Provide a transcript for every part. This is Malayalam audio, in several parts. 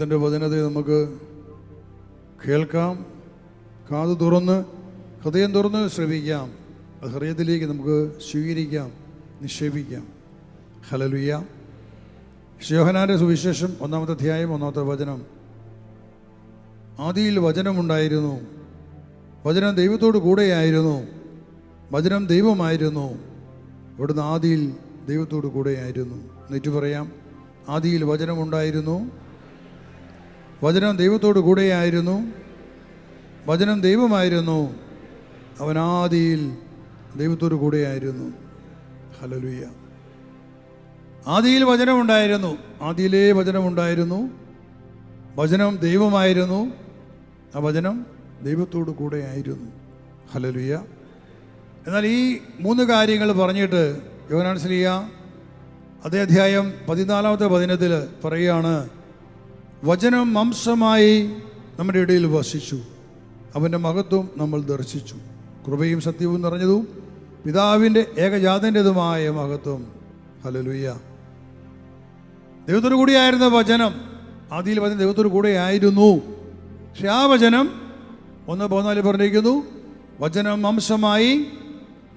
ദൈവത്തിൻ്റെ വചനത്തെ നമുക്ക് കേൾക്കാം, കാത് തുറന്ന് ഹൃദയം തുറന്ന് ശ്രവിക്കാം. അത് ഹൃദയത്തിലേക്ക് നമുക്ക് സ്വീകരിക്കാം, നിക്ഷേപിക്കാം. ഹല്ലേലൂയ. യോഹന്നാന്റെ സുവിശേഷം 1-ാമത്തെ അധ്യായം 1-ാമത്തെ വചനം. ആദിയിൽ വചനമുണ്ടായിരുന്നു, വചനം ദൈവത്തോട് കൂടെയായിരുന്നു, വചനം ദൈവമായിരുന്നു. ഇവിടുന്ന് ആദിയിൽ ദൈവത്തോട് കൂടെയായിരുന്നു. എന്നിട്ട് പറയാം, ആദിയിൽ വചനമുണ്ടായിരുന്നു, വചനം ദൈവത്തോട് കൂടെയായിരുന്നു, വചനം ദൈവമായിരുന്നു, അവൻ ആദിയിൽ ദൈവത്തോട് കൂടെയായിരുന്നു. ഹല്ലേലൂയ. ആദിയിൽ വചനമുണ്ടായിരുന്നു, ആദിയിലേ വചനമുണ്ടായിരുന്നു, വചനം ദൈവമായിരുന്നു, ആ വചനം ദൈവത്തോട് കൂടെയായിരുന്നു. ഹല്ലേലൂയ. എന്നാൽ ഈ 3 കാര്യങ്ങൾ പറഞ്ഞിട്ട് യോഹന്നാൻ ശ്ലീഹ അതേ അധ്യായം 14-ാമത്തെ വചനത്തിൽ പറയുകയാണ്, വചനം മാംസമായി നമ്മുടെ ഇടയിൽ വസിച്ചു, അവൻ്റെ മഹത്വം നമ്മൾ ദർശിച്ചു, കൃപയും സത്യവും നിറഞ്ഞതും പിതാവിൻ്റെ ഏകജാതൻ്റെതുമായ മഹത്വം. ഹല്ലേലൂയ. ദൈവത്തോടു കൂടിയായിരുന്ന വചനം, ആദിയിൽ വചനം ദൈവത്തോടു കൂടെയായിരുന്നു. പക്ഷെ ആ വചനം 1:14 പറഞ്ഞിരിക്കുന്നു, വചനം മാംസമായി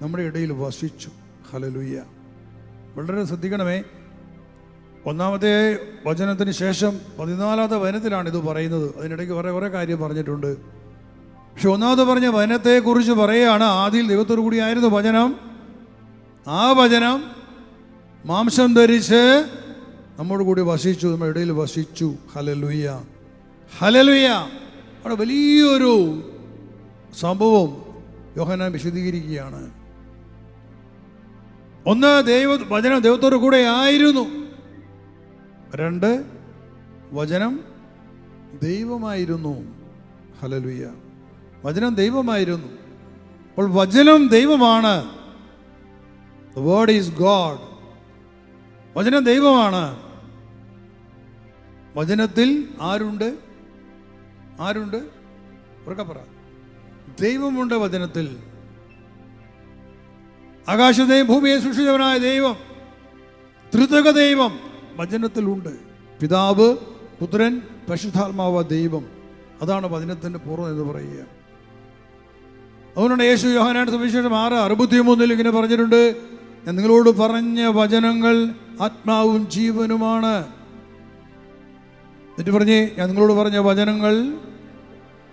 നമ്മുടെ ഇടയിൽ വസിച്ചു. ഹല്ലേലൂയ. വളരെ ശ്രദ്ധിക്കണമേ. 1-ാമത്തെ വചനത്തിന് ശേഷം 14-ാമത്തെ വചനത്തിലാണ് ഇത് പറയുന്നത്. അതിനിടയ്ക്ക് കുറേ കാര്യം പറഞ്ഞിട്ടുണ്ട്. പക്ഷെ 1-ാമത് പറഞ്ഞ വചനത്തെക്കുറിച്ച് പറയുകയാണ്, ആദിയിൽ ദൈവത്തോടു കൂടിയായിരുന്നു വചനം, ആ വചനം മാംസം ധരിച്ച് നമ്മോട് കൂടി വസിച്ചു, നമ്മുടെ ഇടയിൽ വസിച്ചു. ഹല്ലേലൂയ. ഹല്ലേലൂയ. അവിടെ വലിയൊരു സംഭവം യോഹന്നാൻ വിശദീകരിക്കുകയാണ്. 1, വചനം ദൈവത്തോടു കൂടെ ആയിരുന്നു. 2, വചനം ദൈവമായിരുന്നു. ഹല്ലേലൂയ. വചനം ദൈവമായിരുന്നു. അപ്പോൾ വചനം ദൈവമാണ്. The word is God. വചനം ദൈവമാണ്. വചനത്തിൽ ആരുണ്ട്? ഉറക്കെ പറ. ദൈവമുണ്ട് വചനത്തിൽ. ആകാശത്തെയും ഭൂമിയെ സൃഷ്ടിച്ചവനായ ദൈവം, ത്രിത്വക ദൈവം വചനത്തിലുണ്ട്. പിതാവ്, പുത്രൻ, പരിശുദ്ധാത്മാവ് ദൈവം. അതാണ് വചനത്തിൻ്റെ പൂർണ്ണം എന്ന് പറയുക. അതുകൊണ്ടാണ് യേശു യോഹന്നാന്റെ സുവിശേഷം 6:63 ഇങ്ങനെ പറഞ്ഞിട്ടുണ്ട്, ഞാൻ നിങ്ങളോട് പറഞ്ഞ വചനങ്ങൾ ആത്മാവും ജീവനുമാണ്. എന്നിട്ട് പറഞ്ഞേ, ഞാൻ നിങ്ങളോട് പറഞ്ഞ വചനങ്ങൾ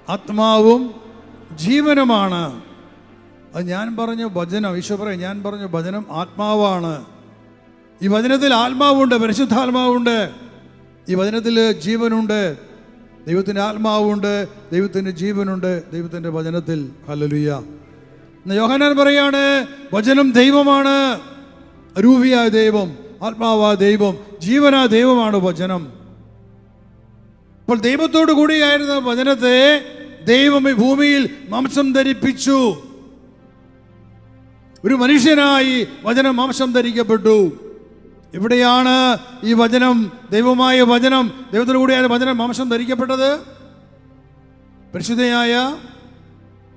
ആത്മാവും ജീവനുമാണ്. അത് ഞാൻ പറഞ്ഞ വചനം, ഈശോ പറയും, ഞാൻ പറഞ്ഞ വചനം ആത്മാവാണ്. ഈ വചനത്തിൽ ആത്മാവുണ്ട്, പരിശുദ്ധാത്മാവുണ്ട്. ഈ വചനത്തിൽ ജീവനുണ്ട്. ദൈവത്തിൻ്റെ ആത്മാവുണ്ട്, ദൈവത്തിൻ്റെ ജീവനുണ്ട് ദൈവത്തിൻ്റെ വചനത്തിൽ. ഹല്ലേലൂയ. യോഹന്നാൻ പറയാണ്, വചനം ദൈവമാണ്, അരൂപിയായ ദൈവം, ആത്മാവായ ദൈവം, ജീവനായ ദൈവമാണ് വചനം. അപ്പോൾ ദൈവത്തോടു കൂടിയായിരുന്ന വചനത്തെ ദൈവം ഈ ഭൂമിയിൽ മാംസം ധരിപ്പിച്ചു. ഒരു മനുഷ്യനായി വചനം മാംസം ധരിക്കപ്പെട്ടു. ഇവിടെയാണ് ഈ വചനം, ദൈവമായ വചനം, ദൈവത്തോടു കൂടിയായ വചനം മാംസം ധരിക്കപ്പെട്ടത്. പരിശുദ്ധയായ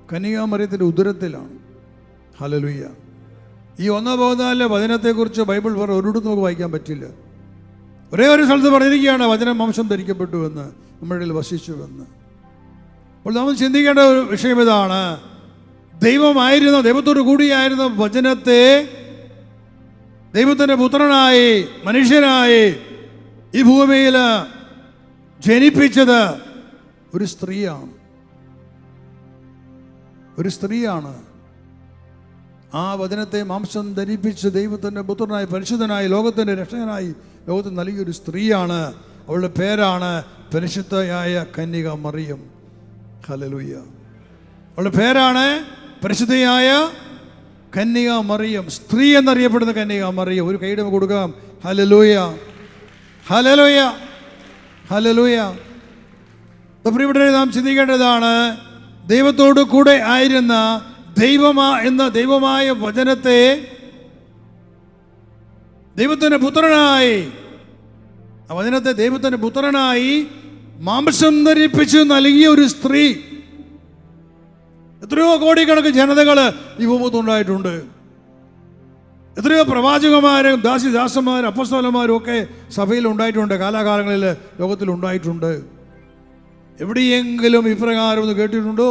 കന്യകാമറിയത്തിൻ്റെ ഉദരത്തിലാണ്. ഹല്ലേലൂയ. ഈ 1:14 വചനത്തെക്കുറിച്ച് ബൈബിൾ ഒരിടത്തും നമുക്ക് വായിക്കാൻ പറ്റില്ല. ഒരേ ഒരു സ്ഥലത്ത് പറഞ്ഞിരിക്കുകയാണ്, വചനം മാംസം ധരിക്കപ്പെട്ടു എന്ന്, നമ്മുടെ ഇടയിൽ വസിച്ചുവെന്ന്. അപ്പോൾ നമ്മൾ ചിന്തിക്കേണ്ട ഒരു വിഷയം ഇതാണ്, ദൈവമായിരുന്ന, ദൈവത്തോടു കൂടിയായിരുന്ന വചനത്തെ ദൈവത്തിൻ്റെ പുത്രനായി, മനുഷ്യനായി ഈ ഭൂമിയിൽ ജനിപ്പിച്ചത് ഒരു സ്ത്രീയാണ്. ആ വചനത്തെ മാംസം ധരിപ്പിച്ച് ദൈവത്തിൻ്റെ പുത്രനായി, പരിശുദ്ധനായി, ലോകത്തിൻ്റെ രക്ഷകനായി ലോകത്തിന് നൽകിയൊരു സ്ത്രീയാണ്. അവളുടെ പേരാണ് പരിശുദ്ധയായ കന്യക മറിയം. ഹല്ലേലൂയ. അവളുടെ പേരാണ് പരിശുദ്ധയായ കന്യക മറിയം, സ്ത്രീ എന്നറിയപ്പെടുന്ന കന്യക മറിയം. ഒരു കൈയിടം കൊടുക്കാം. ഹല്ലേലൂയ, ഹല്ലേലൂയ, ഹല്ലേലൂയ. ഇവിടെ നാം ചിന്തിക്കേണ്ടതാണ്, ദൈവത്തോടു കൂടെ ആയിരുന്ന ദൈവമായ വചനത്തെ ദൈവത്തിൻ്റെ പുത്രനായി, ആ വചനത്തെ ദൈവത്തിൻ്റെ പുത്രനായി മാംസം ധരിപ്പിച്ച് നൽകിയ ഒരു സ്ത്രീ. എത്രയോ കോടിക്കണക്കിന് ജനതകൾ ഈ ഭൂമുഖത്തുണ്ടായിട്ടുണ്ട്. എത്രയോ പ്രവാചകന്മാരും ദാസിദാസന്മാരും അപ്പോസ്തലന്മാരും ഒക്കെ സഭയിൽ ഉണ്ടായിട്ടുണ്ട്, കാലാകാലങ്ങളിൽ ലോകത്തിൽ ഉണ്ടായിട്ടുണ്ട്. എവിടെയെങ്കിലും ഇപ്രകാരം ഒന്ന് കേട്ടിട്ടുണ്ടോ?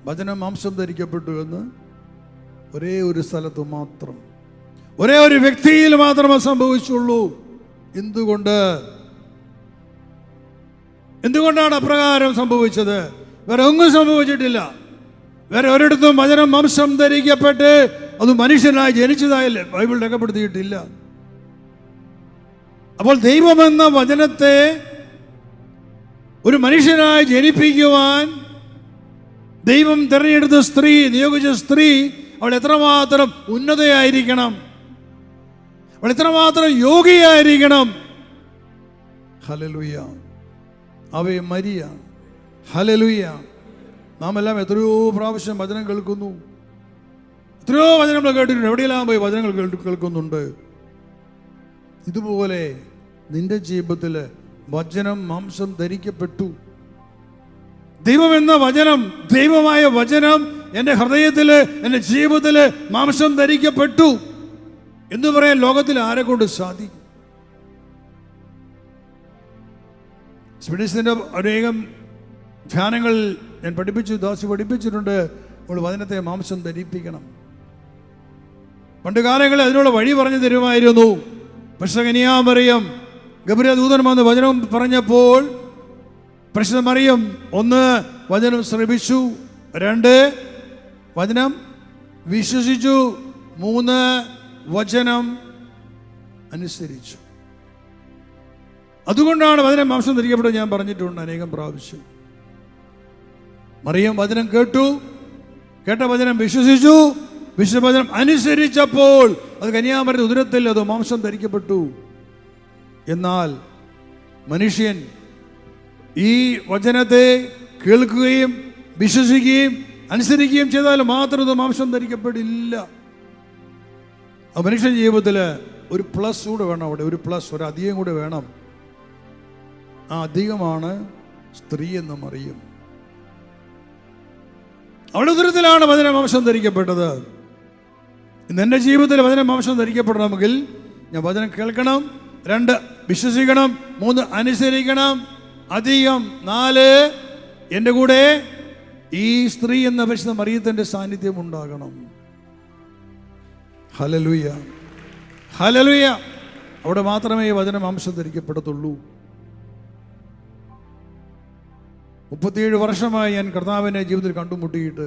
വചനം മാംസം ധരിക്കപ്പെട്ടു എന്ന് ഒരേ ഒരു സ്ഥലത്ത് മാത്രം, ഒരേ ഒരു വ്യക്തിയിൽ മാത്രമേ സംഭവിച്ചുള്ളൂ. എന്തുകൊണ്ടാണ് അപ്രകാരം സംഭവിച്ചത്? വേറെ ഒന്നും സംഭവിച്ചിട്ടില്ല. വേറെ ഒരിടത്തും വചനം മാംസം ധരിക്കപ്പെട്ട് അത് മനുഷ്യനായി ജനിച്ചതായില്ലേ ബൈബിൾ രേഖപ്പെടുത്തിയിട്ടില്ല. അപ്പോൾ ദൈവമെന്ന വചനത്തെ ഒരു മനുഷ്യനായി ജനിപ്പിക്കുവാൻ ദൈവം തിരഞ്ഞെടുത്ത സ്ത്രീ, നിയോഗിച്ച സ്ത്രീ, അവൾ എത്രമാത്രം ഉന്നതയായിരിക്കണം, അവൾ എത്രമാത്രം യോഗ്യയായിരിക്കണം. ഹല്ലേലൂയ. Away Maria. ഹല്ലേലൂയ. നാം എല്ലാം എത്രയോ പ്രാവശ്യം വചനം കേൾക്കുന്നു, എത്രയോ വചനങ്ങൾ കേട്ടിട്ടുണ്ട്, എവിടെയെല്ലാം പോയി വചനങ്ങൾ കേൾക്കുന്നുണ്ട്. ഇതുപോലെ നിന്റെ ജീവിതത്തിൽ വചനം മാംസം ധരിക്കപ്പെട്ടു. ദൈവമെന്ന വചനം, ദൈവമായ വചനം എൻ്റെ ഹൃദയത്തിൽ, എൻ്റെ ജീവിതത്തിൽ മാംസം ധരിക്കപ്പെട്ടു എന്ന് പറയാൻ ലോകത്തിൽ ആരെ കൊണ്ട് സാധിക്കും? സ്പിഡിസിൻ്റെ അനേകം ധ്യാനങ്ങൾ ഞാൻ പഠിപ്പിച്ചിട്ടുണ്ട്. നമ്മൾ വചനത്തെ മാംസം ധരിപ്പിക്കണം. പണ്ട് കാലങ്ങളിൽ അതിനുള്ള വഴി പറഞ്ഞു തരുമായിരുന്നു. പക്ഷേ കന്യാമറിയം ഗബ്രിയേൽ ദൂതൻ വന്ന് വചനം പറഞ്ഞപ്പോൾ പരിശുദ്ധ മറിയം 1 വചനം ശ്രവിച്ചു, 2 വചനം വിശ്വസിച്ചു, 3 വചനം അനുസരിച്ചു. അതുകൊണ്ടാണ് വചനം മാംസം ധരിക്കപ്പെട്ടത്. ഞാൻ പറഞ്ഞിട്ടുണ്ട് അനേകം പ്രാവശ്യം. മറിയം വചനം കേട്ട വചനം വിശ്വസിച്ചു, വചനം അനുസരിച്ചപ്പോൾ അത് കന്യാമറിയുടെ ഉദരത്തിൽ അത് മാംസം ധരിക്കപ്പെട്ടു. എന്നാൽ മനുഷ്യൻ ഈ വചനത്തെ കേൾക്കുകയും വിശ്വസിക്കുകയും അനുസരിക്കുകയും ചെയ്താൽ മാത്രം ഇത് മാംസം ധരിക്കപ്പെടില്ല. ആ മനുഷ്യ ജീവിതത്തിൽ ഒരു പ്ലസ് കൂടെ വേണം. അവിടെ ഒരു അധികം കൂടെ വേണം. ആ അധികമാണ് സ്ത്രീ എന്ന് മറിയും. അവളുടെ ഉദരത്തിലാണ് വചനം മാംസം ധരിക്കപ്പെട്ടത്. ഇന്ന് എൻ്റെ ജീവിതത്തിൽ വചനം മാംസം ധരിക്കപ്പെടണമെങ്കിൽ ഞാൻ വചനം കേൾക്കണം, 2 വിശ്വസിക്കണം, 3 അനുസരിക്കണം, അധികം 4 എൻ്റെ കൂടെ ഈ സ്ത്രീ എന്ന പരിശുദ്ധ മറിയത്തിൻ്റെ സാന്നിധ്യം ഉണ്ടാകണം. Hallelujah, hallelujah. അവിടെ മാത്രമേ ഈ വചനം മാംസം ധരിക്കപ്പെടത്തുള്ളൂ. 37 വർഷമായി ഞാൻ കർത്താവിനെ ജീവിതത്തിൽ കണ്ടുമുട്ടിയിട്ട്.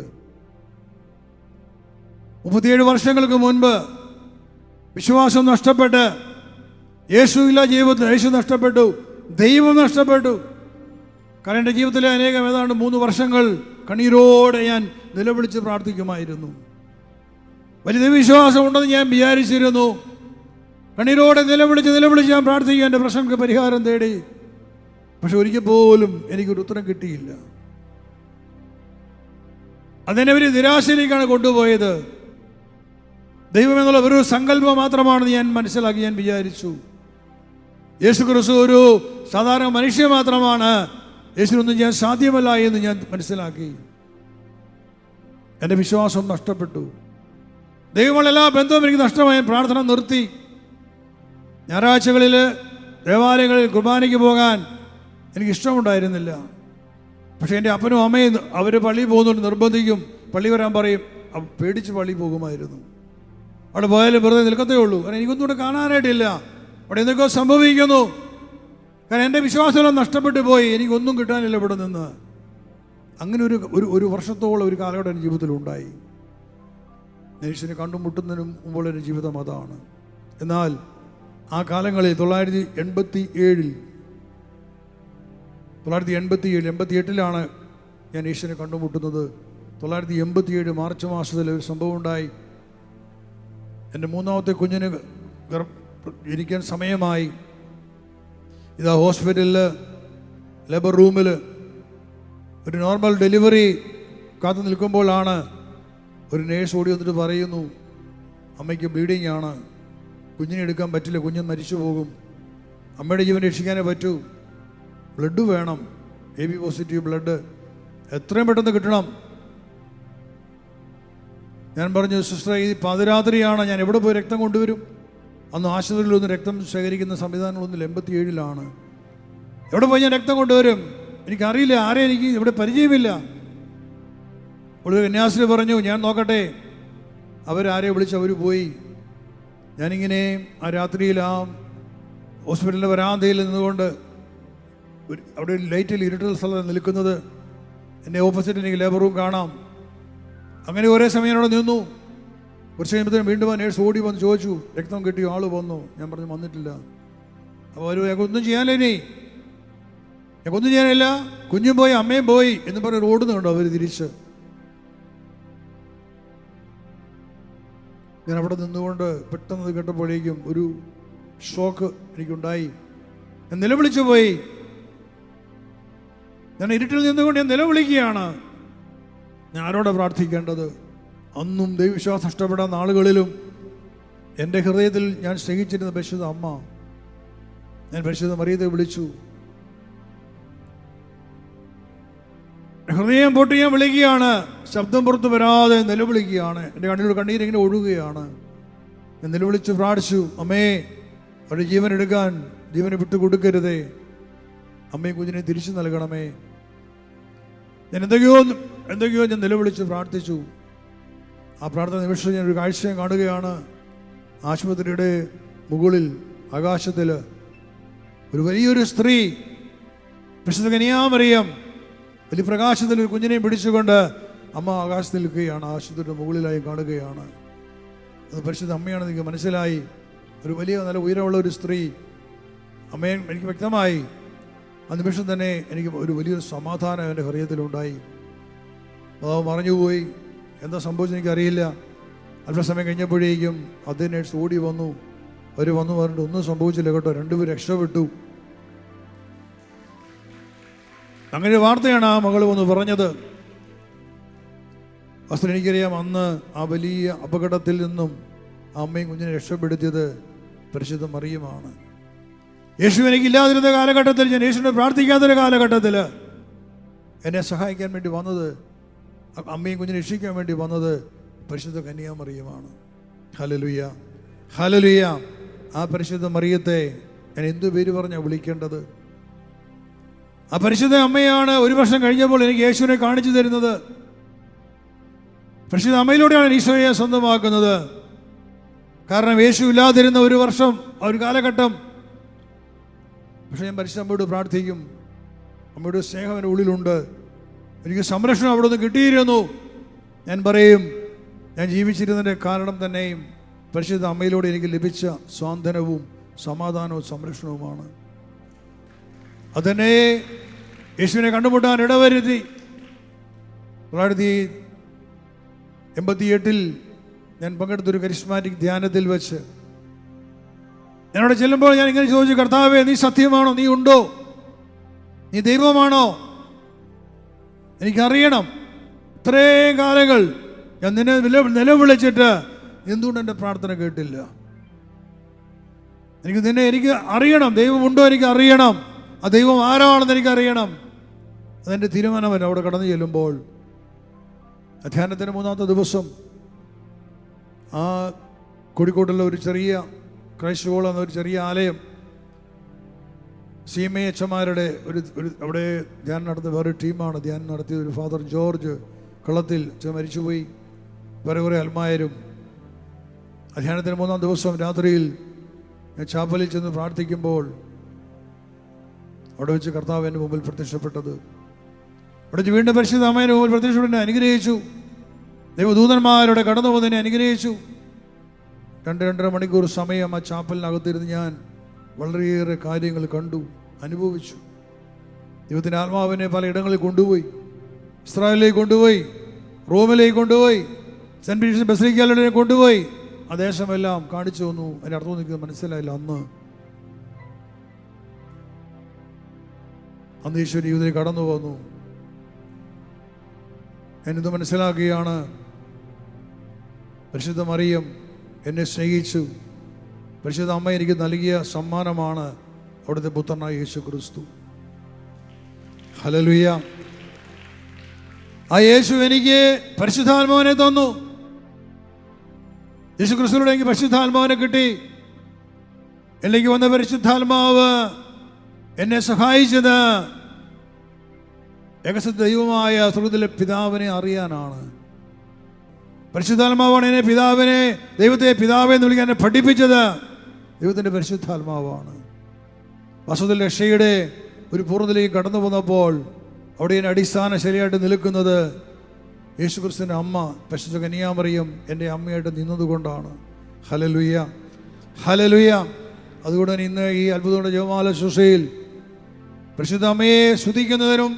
37 വർഷങ്ങൾക്ക് മുൻപ് വിശ്വാസം നഷ്ടപ്പെട്ട്, യേശുവില്ല ജീവിതത്തിൽ, യേശു നഷ്ടപ്പെട്ടു, ദൈവം നഷ്ടപ്പെട്ടു. കാരണം എൻ്റെ ജീവിതത്തിലെ ഏതാണ്ട് 3 വർഷങ്ങൾ കണ്ണീരോടെ ഞാൻ നിലവിളിച്ച് പ്രാർത്ഥിക്കുമായിരുന്നു. വലിയ ദൈവവിശ്വാസം ഉണ്ടെന്ന് ഞാൻ വിചാരിച്ചിരുന്നു. കണ്ണീരോടെ നിലവിളിച്ച് ഞാൻ പ്രാർത്ഥിക്കുക, എൻ്റെ പ്രശ്നങ്ങൾക്ക് പരിഹാരം തേടി. പക്ഷെ ഒരിക്കൽ പോലും എനിക്കൊരു ഉത്തരം കിട്ടിയില്ല. അതെന്നെ ഒരു നിരാശയിലേക്കാണ് കൊണ്ടുപോയത്. ദൈവം എന്നുള്ള ഒരു സങ്കല്പം മാത്രമാണെന്ന് ഞാൻ മനസ്സിലാക്കി. ഞാൻ വിചാരിച്ചു യേശു ക്രിസ്തു ഒരു സാധാരണ മനുഷ്യൻ മാത്രമാണ്, യേശുവിനൊന്നും ഞാൻ സാധ്യമല്ല എന്ന് ഞാൻ മനസ്സിലാക്കി. എൻ്റെ വിശ്വാസം നഷ്ടപ്പെട്ടു. ദൈവമുള്ള എല്ലാ ബന്ധവും എനിക്ക് നഷ്ടമായി. പ്രാർത്ഥന നിർത്തി. ഞായറാഴ്ചകളിൽ ദേവാലയങ്ങളിൽ കുർബാനയ്ക്ക് പോകാൻ എനിക്ക് ഇഷ്ടമുണ്ടായിരുന്നില്ല. പക്ഷേ എൻ്റെ അപ്പനും അമ്മയും അവർ പള്ളിയിൽ പോകുന്നുണ്ട്, നിർബന്ധിക്കും, പള്ളി വരാൻ പറയും. പേടിച്ച് പള്ളി പോകുമായിരുന്നു. അവിടെ പോയാലും വെറുതെ നിൽക്കത്തേ ഉള്ളൂ. കാരണം എനിക്കൊന്നും ഇവിടെ കാണാനായിട്ടില്ല. അവിടെ എന്തൊക്കെയോ സംഭവിക്കുന്നു. കാരണം എൻ്റെ വിശ്വാസമെല്ലാം നഷ്ടപ്പെട്ടു പോയി. എനിക്കൊന്നും കിട്ടാനില്ല ഇവിടെ നിന്ന്. അങ്ങനെ ഒരു വർഷത്തോളം ഒരു കാലഘട്ടം എൻ്റെ ജീവിതത്തിൽ ഉണ്ടായി. മനുഷ്യനെ കണ്ടുമുട്ടുന്നതിന് മുമ്പുള്ള എൻ്റെ ജീവിതം അതാണ്. എന്നാൽ ആ കാലങ്ങളിൽ 1988 ഞാൻ യേശുവിനെ കണ്ടുമുട്ടുന്നത്. 1987 മാർച്ച് മാസത്തിൽ ഒരു സംഭവം ഉണ്ടായി. എൻ്റെ 3ാമത്തെ കുഞ്ഞിന് ഇരിക്കാൻ സമയമായി. ഇതാ ഹോസ്പിറ്റലിൽ ലേബർ റൂമിൽ ഒരു നോർമൽ ഡെലിവറി കാത്തു നിൽക്കുമ്പോഴാണ് ഒരു നേഴ്സ് ഓടി വന്നിട്ട് പറയുന്നു, അമ്മയ്ക്ക് ബ്ലീഡിങ് ആണ്, കുഞ്ഞിനെ എടുക്കാൻ പറ്റില്ല, കുഞ്ഞ് മരിച്ചു പോകും, അമ്മയുടെ ജീവൻ രക്ഷിക്കാനേ പറ്റൂ, ബ്ലഡ് വേണം, AB പോസിറ്റീവ് ബ്ലഡ് എത്രയും പെട്ടെന്ന് കിട്ടണം. ഞാൻ പറഞ്ഞു, സിസ്റ്റർ, ഈ പാതിരാത്രിയാണ്, ഞാൻ എവിടെ പോയി രക്തം കൊണ്ടുവരും? അന്ന് ആശുപത്രിയിലൊന്നും രക്തം ശേഖരിക്കുന്ന സംവിധാനങ്ങളൊന്നും 87-ലാണ്. എവിടെ പോയി ഞാൻ രക്തം കൊണ്ടുവരും? എനിക്കറിയില്ല, ആരെ എനിക്ക് ഇവിടെ പരിചയമില്ല. ഒരു കന്യാസ്ത്രീ പറഞ്ഞു, ഞാൻ നോക്കട്ടെ. അവരാരെ വിളിച്ച് അവർ പോയി. ഞാനിങ്ങനെ ആ രാത്രിയിൽ ആ ഹോസ്പിറ്റലിൻ്റെ വരാന്തയിൽ നിന്നുകൊണ്ട് അവിടെ ലൈറ്റിൽ ഇരുട്ടുള്ള സ്ഥലം നിൽക്കുന്നത്, എൻ്റെ ഓപ്പോസിറ്റ് എനിക്ക് ലേബർ റൂം കാണാം. അങ്ങനെ ഒരേ സമയം അവിടെ നിന്നു. കുറച്ച് കഴിയുമ്പോഴത്തേനും വീണ്ടും ആ നേഴ്സ് ഓടി വന്ന് ചോദിച്ചു, രക്തം കിട്ടിയോ? ആൾ വന്നു. ഞാൻ പറഞ്ഞു, വന്നിട്ടില്ല. അപ്പോൾ അവർ, ഞങ്ങൾക്കൊന്നും ചെയ്യാനില്ല, ഇനി ഞങ്ങൾക്കൊന്നും ചെയ്യാനില്ല, കുഞ്ഞും പോയി അമ്മയും പോയി എന്ന് പറഞ്ഞ് ഓടുന്നുണ്ടോ അവർ തിരിച്ച്. ഞാൻ അവിടെ നിന്നുകൊണ്ട് പെട്ടെന്ന് കേട്ടപ്പോഴേക്കും ഒരു ഷോക്ക് എനിക്കുണ്ടായി. ഞാൻ നിലവിളിച്ചു പോയി. ഞാൻ ഇരുട്ടിൽ നിന്നുകൊണ്ട് ഞാൻ നിലവിളിക്കുകയാണ്. ഞാൻ ആരോടെ പ്രാർത്ഥിക്കേണ്ടത്? അന്നും ദൈവവിശ്വാസം നഷ്ടപ്പെടാൻ നാളുകളിലും എൻ്റെ ഹൃദയത്തിൽ ഞാൻ സ്നേഹിച്ചിരുന്ന പരിശുദ്ധ അമ്മ, ഞാൻ പരിശുദ്ധ മറിയത്തെ വിളിച്ചു. ഹൃദയം പൊട്ടി ഞാൻ വിളിക്കുകയാണ്. ശബ്ദം പുറത്ത് വരാതെ നിലവിളിക്കുകയാണ്. എൻ്റെ കണ്ണിലൂടെ കണ്ണീരിങ്ങനെ ഒഴുകുകയാണ്. ഞാൻ നിലവിളിച്ച് പ്രാർത്ഥിച്ചു, അമ്മേ, അവരുടെ ജീവൻ എടുക്കാൻ ജീവനെ വിട്ടുകൊടുക്കരുതേ. അമ്മയും കുഞ്ഞിനെ തിരിച്ചു നൽകണമേ. ഞാൻ എന്തൊക്കെയോ ഞാൻ നിലവിളിച്ച് പ്രാർത്ഥിച്ചു. ആ പ്രാർത്ഥന നിമിഷം ഞാൻ ഒരു കാഴ്ചയും കാണുകയാണ്. ആശുപത്രിയുടെ മുകളിൽ ആകാശത്തിൽ ഒരു വലിയൊരു സ്ത്രീ, പരിശുദ്ധ കന്യാമറിയം, വലിയ പ്രകാശത്തിൽ ഒരു കുഞ്ഞിനെയും പിടിച്ചുകൊണ്ട് അമ്മ ആകാശത്തിൽ നിൽക്കുകയാണ്. ആശുപത്രിയുടെ മുകളിലായി കാണുകയാണ്. അത് പരിശുദ്ധ അമ്മയാണെന്ന് എനിക്ക് മനസ്സിലായി. ഒരു വലിയ നല്ല ഉയരമുള്ള ഒരു സ്ത്രീ. അമ്മയെ എനിക്ക് വ്യക്തമായി. ആ നിമിഷം തന്നെ എനിക്ക് ഒരു വലിയൊരു സമാധാനം എൻ്റെ ഹൃദയത്തിലുണ്ടായി. മറഞ്ഞുപോയി. എന്താ സംഭവിച്ചത് എനിക്കറിയില്ല. അല്പസമയം കഴിഞ്ഞപ്പോഴേക്കും അതേ നേഴ്സ് ഓടി വന്നു. അവർ വന്നു പറഞ്ഞിട്ട്, ഒന്നും സംഭവിച്ചില്ല കേട്ടോ, രണ്ടുപേരും രക്ഷപ്പെട്ടു. അങ്ങനെ വാർത്തയാണ് ആ മകൾ വന്ന് പറഞ്ഞത്. വസ്തു എനിക്കറിയാം, അന്ന് ആ വലിയ അപകടത്തിൽ നിന്നും ആ അമ്മയും കുഞ്ഞിനെ രക്ഷപ്പെടുത്തിയത് പരിശുദ്ധ മറിയമാണ്. യേശു എനിക്കില്ലാതിരുന്ന കാലഘട്ടത്തിൽ, ഞാൻ യേശുവിനെ പ്രാർത്ഥിക്കാത്തൊരു കാലഘട്ടത്തിൽ എന്നെ സഹായിക്കാൻ വേണ്ടി വന്നത്, അമ്മയും കുഞ്ഞിനെ രക്ഷിക്കാൻ വേണ്ടി വന്നത് പരിശുദ്ധ കന്യാമറിയമാണ്. Hallelujah, hallelujah. ആ പരിശുദ്ധ മറിയത്തെ ഞാൻ എന്തു പേര് പറഞ്ഞാണ് വിളിക്കേണ്ടത്? ആ പരിശുദ്ധ അമ്മയാണ് ഒരു വർഷം കഴിഞ്ഞപ്പോൾ എനിക്ക് യേശുവിനെ കാണിച്ചു തരുന്നത്. പരിശുദ്ധ അമ്മയിലൂടെയാണ് ഈശോയെ സ്വന്തമാക്കുന്നത്. കാരണം യേശു ഇല്ലാതിരുന്ന ഒരു വർഷം, ഒരു കാലഘട്ടം. പക്ഷെ ഞാൻ പരിശുദ്ധ അമ്മയോട് പ്രാർത്ഥിക്കും. അമ്മയുടെ സ്നേഹം എൻ്റെ ഉള്ളിലുണ്ട്. എനിക്ക് സംരക്ഷണം അവിടെ നിന്ന് കിട്ടിയിരുന്നു. ഞാൻ പറയും, ഞാൻ ജീവിച്ചിരുന്നതിൻ്റെ കാരണം തന്നെയും പരിശുദ്ധ അമ്മയിലൂടെ എനിക്ക് ലഭിച്ച സ്വാന്തനവും സമാധാനവും സംരക്ഷണവുമാണ്. അതെന്നെ യേശുവിനെ കണ്ടുമുട്ടാൻ ഇടവരുത്തി. 1988 ഞാൻ പങ്കെടുത്തൊരു കരിസ്മാറ്റിക് ധ്യാനത്തിൽ വെച്ച് ഞാനവിടെ ചെല്ലുമ്പോൾ ഞാൻ ഇങ്ങനെ ചോദിച്ചു, കർത്താവേ, നീ സത്യമാണോ? നീ ഉണ്ടോ? നീ ദൈവമാണോ? എനിക്കറിയണം. ഇത്രയും കാലങ്ങൾ ഞാൻ നിന്നെ നിലവിളിച്ചിട്ട് എന്തുകൊണ്ട് എൻ്റെ പ്രാർത്ഥന കേട്ടില്ല? എനിക്ക് അറിയണം. ദൈവമുണ്ടോ? എനിക്ക് അറിയണം. ആ ദൈവം ആരാണെന്ന് എനിക്കറിയണം. അതെൻ്റെ തീരുമാനമല്ല. അവിടെ കടന്നു ചെല്ലുമ്പോൾ ധ്യാനത്തിൻ്റെ 3-ാമത്തെ ദിവസം ആ കോഴിക്കോട്ടുള്ള ഒരു ചെറിയ ക്രൈസ്തവോളം എന്ന ഒരു ചെറിയ ആലയം, CMA ഒരു അവിടെ ധ്യാനം നടത്തിയ വേറൊരു ടീമാണ് ധ്യാനം നടത്തിയത്. ഒരു ഫാദർ ജോർജ് കള്ളത്തിൽ മരിച്ചുപോയി. വേറെ കുറേ അൽമായരും. ധ്യാനത്തിന് 3-ാം ദിവസം രാത്രിയിൽ ഞാൻ ചാപ്പലിൽ ചെന്ന് പ്രാർത്ഥിക്കുമ്പോൾ അവിടെ വെച്ച് കർത്താവ് എൻ്റെ മുമ്പിൽ പ്രത്യക്ഷപ്പെട്ടത്. അവിടെ വീണ്ടും പരിശുദ്ധ അമ്മയുടെ മുമ്പിൽ പ്രത്യക്ഷപ്പെട്ട് അനുഗ്രഹിച്ചു. ദൈവദൂതന്മാരുടെ കടന്നു പോകുന്നതിനെ അനുഗ്രഹിച്ചു. 2-2.5 മണിക്കൂർ സമയം ആ ചാപ്പലിനകത്തിരുന്ന് ഞാൻ വളരെയേറെ കാര്യങ്ങൾ കണ്ടു, അനുഭവിച്ചു. ദൈവത്തിൻ്റെ ആത്മാവിനെ പലയിടങ്ങളിൽ കൊണ്ടുപോയി. ഇസ്രായേലിലേക്ക് കൊണ്ടുപോയി, റോമിലേക്ക് കൊണ്ടുപോയി, സെൻറ്റ് പീറ്റേഴ്സ് ബസിലിക്കയിലേക്ക് കൊണ്ടുപോയി. ആ ദേശമെല്ലാം കാണിച്ചു തന്നു. അതിൻ്റെ അർത്ഥം എനിക്ക് മനസ്സിലായില്ല. അന്ന് ഈശോ ജീവിതത്തിൽ കടന്നു വന്നു. ഞാനിത് മനസ്സിലാക്കുകയാണ്. പരിശുദ്ധ മറിയം എന്നെ സ്നേഹിച്ചു. പരിശുദ്ധ അമ്മ എനിക്ക് നൽകിയ സമ്മാനമാണ് അവിടുത്തെ പുത്രനായ യേശു ക്രിസ്തു. ഹല്ലേലൂയ. ആ യേശു എനിക്ക് പരിശുദ്ധാത്മാവിനെ തന്നു. യേശു ക്രിസ്തുവിലൂടെ എനിക്ക് പരിശുദ്ധാത്മാവിനെ കിട്ടി. എനിക്ക് വന്ന പരിശുദ്ധാത്മാവ് എന്നെ സഹായിച്ചത് ഏകസത്യ ദൈവമായ സ്വർഗ്ഗത്തിലെ പിതാവിനെ അറിയാനാണ്. പരിശുദ്ധാത്മാവാണ് എന്നെ ദൈവത്തെ പിതാവെ എന്ന് വിളിക്കാൻ എന്നെ പഠിപ്പിച്ചത്. ദൈവത്തിൻ്റെ പരിശുദ്ധാത്മാവാണ്. വാസ്തവത്തിൽ രക്ഷയുടെ ഒരു പൂർണ്ണതയിലേക്ക് കടന്നു വന്നപ്പോൾ അവിടെ എന്നെ അടിസ്ഥാന ശരിയായിട്ട് നിൽക്കുന്നത് യേശു ക്രിസ്തുവിൻ്റെ അമ്മ പരിശുദ്ധ കന്യാമറിയം എൻ്റെ അമ്മയായിട്ട് നിന്നതുകൊണ്ടാണ്. Hallelujah, hallelujah. അതുകൊണ്ട് തന്നെ ഇന്ന് ഈ അത്ഭുതങ്ങളുടെ ജപമാല ശുശ്രൂഷയിൽ പരിശുദ്ധ അമ്മയെ സ്തുതിക്കുന്നതിനും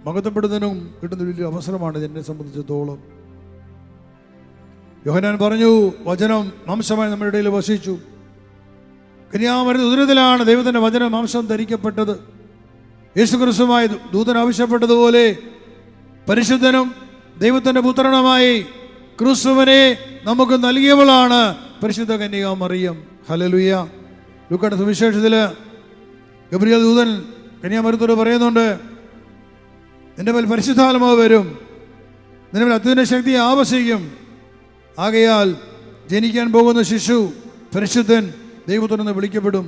മഹത്വപ്പെടുന്നതിനും കിട്ടുന്ന വലിയ അവസരമാണ് എന്നെ സംബന്ധിച്ചിടത്തോളം. യോഹന്നാൻ പറഞ്ഞു, വചനം മാംസമായി നമ്മുടെ ഇടയിൽ വസിച്ചു. കന്യാമറിയ ഉദരത്തിലാണ് ദൈവത്തിൻ്റെ വചനം മാംസം ധരിക്കപ്പെട്ടത്. യേശു ക്രിസ്തുവുമായി ദൂതൻ ആവശ്യപ്പെട്ടതുപോലെ പരിശുദ്ധനും ദൈവത്തിൻ്റെ പുത്രനുമായി ക്രിസ്തുവിനെ നമുക്ക് നൽകിയവളാണ് പരിശുദ്ധ കന്യാമറിയം. ഹല്ലേലൂയ. ലൂക്കായുടെ സുവിശേഷത്തിൽ ഗബ്രിയേൽ ദൂതൻ കന്യാമറിയത്തോട് പറയുന്നുണ്ട്, നിന്റെ മേൽ പരിശുദ്ധാത്മാവ് വരും, നിന്റെ മേൽ അത്യുന്നത ശക്തി ആവസിക്കും. ആകയാൽ ജനിക്കാൻ പോകുന്ന ശിശു പരിശുദ്ധൻ ദൈവത്തിനെന്ന് വിളിക്കപ്പെടും.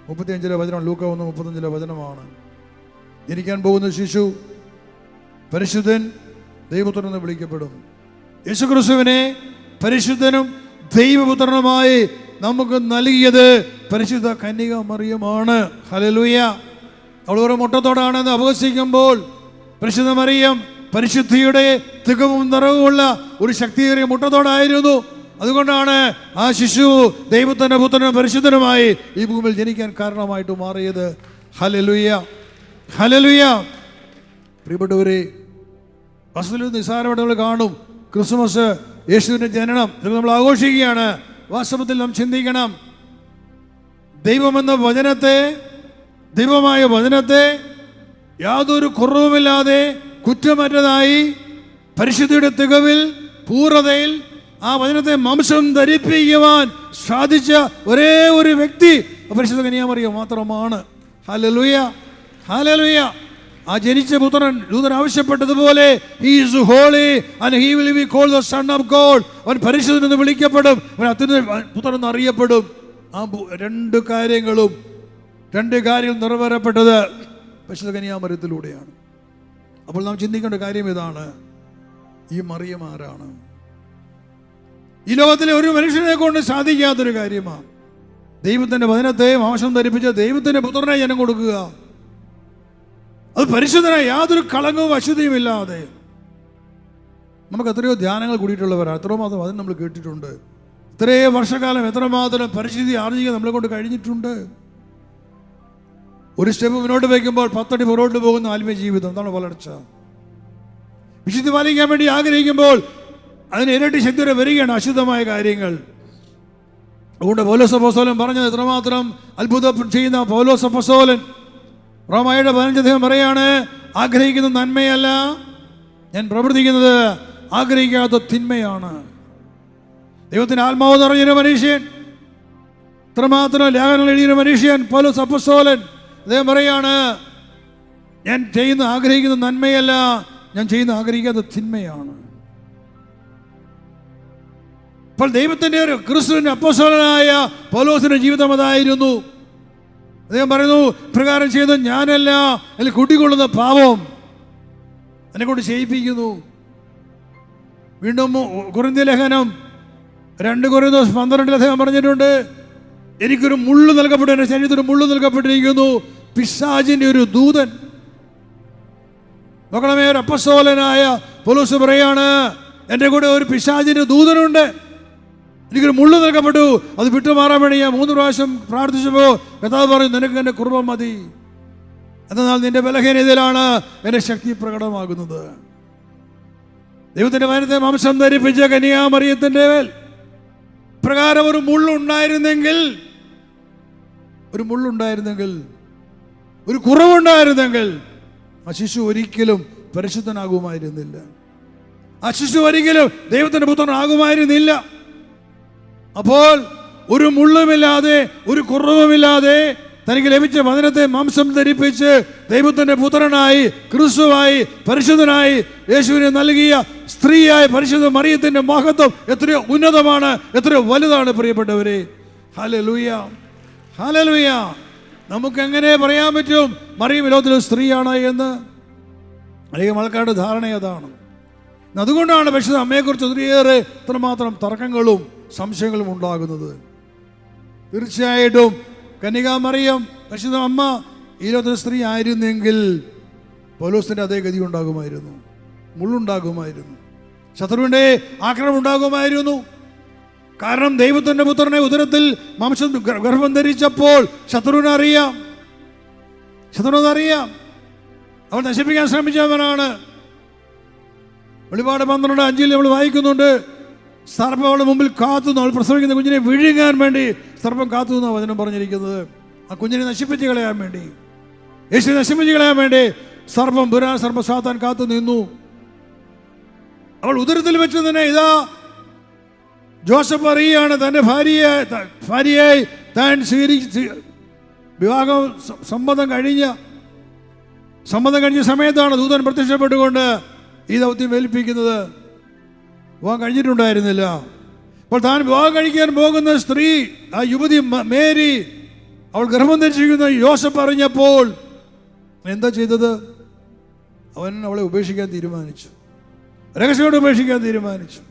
35 വചനം, ലൂക്ക 1:35 വചനമാണ്. ജനിക്കാൻ പോകുന്ന ശിശു പരിശുദ്ധൻ ദൈവപുത്രനെന്ന് വിളിക്കപ്പെടും. യേശുക്രിസ്തുവിനെ പരിശുദ്ധനും ദൈവപുത്രനുമായി നമുക്ക് നൽകിയത് പരിശുദ്ധ കന്യക മറിയമാണ്. ഹല്ലേലൂയ. അവൾ ഒരു മുട്ടത്തോടാണെന്ന് അപഹസിക്കുമ്പോൾ പരിശുദ്ധ മറിയം പരിശുദ്ധിയുടെ തികവും നിറവുമുള്ള ഒരു ശക്തിയേറിയ മുട്ടത്തോടായിരുന്നു. അതുകൊണ്ടാണ് ആ ശിശു ദൈവത്തിൻ്റെ പുത്രനും പരിശുദ്ധനുമായി ഈ ഭൂമിയിൽ ജനിക്കാൻ കാരണമായിട്ട് മാറിയത്. Hallelujah, hallelujah. പ്രിയപ്പെട്ടവരെ, വസ്തുവിൽ നിസ്സാരമായിട്ട് നമ്മൾ കാണും ക്രിസ്മസ്, യേശുവിൻ്റെ ജനനം നമ്മൾ ആഘോഷിക്കുകയാണ്. വാസ്തവത്തിൽ നാം ചിന്തിക്കണം, ദൈവമെന്ന വചനത്തെ, ദൈവമായ വചനത്തെ യാതൊരു കുറവുമില്ലാതെ കുറ്റമറ്റതായി പരിശുദ്ധിയുടെ തികവിൽ പൂർണ്ണതയിൽ ആ വചനത്തെ മാംസം ധരിപ്പിക്കുവാൻ സാധിച്ച ഒരേ ഒരു വ്യക്തി പരിശുദ്ധ കന്യാമറിയം മാത്രമാണ്. Hallelujah, hallelujah. ആ ജനിച്ച പുത്രൻ ദൂതൻ ആവശ്യപ്പെട്ടതുപോലെ he is holy and he will be called the son of God. അവൻ പരിശുദ്ധൻ എന്ന് വിളിക്കപ്പെടും, അവൻ അത്യുന്നത പുത്രൻ എന്ന് അറിയപ്പെടും. ആ രണ്ട് കാര്യങ്ങൾ നിറവേറപ്പെട്ടത് പരിശുദ്ധ കന്യാമറിയത്തിലൂടെയാണ്. അപ്പോൾ നാം ചിന്തിക്കേണ്ട കാര്യം ഇതാണ്, ഈ മറിയം ആരാണ്? ഈ ലോകത്തിലെ ഒരു മനുഷ്യനെ കൊണ്ട് സാധിക്കാത്തൊരു കാര്യമാണ് ദൈവത്തിൻ്റെ വചനത്തെ മാംസം ധരിപ്പിച്ച ദൈവത്തിൻ്റെ പുത്രനെ ജനം കൊടുക്കുക. അത് പരിശുദ്ധനായ യാതൊരു കളങ്കവും അശുദ്ധിയും ഇല്ലാതെ. നമുക്ക് എത്രയോ ധ്യാനങ്ങൾ കൂടിയിട്ടുള്ളവരാണ്, എത്രമാത്രം അതിന് നമ്മൾ കേട്ടിട്ടുണ്ട്. ഇത്രയും വർഷക്കാലം എത്രമാത്രം പരിശുദ്ധി ആർജിക്കാൻ നമ്മളെ കൊണ്ട് കഴിഞ്ഞിട്ടുണ്ട്. ഒരു സ്റ്റെപ്പ് മുന്നോട്ട് വയ്ക്കുമ്പോൾ 10 അടി പുറകോട്ട് പോകുന്ന ആത്മീയ ജീവിതം, എന്താണ് വളർച്ച. വിശുദ്ധി പാലിക്കാൻ വേണ്ടി ആഗ്രഹിക്കുമ്പോൾ അതിന് ഇരട്ടി ശക്തി വരെ വരികയാണ് അശുദ്ധമായ കാര്യങ്ങൾ. അതുകൊണ്ട് പൗലോസ് അപ്പോസ്തലൻ പറഞ്ഞത് എത്രമാത്രം അത്ഭുതം ചെയ്യുന്ന പൗലോസ് അപ്പോസ്തലൻ റോമായുടെ 15 പറയാണ്, ആഗ്രഹിക്കുന്ന നന്മയല്ല ഞാൻ പ്രവർത്തിക്കുന്നത്, ആഗ്രഹിക്കാത്ത തിന്മയാണ്. ദൈവത്തിന് ആത്മാവ് നിറഞ്ഞൊരു മനുഷ്യൻ, ഇത്രമാത്രം ലേഖനങ്ങൾ എഴുതിയൊരു മനുഷ്യൻ പൗലോസ് അപ്പോസ്തലൻ. അദ്ദേഹം പറയാണ്, ഞാൻ ആഗ്രഹിക്കുന്ന നന്മയല്ല, ഞാൻ ആഗ്രഹിക്കാത്ത തിന്മയാണ്. അപ്പോൾ ദൈവത്തിൻ്റെ ഒരു ക്രിസ്തുവിൻ്റെ അപ്പോസ്തലനായ പൗലോസിൻ്റെ ജീവിതം അതായിരുന്നു. അദ്ദേഹം പറയുന്നു, പ്രകാരം ചെയ്യുന്നത് ഞാനല്ല, അതിൽ കൂട്ടിക്കൊള്ളുന്ന പാപം എന്നെ കൊണ്ട് ചെയ്യിപ്പിക്കുന്നു. വീണ്ടും കൊരിന്ത്യ ലേഖനം 2 കൊരിന്തോസ് 12 അദ്ദേഹം പറഞ്ഞിട്ടുണ്ട്, എനിക്കൊരു മുള്ളു നൽകപ്പെട്ടു, എൻ്റെ ശരീരത്തിന് മുള്ളു നൽകപ്പെട്ടിരിക്കുന്നു, പിശാചിൻ്റെ ഒരു ദൂതൻ. നോക്കണമേ, ഒരു അപ്പോസ്തലനായ പൗലോസ് പറയാണ്, എൻ്റെ കൂടെ ഒരു പിശാചിൻ്റെ ദൂതനുണ്ട്, എനിക്കൊരു മുള്ളു നൽകപ്പെട്ടു, അത് വിട്ടുമാറാൻ വേണ്ടി ഞാൻ 3 പ്രാവശ്യം പ്രാർത്ഥിച്ചപ്പോൾ കർത്താവ് പറഞ്ഞു, നിനക്ക് എൻ്റെ കൃപ മതി, എന്നാൽ നിന്റെ ബലഹീനതയിലാണ് എൻ്റെ ശക്തി പ്രകടമാകുന്നത്. ദൈവത്തിൻ്റെ വചനത്തെ മാംസം ധരിപ്പിച്ച കന്യാമറിയത്തിൻ്റെ മേൽ പ്രകാരം ഒരു മുള്ളുണ്ടായിരുന്നെങ്കിൽ, ഒരു കുറവുണ്ടായിരുന്നെങ്കിൽ ആ ശിശു ഒരിക്കലും പരിശുദ്ധനാകുമായിരുന്നില്ല, ആ ശിശു ഒരിക്കലും ദൈവത്തിൻ്റെ പുത്രനാകുമായിരുന്നില്ല. അപ്പോൾ ഒരു മുള്ളുമില്ലാതെ, ഒരു കുറവുമില്ലാതെ തനിക്ക് ലഭിച്ച വചനത്തെ മാംസം ധരിപ്പിച്ച് ദൈവത്തിൻ്റെ പുത്രനായി, ക്രിസ്തുവായി, പരിശുദ്ധനായി യേശുവിനെ നൽകിയ സ്ത്രീയായ പരിശുദ്ധ മറിയത്തിൻ്റെ മഹത്വം എത്രയോ ഉന്നതമാണ്, എത്രയോ വലുതാണ് പ്രിയപ്പെട്ടവരെ. Hallelujah, hallelujah. നമുക്ക് എങ്ങനെ പറയാൻ പറ്റും മറിയം ലോകത്തിലെ സ്ത്രീയാണ് എന്ന്? അധികം ആൾക്കാരുടെ ധാരണ അതാണ്. അതുകൊണ്ടാണ് പരിശുദ്ധ അമ്മയെക്കുറിച്ച് ഒത്തിരിയേറെ ഇത്രമാത്രം തർക്കങ്ങളും സംശയങ്ങളും ഉണ്ടാകുന്നത്. തീർച്ചയായിട്ടും കന്യകാമറിയം പരിശുദ്ധ അമ്മ ഈ ലോകത്തിലെ സ്ത്രീ ആയിരുന്നെങ്കിൽ പൗലോസിൻ്റെ അതേ ഗതി ഉണ്ടാകുമായിരുന്നു, മുള്ളുണ്ടാകുമായിരുന്നു, ശത്രുവിൻ്റെ ആക്രമണം ഉണ്ടാകുമായിരുന്നു. കാരണം ദൈവത്തിൻ്റെ പുത്രനെ ഉദരത്തിൽ മാംസം ഗർഭം ധരിച്ചപ്പോൾ ശത്രുവിനറിയാം, അവൻ നശിപ്പിക്കാൻ ശ്രമിച്ചവനാണ്. വെളിപാട് 12:5 നമ്മൾ വായിക്കുന്നുണ്ട്, സർപ്പം അവളുടെ മുമ്പിൽ കാത്തുന്നു, അവൾ പ്രസവിക്കുന്ന കുഞ്ഞിനെ വിഴുങ്ങാൻ വേണ്ടി സർപ്പം കാത്തുനിന്ന വചനം പറഞ്ഞിരിക്കുന്നത്. ആ കുഞ്ഞിനെ നശിപ്പിച്ച് കളയാൻ വേണ്ടി, യേശുവിനെ നശിപ്പിച്ച് കളയാൻ വേണ്ടി സർപ്പം, സർപ്പം സാത്താൻ കാത്തു നിന്നു. അവൾ ഉദരത്തിൽ വെച്ച് തന്നെ ഇതാ ജോസഫ് അറിയാണ് തൻ്റെ ഭാര്യയായി താൻ സ്വീകരിച്ച് വിവാഹം സമ്മതം കഴിഞ്ഞ സമയത്താണ് ദൂതൻ പ്രത്യക്ഷപ്പെട്ടുകൊണ്ട് ഈ ദൗത്യം ഏൽപ്പിക്കുന്നത്. വിവാഹം കഴിഞ്ഞിട്ടുണ്ടായിരുന്നില്ല. അപ്പോൾ താൻ വിവാഹം കഴിക്കാൻ പോകുന്ന സ്ത്രീ, ആ യുവതി മേരി, അവൾ ഗർഭം ധരിച്ചിരിക്കുന്ന യോസഫ് അറിഞ്ഞപ്പോൾ എന്താ ചെയ്തത്? അവൻ അവളെ ഉപേക്ഷിക്കാൻ തീരുമാനിച്ചു, രഹസ്യമായിട്ട് ഉപേക്ഷിക്കാൻ തീരുമാനിച്ചു.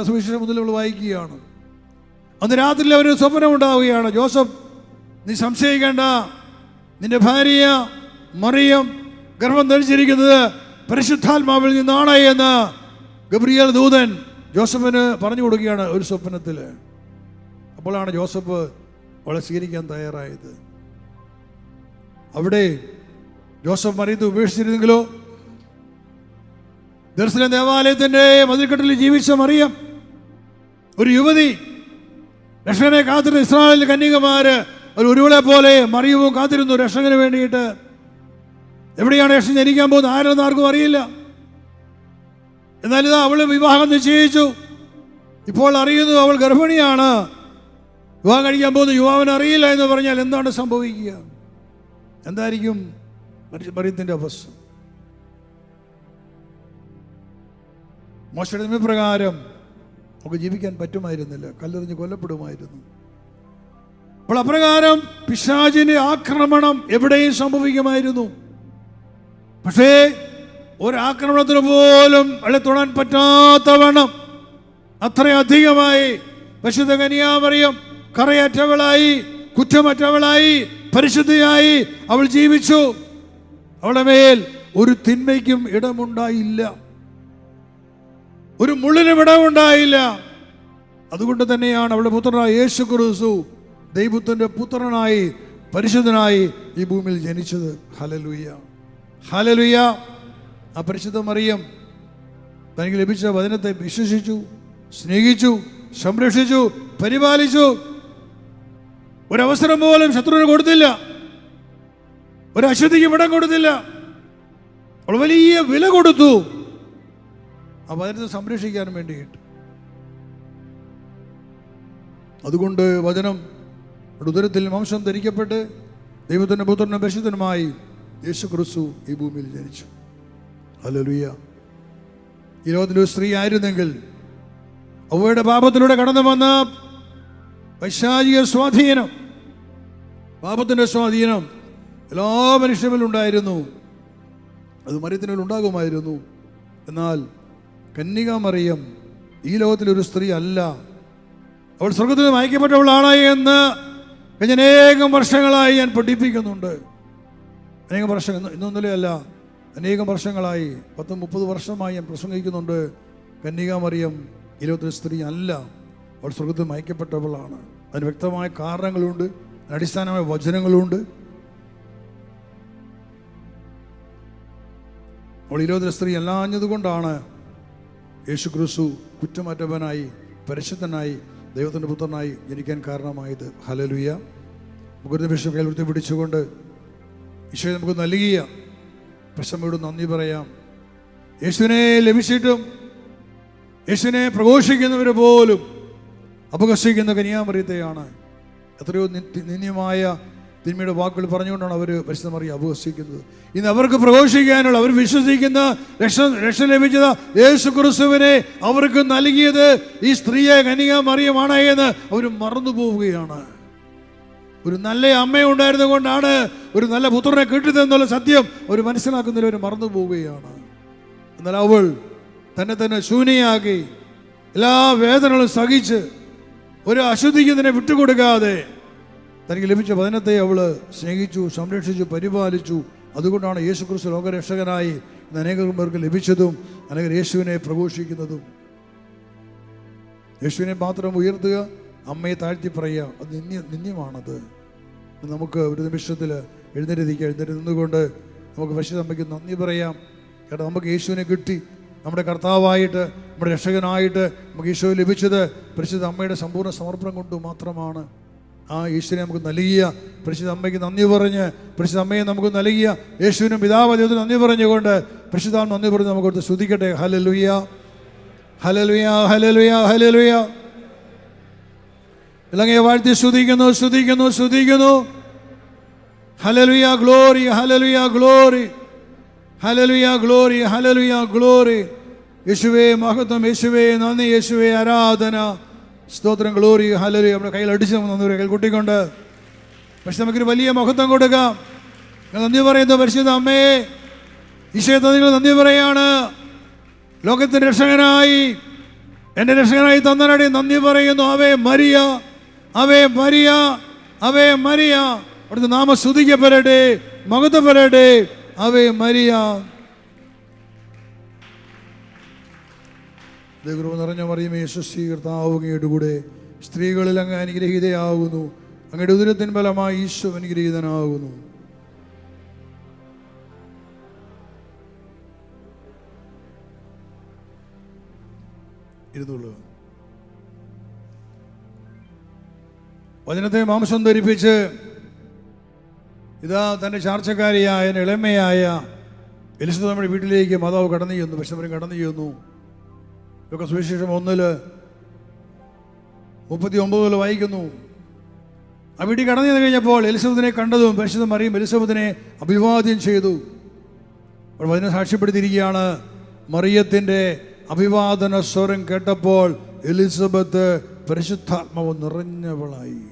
സുവിശേഷം മുതൽ നമ്മൾ വായിക്കുകയാണ്. അന്ന് രാത്രി അവന് സ്വപ്നം ഉണ്ടാവുകയാണ്, ജോസഫ് നീ സംശയിക്കേണ്ട, നിന്റെ ഭാര്യ മറിയം ഗർഭം ധരിച്ചിരിക്കുന്നത് പരിശുദ്ധാത്മാവിൽ നിന്നാണ് എന്ന് ഗബ്രിയേൽ ദൂതൻ ജോസഫിന് പറഞ്ഞു കൊടുക്കുകയാണ് ഒരു സ്വപ്നത്തിൽ. അപ്പോഴാണ് ജോസഫ് അവളെ സ്വീകരിക്കാൻ തയ്യാറായത്. അവിടെ ജോസഫ് മറിയത്തെ ഉപേക്ഷിച്ചിരുന്നെങ്കിലോ, ജെറുസലേം ദേവാലയത്തിൻ്റെ മതിൽക്കെട്ടിൽ ജീവിച്ച മറിയം, ഒരു യുവതി, രക്ഷകനെ കാത്തിരുന്ന ഇസ്രായേൽ കന്യകമാര് ഒരുവളെ പോലെ മറിയവും കാത്തിരുന്നു രക്ഷകന് വേണ്ടിയിട്ട്. എവിടെയാണ് രക്ഷകൻ ജനിക്കാൻ പോകുന്നത് ആരെന്ന് ആർക്കും അറിയില്ല. എന്നാൽ ഇതാ അവൾ വിവാഹം നിശ്ചയിച്ചു. ഇപ്പോൾ അറിയുന്നു അവൾ ഗർഭിണിയാണ്. വിവാഹം കഴിക്കാൻ പോകുന്ന യുവാവിന് അറിയില്ല എന്ന് പറഞ്ഞാൽ എന്താണ് സംഭവിക്കുക? എന്തായിരിക്കും മറിയത്തിൻ്റെ അവസ്ഥ? മോശയുടെ നിയമപ്രകാരം നമുക്ക് ജീവിക്കാൻ പറ്റുമായിരുന്നില്ല, കല്ലെറിഞ്ഞ് കൊല്ലപ്പെടുമായിരുന്നു. അപ്പോൾ അപ്രകാരം പിശാചിന്റെ ആക്രമണം എവിടെയും സംഭവിക്കുമായിരുന്നു. പക്ഷേ ഒരാക്രമണത്തിന് പോലും അവളെ തൊടാൻ പറ്റാത്തവണ്ണം അത്രയധികമായി പരിശുദ്ധ കന്യാമറിയം കറയറ്റവളായി, കുറ്റമറ്റവളായി, പരിശുദ്ധയായി അവൾ ജീവിച്ചു. അവളുടെ മേൽ ഒരു തിന്മയ്ക്കും ഇടമുണ്ടായില്ല, ഒരു മുള്ളിനും ഇടമുണ്ടായില്ല. അതുകൊണ്ട് തന്നെയാണ് അവളുടെ പുത്രനായ യേശു ക്രിസ്തു ദൈവത്തിൻ്റെ പുത്രനായി പരിശുദ്ധനായി ഈ ഭൂമിയിൽ ജനിച്ചത്. Hallelujah, hallelujah. ആ പരിശുദ്ധ മറിയം തനിക്ക് ലഭിച്ച വചനത്തെ വിശ്വസിച്ചു, സ്നേഹിച്ചു, സംരക്ഷിച്ചു, പരിപാലിച്ചു. ഒരവസരം പോലും ശത്രുവിന് കൊടുത്തില്ല, ഒരു അശുദ്ധിക്ക് ഇടം കൊടുത്തില്ല. അവൾ വലിയ വില കൊടുത്തു ആ വചനത്തെ സംരക്ഷിക്കാൻ വേണ്ടിയിട്ട്. അതുകൊണ്ട് വചനം ഉദരത്തിൽ മാംസം ധരിക്കപ്പെട്ട് ദൈവത്തിൻ്റെ പുത്രനും പരിശുദ്ധനുമായി യേശു ക്രിസ്തു ഈ ഭൂമിയിൽ ജനിച്ചു. ഹല്ലേലൂയ. ഈ ലോകത്തിലെ ഒരു സ്ത്രീ ആയിരുന്നെങ്കിൽ അവയുടെ പാപത്തിലൂടെ കടന്നു വന്ന പൈശാചിക സ്വാധീനം, പാപത്തിൻ്റെ സ്വാധീനം എല്ലാ മനുഷ്യരിലും ഉണ്ടായിരുന്നു. അത് മറിയത്തിനുള്ളിൽ ഉണ്ടാകുമായിരുന്നു. എന്നാൽ കന്യകാമറിയം ഈ ലോകത്തിലൊരു സ്ത്രീ അല്ല. അവൾ സ്വർഗത്തിൽ നിന്ന് അയക്കപ്പെട്ടവളാണ് എന്ന് കഴിഞ്ഞ അനേകം വർഷങ്ങളായി ഞാൻ പഠിപ്പിക്കുന്നുണ്ട്. അനേകം വർഷങ്ങൾ, ഇന്നൊന്നിലേ അല്ല, അനേകം വർഷങ്ങളായി, 10-30 വർഷമായി ഞാൻ പ്രസംഗിക്കുന്നുണ്ട്. കന്യകാമറിയം ഈ ലോകത്തിലെ സ്ത്രീ അല്ല, അവൾ സ്വർഗത്തിൽ അയക്കപ്പെട്ടവളാണ്. അതിന് വ്യക്തമായ കാരണങ്ങളുണ്ട്, അടിസ്ഥാനമായ വചനങ്ങളുണ്ട്. അവൾ ഈ ലോകത്തിലെ സ്ത്രീ അല്ലാഞ്ഞതുകൊണ്ടാണ് യേശു ക്രിസ്തു കുറ്റമറ്റവനായി, പരിശുദ്ധനായി, ദൈവത്തിൻ്റെ പുത്രനായി ജനിക്കാൻ കാരണമായത്. ഹല്ലേലൂയ. നമുക്കൊരു നിമിഷം കൈവൃത്തി പിടിച്ചുകൊണ്ട് ഈശോയെ നമുക്ക് നൽകിയ പ്രസമ്മയോട് നന്ദി പറയാം. യേശുവിനെ ലഭിച്ചിട്ടും യേശുവിനെ പ്രഘോഷിക്കുന്നവർ പോലും അപകർഷിക്കുന്ന കന്യാമറിയത്തെയാണ്, എത്രയോ നിന്ദ്യമായ തിന്മയുടെ വാക്കുകൾ പറഞ്ഞുകൊണ്ടാണ് അവർ പരിശുദ്ധ മറിയം അപഹസിക്കുന്നത്. ഇന്ന് അവർക്ക് പ്രഘോഷിക്കാനുള്ള, അവർ വിശ്വസിക്കുന്ന രക്ഷ ലഭിച്ചത് യേശു ക്രിസ്തുവിനെ അവർക്ക് നൽകിയത് ഈ സ്ത്രീയെ കന്യക മറിയമാണ് എന്ന് അവർ മറന്നു പോവുകയാണ്. ഒരു നല്ല അമ്മയുണ്ടായിരുന്നത് കൊണ്ടാണ് ഒരു നല്ല പുത്രനെ കിട്ടിയതെന്നുള്ള സത്യം അവർ മനസ്സിലാക്കുന്നതിൽ അവർ മറന്നു പോവുകയാണ്. എന്നാൽ അവൾ തന്നെ ശൂന്യയാക്കി എല്ലാ വേദനകളും സഹിച്ച് ഒരു അശുദ്ധിക്ക് തന്നെ വിട്ടുകൊടുക്കാതെ തനിക്ക് ലഭിച്ച വചനത്തെ അവൾ സ്നേഹിച്ചു, സംരക്ഷിച്ചു, പരിപാലിച്ചു. അതുകൊണ്ടാണ് യേശു ക്രിസ്തു ലോകരക്ഷകനായി അനേകം പേർക്ക് ലഭിച്ചതും അനേകം യേശുവിനെ പ്രഘോഷിക്കുന്നതും. യേശുവിനെ മാത്രം ഉയർത്തുക, അമ്മയെ താഴ്ത്തി പറയുക, അത് നിന്ദ്യമാണത്. നമുക്ക് ഒരു നിമിഷത്തിൽ എഴുന്നേറ്റ് നിന്നുകൊണ്ട് നമുക്ക് പരിശുദ്ധ അമ്മയ്ക്ക് നന്ദി പറയാം. കാരണം നമുക്ക് യേശുവിനെ കിട്ടി, നമ്മുടെ കർത്താവായിട്ട്, നമ്മുടെ രക്ഷകനായിട്ട് നമുക്ക് ഈശോ ലഭിച്ചത് പരിശുദ്ധ അമ്മയുടെ സമ്പൂർണ്ണ സമർപ്പണം കൊണ്ട് മാത്രമാണ്. ആ യേശുവിനെ നമുക്ക് നൽകിയ പരിശുദ്ധ അമ്മയ്ക്ക് നന്ദി പറഞ്ഞ്, പരിശുദ്ധ അമ്മയെ നമുക്ക് നൽകിയ യേശുവിനും പിതാവ് ദൈവത്തിന് നന്ദി പറഞ്ഞുകൊണ്ട് പരിശുദ്ധാത്മ നന്ദി പറഞ്ഞ് നമുക്ക് സ്തുതിക്കട്ടെ. ഹല്ലേലൂയ, ഹല്ലേലൂയ, ഹല്ലേലൂയ, ഹല്ലേലൂയ. ഇളങ്ങയെ വാഴ്ത്തി സ്തുതിക്കുന്നു, സ്തുതിക്കുന്നു, സ്തുതിക്കുന്നു. ഹല്ലേലൂയ, ഗ്ലോറി, ഹല്ലേലൂയ, ഗ്ലോറി, ഹല്ലേലൂയ, ഗ്ലോറി, ഹല്ലേലൂയ, ഗ്ലോറി. യേശുവേ മഹത്വം, യേശുവേ നന്ദി, യേശുവേ ആരാധന, സ്തോത്രം, ഗ്ലോറി, ഹല്ലേലൂയ. നമ്മുടെ കയ്യിൽ അടിച്ച് നന്ദി കൈകൂട്ടിക്കൊണ്ട് പക്ഷെ നമുക്കൊരു വലിയ മഹത്വം കൊടുക്കാം. നന്ദി പറയുന്നു പരിശുദ്ധ അമ്മയെ, ഈശോയെ നിങ്ങൾ നന്ദി പറയാണ്. ലോകത്തിൻ്റെ രക്ഷകനായി, എൻ്റെ രക്ഷകനായി തന്നനടി നന്ദി പറയുന്നു. അവേ മരിയ, അവേ മരിയ, അവേ മരിയ. അവിടുത്തെ നാമം സ്തുതിക്കപ്പെടട്ടെ, മഹത്വപ്പെടട്ടെ. അവേ മരിയ. ദൈവകൃപ നിറഞ്ഞ മറിയമേ, യേശുസ്ത്രീ കർത്താവ് അങ്ങയുടെ കൂടെ സ്ത്രീകളിൽ അങ്ങ് അനുഗ്രഹീതയാകുന്നു. അങ്ങയുടെ ഉദരത്തിൻ ഫലമായി ഈശോ അനുഗ്രഹീതനാകുന്നു. ഇരുന്നുള്ളൂ. വചനത്തെ മാംസം ധരിപ്പിച്ച് ഇതാ തൻ്റെ ചാർച്ചക്കാരിയായ ഇളമയായ എലിസബത്ത് നമ്മുടെ വീട്ടിലേക്ക് മാതാവ് കടന്നു ചെയ്യുന്നു, പരിശുദ്ധൻ കടന്നു ചെയ്യുന്നു. ഇതൊക്കെ സുവിശേഷം 1:39 വായിക്കുന്നു. ആ വീട്ടിൽ കടന്നു ചെന്ന് കഴിഞ്ഞപ്പോൾ എലിസബത്തിനെ കണ്ടതും പരിശുദ്ധ മറിയം എലിസബത്തിനെ അഭിവാദ്യം ചെയ്തു. അവർ വചനം സാക്ഷ്യപ്പെടുത്തിയിരിക്കുകയാണ്. മറിയത്തിൻ്റെ അഭിവാദന സ്വരം കേട്ടപ്പോൾ എലിസബത്ത് പരിശുദ്ധാത്മാവ് നിറഞ്ഞവളായി.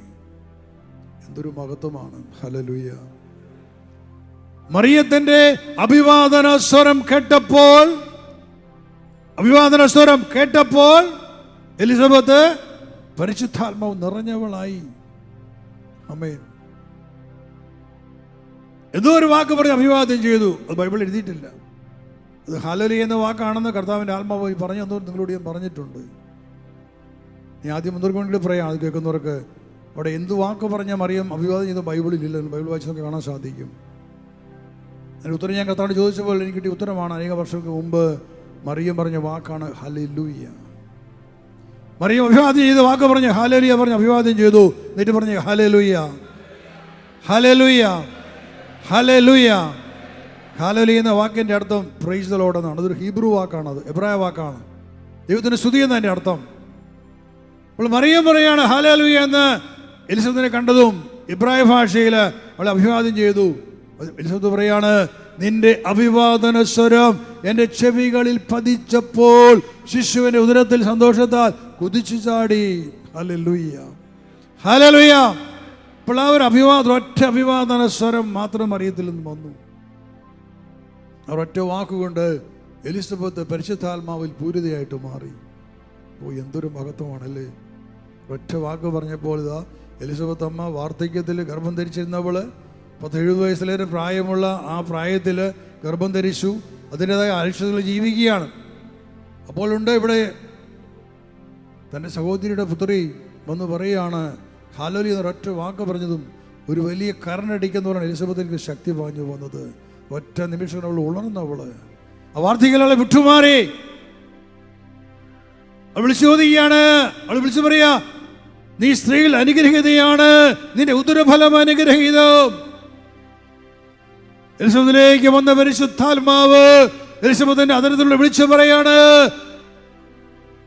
എന്തൊരു മഹത്വമാണ്! ഹല്ലേലൂയ. മറിയത്തിന്റെ അഭിവാദന സ്വരം കേട്ടപ്പോൾ എലിസബത്ത് പരിശുദ്ധാത്മാവ് നിറഞ്ഞവളായി. ആമേൻ. എന്തോ ഒരു വാക്ക് പറഞ്ഞ് അഭിവാദ്യം ചെയ്തു. അത് ബൈബിളിൽ എഴുതിയിട്ടില്ല. അത് ഹല്ലേലൂയ എന്ന വാക്കാണെന്ന് കർത്താവിൻ്റെ ആത്മാവ് പറഞ്ഞു തന്നു. നിങ്ങളോട് ഞാൻ പറഞ്ഞിട്ടുണ്ട്. നീ ആദ്യം മുന്നോട്ട് പറയാം. അത് കേൾക്കുന്നവർക്ക് അവിടെ എന്ത് വാക്ക് പറഞ്ഞാൽ മറിയം അഭിവാദം ചെയ്ത ബൈബിളിലില്ല. ബൈബിൾ വായിച്ചൊക്കെ കാണാൻ സാധിക്കും. അതിന് ഉത്തരം ഞാൻ കർത്താവിനോട് ചോദിച്ചപ്പോൾ എനിക്ക് കിട്ടിയ ഉത്തരമാണ്. അനേക വർഷങ്ങൾക്ക് മുമ്പ് മറിയം പറഞ്ഞ വാക്കാണ് ഹല്ലേലൂയ. മറിയം അഭിവാദ്യം ചെയ്ത വാക്ക് പറഞ്ഞ് ഹല്ലേലൂയ പറഞ്ഞ് അഭിവാദ്യം ചെയ്തു. എന്നിട്ട് പറഞ്ഞ് ഹല്ലേലൂയ, ഹല്ലേലൂയ, ഹല്ലേലൂയ. ഹല്ലേലൂയ എന്ന വാക്കിൻ്റെ അർത്ഥം പ്രൈസ് ദി ലോർഡ് എന്നാണ്. അതൊരു ഹീബ്രു വാക്കാണ്, അത് എബ്രായ വാക്കാണ്. ദൈവത്തിന് സ്തുതി എന്നതിൻ്റെ അർത്ഥം. അപ്പോൾ മറിയം പറയാണ് ഹല്ലേലൂയ എന്ന്. എലിസബത്തിനെ കണ്ടതും ഇബ്രായ ഭാഷയിൽ അവളെ അഭിവാദ്യം ചെയ്തു. എലിസബത്ത് പറയാണ്, നിന്റെ അഭിവാദന സ്വരം എൻ്റെ ചെവികളിൽ പതിച്ചപ്പോൾ ശിശുവിൻ്റെ ഉദരത്തിൽ സന്തോഷത്താൽ കുതിച്ചു ചാടി. Hallelujah, hallelujah. അപ്പോൾ ആ ഒരു ഒറ്റ അഭിവാദന സ്വരം മാത്രം മറിയത്തിൽ നിന്ന് വന്നു. ഒരൊറ്റ വാക്കുകൊണ്ട് എലിസബത്ത് പരിശുദ്ധാത്മാവിൽ പൂരിതയായിട്ട് മാറി. ഓ, എന്തൊരു മഹത്വമാണല്ലേ! ഒറ്റ വാക്ക് പറഞ്ഞപ്പോൾ ഇതാ എലിസബത്ത് അമ്മ വാർദ്ധക്യത്തിൽ ഗർഭം ധരിച്ചിരുന്നവൾ 70 വയസ്സിലേറെ പ്രായമുള്ള ആ പ്രായത്തിൽ ഗർഭം ധരിച്ചു. അതിൻ്റെതായ ആയുഷ്കൾ ജീവിക്കുകയാണ്. അപ്പോഴുണ്ട് ഇവിടെ തൻ്റെ സഹോദരിയുടെ പുത്രി വന്ന് പറയുകയാണ് ഹല്ലേലൂയ എന്നൊരൊറ്റ വാക്ക് പറഞ്ഞതും ഒരു വലിയ കരണ്ടടിക്കുന്നവരാണ് എലിസബത്തിലേക്ക് ശക്തി പാഞ്ഞു വന്നത്. ഒറ്റ നിമിഷം അവൾ ഉണർന്നവള് ആ വാർദ്ധക്യങ്ങളെ വിട്ടുമാറി. അവൾ വിളിച്ചു ചോദിക്കുകയാണ്, അവൾ വിളിച്ചു പറയാ, നീ സ്ത്രീകൾ അനുഗ്രഹീതയാണ്, നിന്റെ ഉദരഫലം അനുഗ്രഹീതം. എലിസബത്തിലേക്ക് വന്ന പരിശുദ്ധാത്മാവ് എലിസബത്തിന്റെ അതിരത്തിലുള്ള വിളിച്ചു പറയാണ്,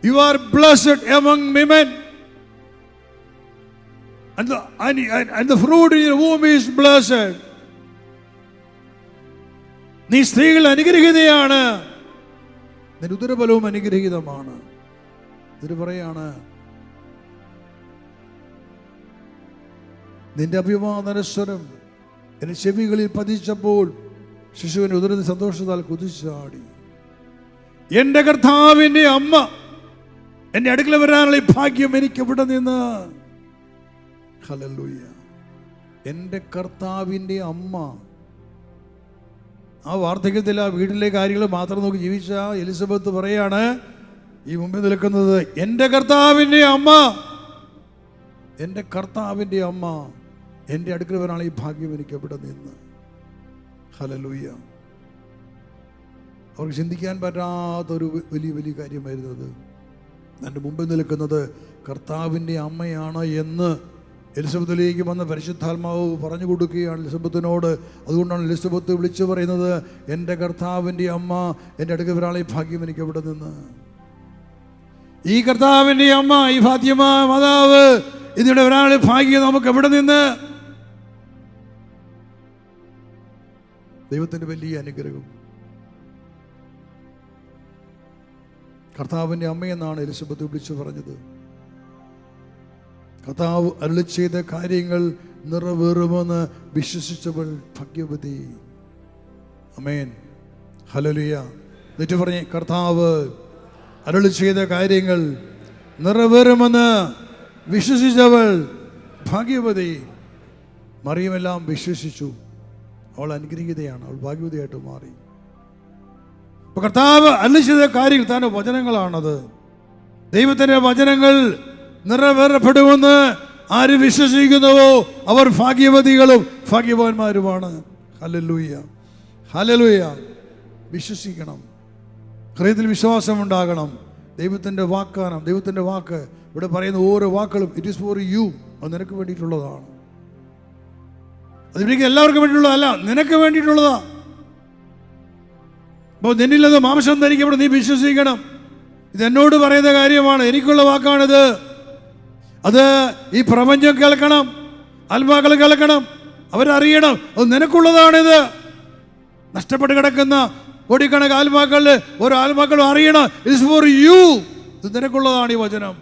you are blessed among women. and the fruit in your womb is blessed. നീ സ്ത്രീകൾ അനുഗ്രഹീതയാണ്, നിന്റെ ഉദരഫലവും അനുഗ്രഹീതമാണ്. ഇതിന് പറയാണ്, നിന്റെ അഭിവാദനസ്വരം എന്റെ ചെവികളിൽ പതിച്ചപ്പോൾ ശിശുവിന്റെ ഉദരത്തിൽ സന്തോഷത്താൽ കുതിച്ചാടി. എന്റെ കർത്താവിന്റെ അമ്മ എന്റെ അടുക്കൽ വരാനുള്ള ഭാഗ്യം എനിക്ക് ഇവിടെ നിന്ന്. ഹല്ലേലൂയ. എന്റെ കർത്താവിന്റെ അമ്മ. ആ വാർദ്ധക്യത്തിൽ ആ വീട്ടിലെ കാര്യങ്ങൾ മാത്രം നോക്കി ജീവിച്ച എലിസബത്ത് പറയാണ്, ഈ മുമ്പിൽ നിൽക്കുന്നത് എൻ്റെ കർത്താവിൻ്റെ അമ്മ, എൻ്റെ കർത്താവിൻ്റെ അമ്മ എൻ്റെ അടുക്കൽ വരാനുള്ള ഈ ഭാഗ്യം എനിക്ക് എവിടെ നിന്ന്. ഹല്ലേലൂയ. അവർക്ക് ചിന്തിക്കാൻ പറ്റാത്തൊരു വലിയ വലിയ കാര്യമായിരുന്നത്. എൻ്റെ മുമ്പിൽ നിൽക്കുന്നത് കർത്താവിൻ്റെ അമ്മയാണ് എന്ന് എലിസബത്തിലേക്ക് വന്ന പരിശുദ്ധാത്മാവ് പറഞ്ഞു കൊടുക്കുകയാണ് എലിസബത്തിനോട്. അതുകൊണ്ടാണ് എലിസബത്ത് വിളിച്ചു പറയുന്നത്, എൻ്റെ കർത്താവിൻ്റെ അമ്മ എൻ്റെ അടുക്കൽ വരാനുള്ള ഈ ഭാഗ്യം എനിക്ക് എവിടെ നിന്ന്. ഈ കർത്താവിൻ്റെ അമ്മ, ഈ ഫാത്തിമ മാതാവ് ഇതിവിടെ വരാനുള്ള ഭാഗ്യം നമുക്ക് എവിടെ നിന്ന്. ദൈവത്തിൻ്റെ വലിയ അനുഗ്രഹം. കർത്താവിൻ്റെ അമ്മയെന്നാണ് എലിസബത്ത് വിളിച്ചു പറഞ്ഞത്. കർത്താവ് അരുളി ചെയ്ത കാര്യങ്ങൾ നിറവേറുമെന്ന് വിശ്വസിച്ചവൾ ഭാഗ്യവതി. ആമേൻ. ഹല്ലേലൂയ. എന്നിട്ട് പറഞ്ഞേ, കർത്താവ് അരുളി ചെയ്ത കാര്യങ്ങൾ നിറവേറുമെന്ന് വിശ്വസിച്ചവൾ ഭാഗ്യവതി. മറിയമെല്ലാം വിശ്വസിച്ചു. അവൾ അനുഗ്രഹീതയാണ്, അവൾ ഭാഗ്യവതിയായിട്ട് മാറി. അപ്പൊ കർത്താവ് അരുളി ചെയ്ത കാര്യങ്ങൾ തന്റെ വചനങ്ങളാണത്. ദൈവത്തിന്റെ വചനങ്ങൾ നിറവേറപ്പെടുമെന്ന് ആര് വിശ്വസിക്കുന്നുവോ അവർ ഭാഗ്യവതികളും ഭാഗ്യവാന്മാരുമാണ്. Hallelujah, hallelujah. വിശ്വസിക്കണം, ഹൃദയത്തിൽ വിശ്വാസം ഉണ്ടാകണം. ദൈവത്തിൻ്റെ വാക്കാണ്, ദൈവത്തിൻ്റെ വാക്ക്. ഇവിടെ പറയുന്ന ഓരോ വാക്കുകളും ഇറ്റ് ഈസ് ഫോർ യു. അത് നിനക്ക് വേണ്ടിയിട്ടുള്ളതാണ്. അതിലേക്ക് എല്ലാവർക്കും വേണ്ടിയിട്ടുള്ളതല്ല, നിനക്ക് വേണ്ടിയിട്ടുള്ളതാ. അപ്പോൾ നിന്നിലത് മാംസം ധരിക്കപ്പെടും. നീ വിശ്വസിക്കണം. ഇത് എന്നോട് പറയുന്ന കാര്യമാണ്, എനിക്കുള്ള വാക്കാണിത്. അത് ഈ പ്രപഞ്ചം കേൾക്കണം, ആത്മാക്കൾ കേൾക്കണം, അവരറിയണം അത് നിനക്കുള്ളതാണിത്. നഷ്ടപ്പെട്ട് കിടക്കുന്ന കോടിക്കണക്ക് ആത്മാക്കളിൽ ഓരോ ആത്മാക്കളും അറിയണം, ഇറ്റ്സ് ഫോർ യു. ഇത് നിനക്കുള്ളതാണ് ഈ വചനം.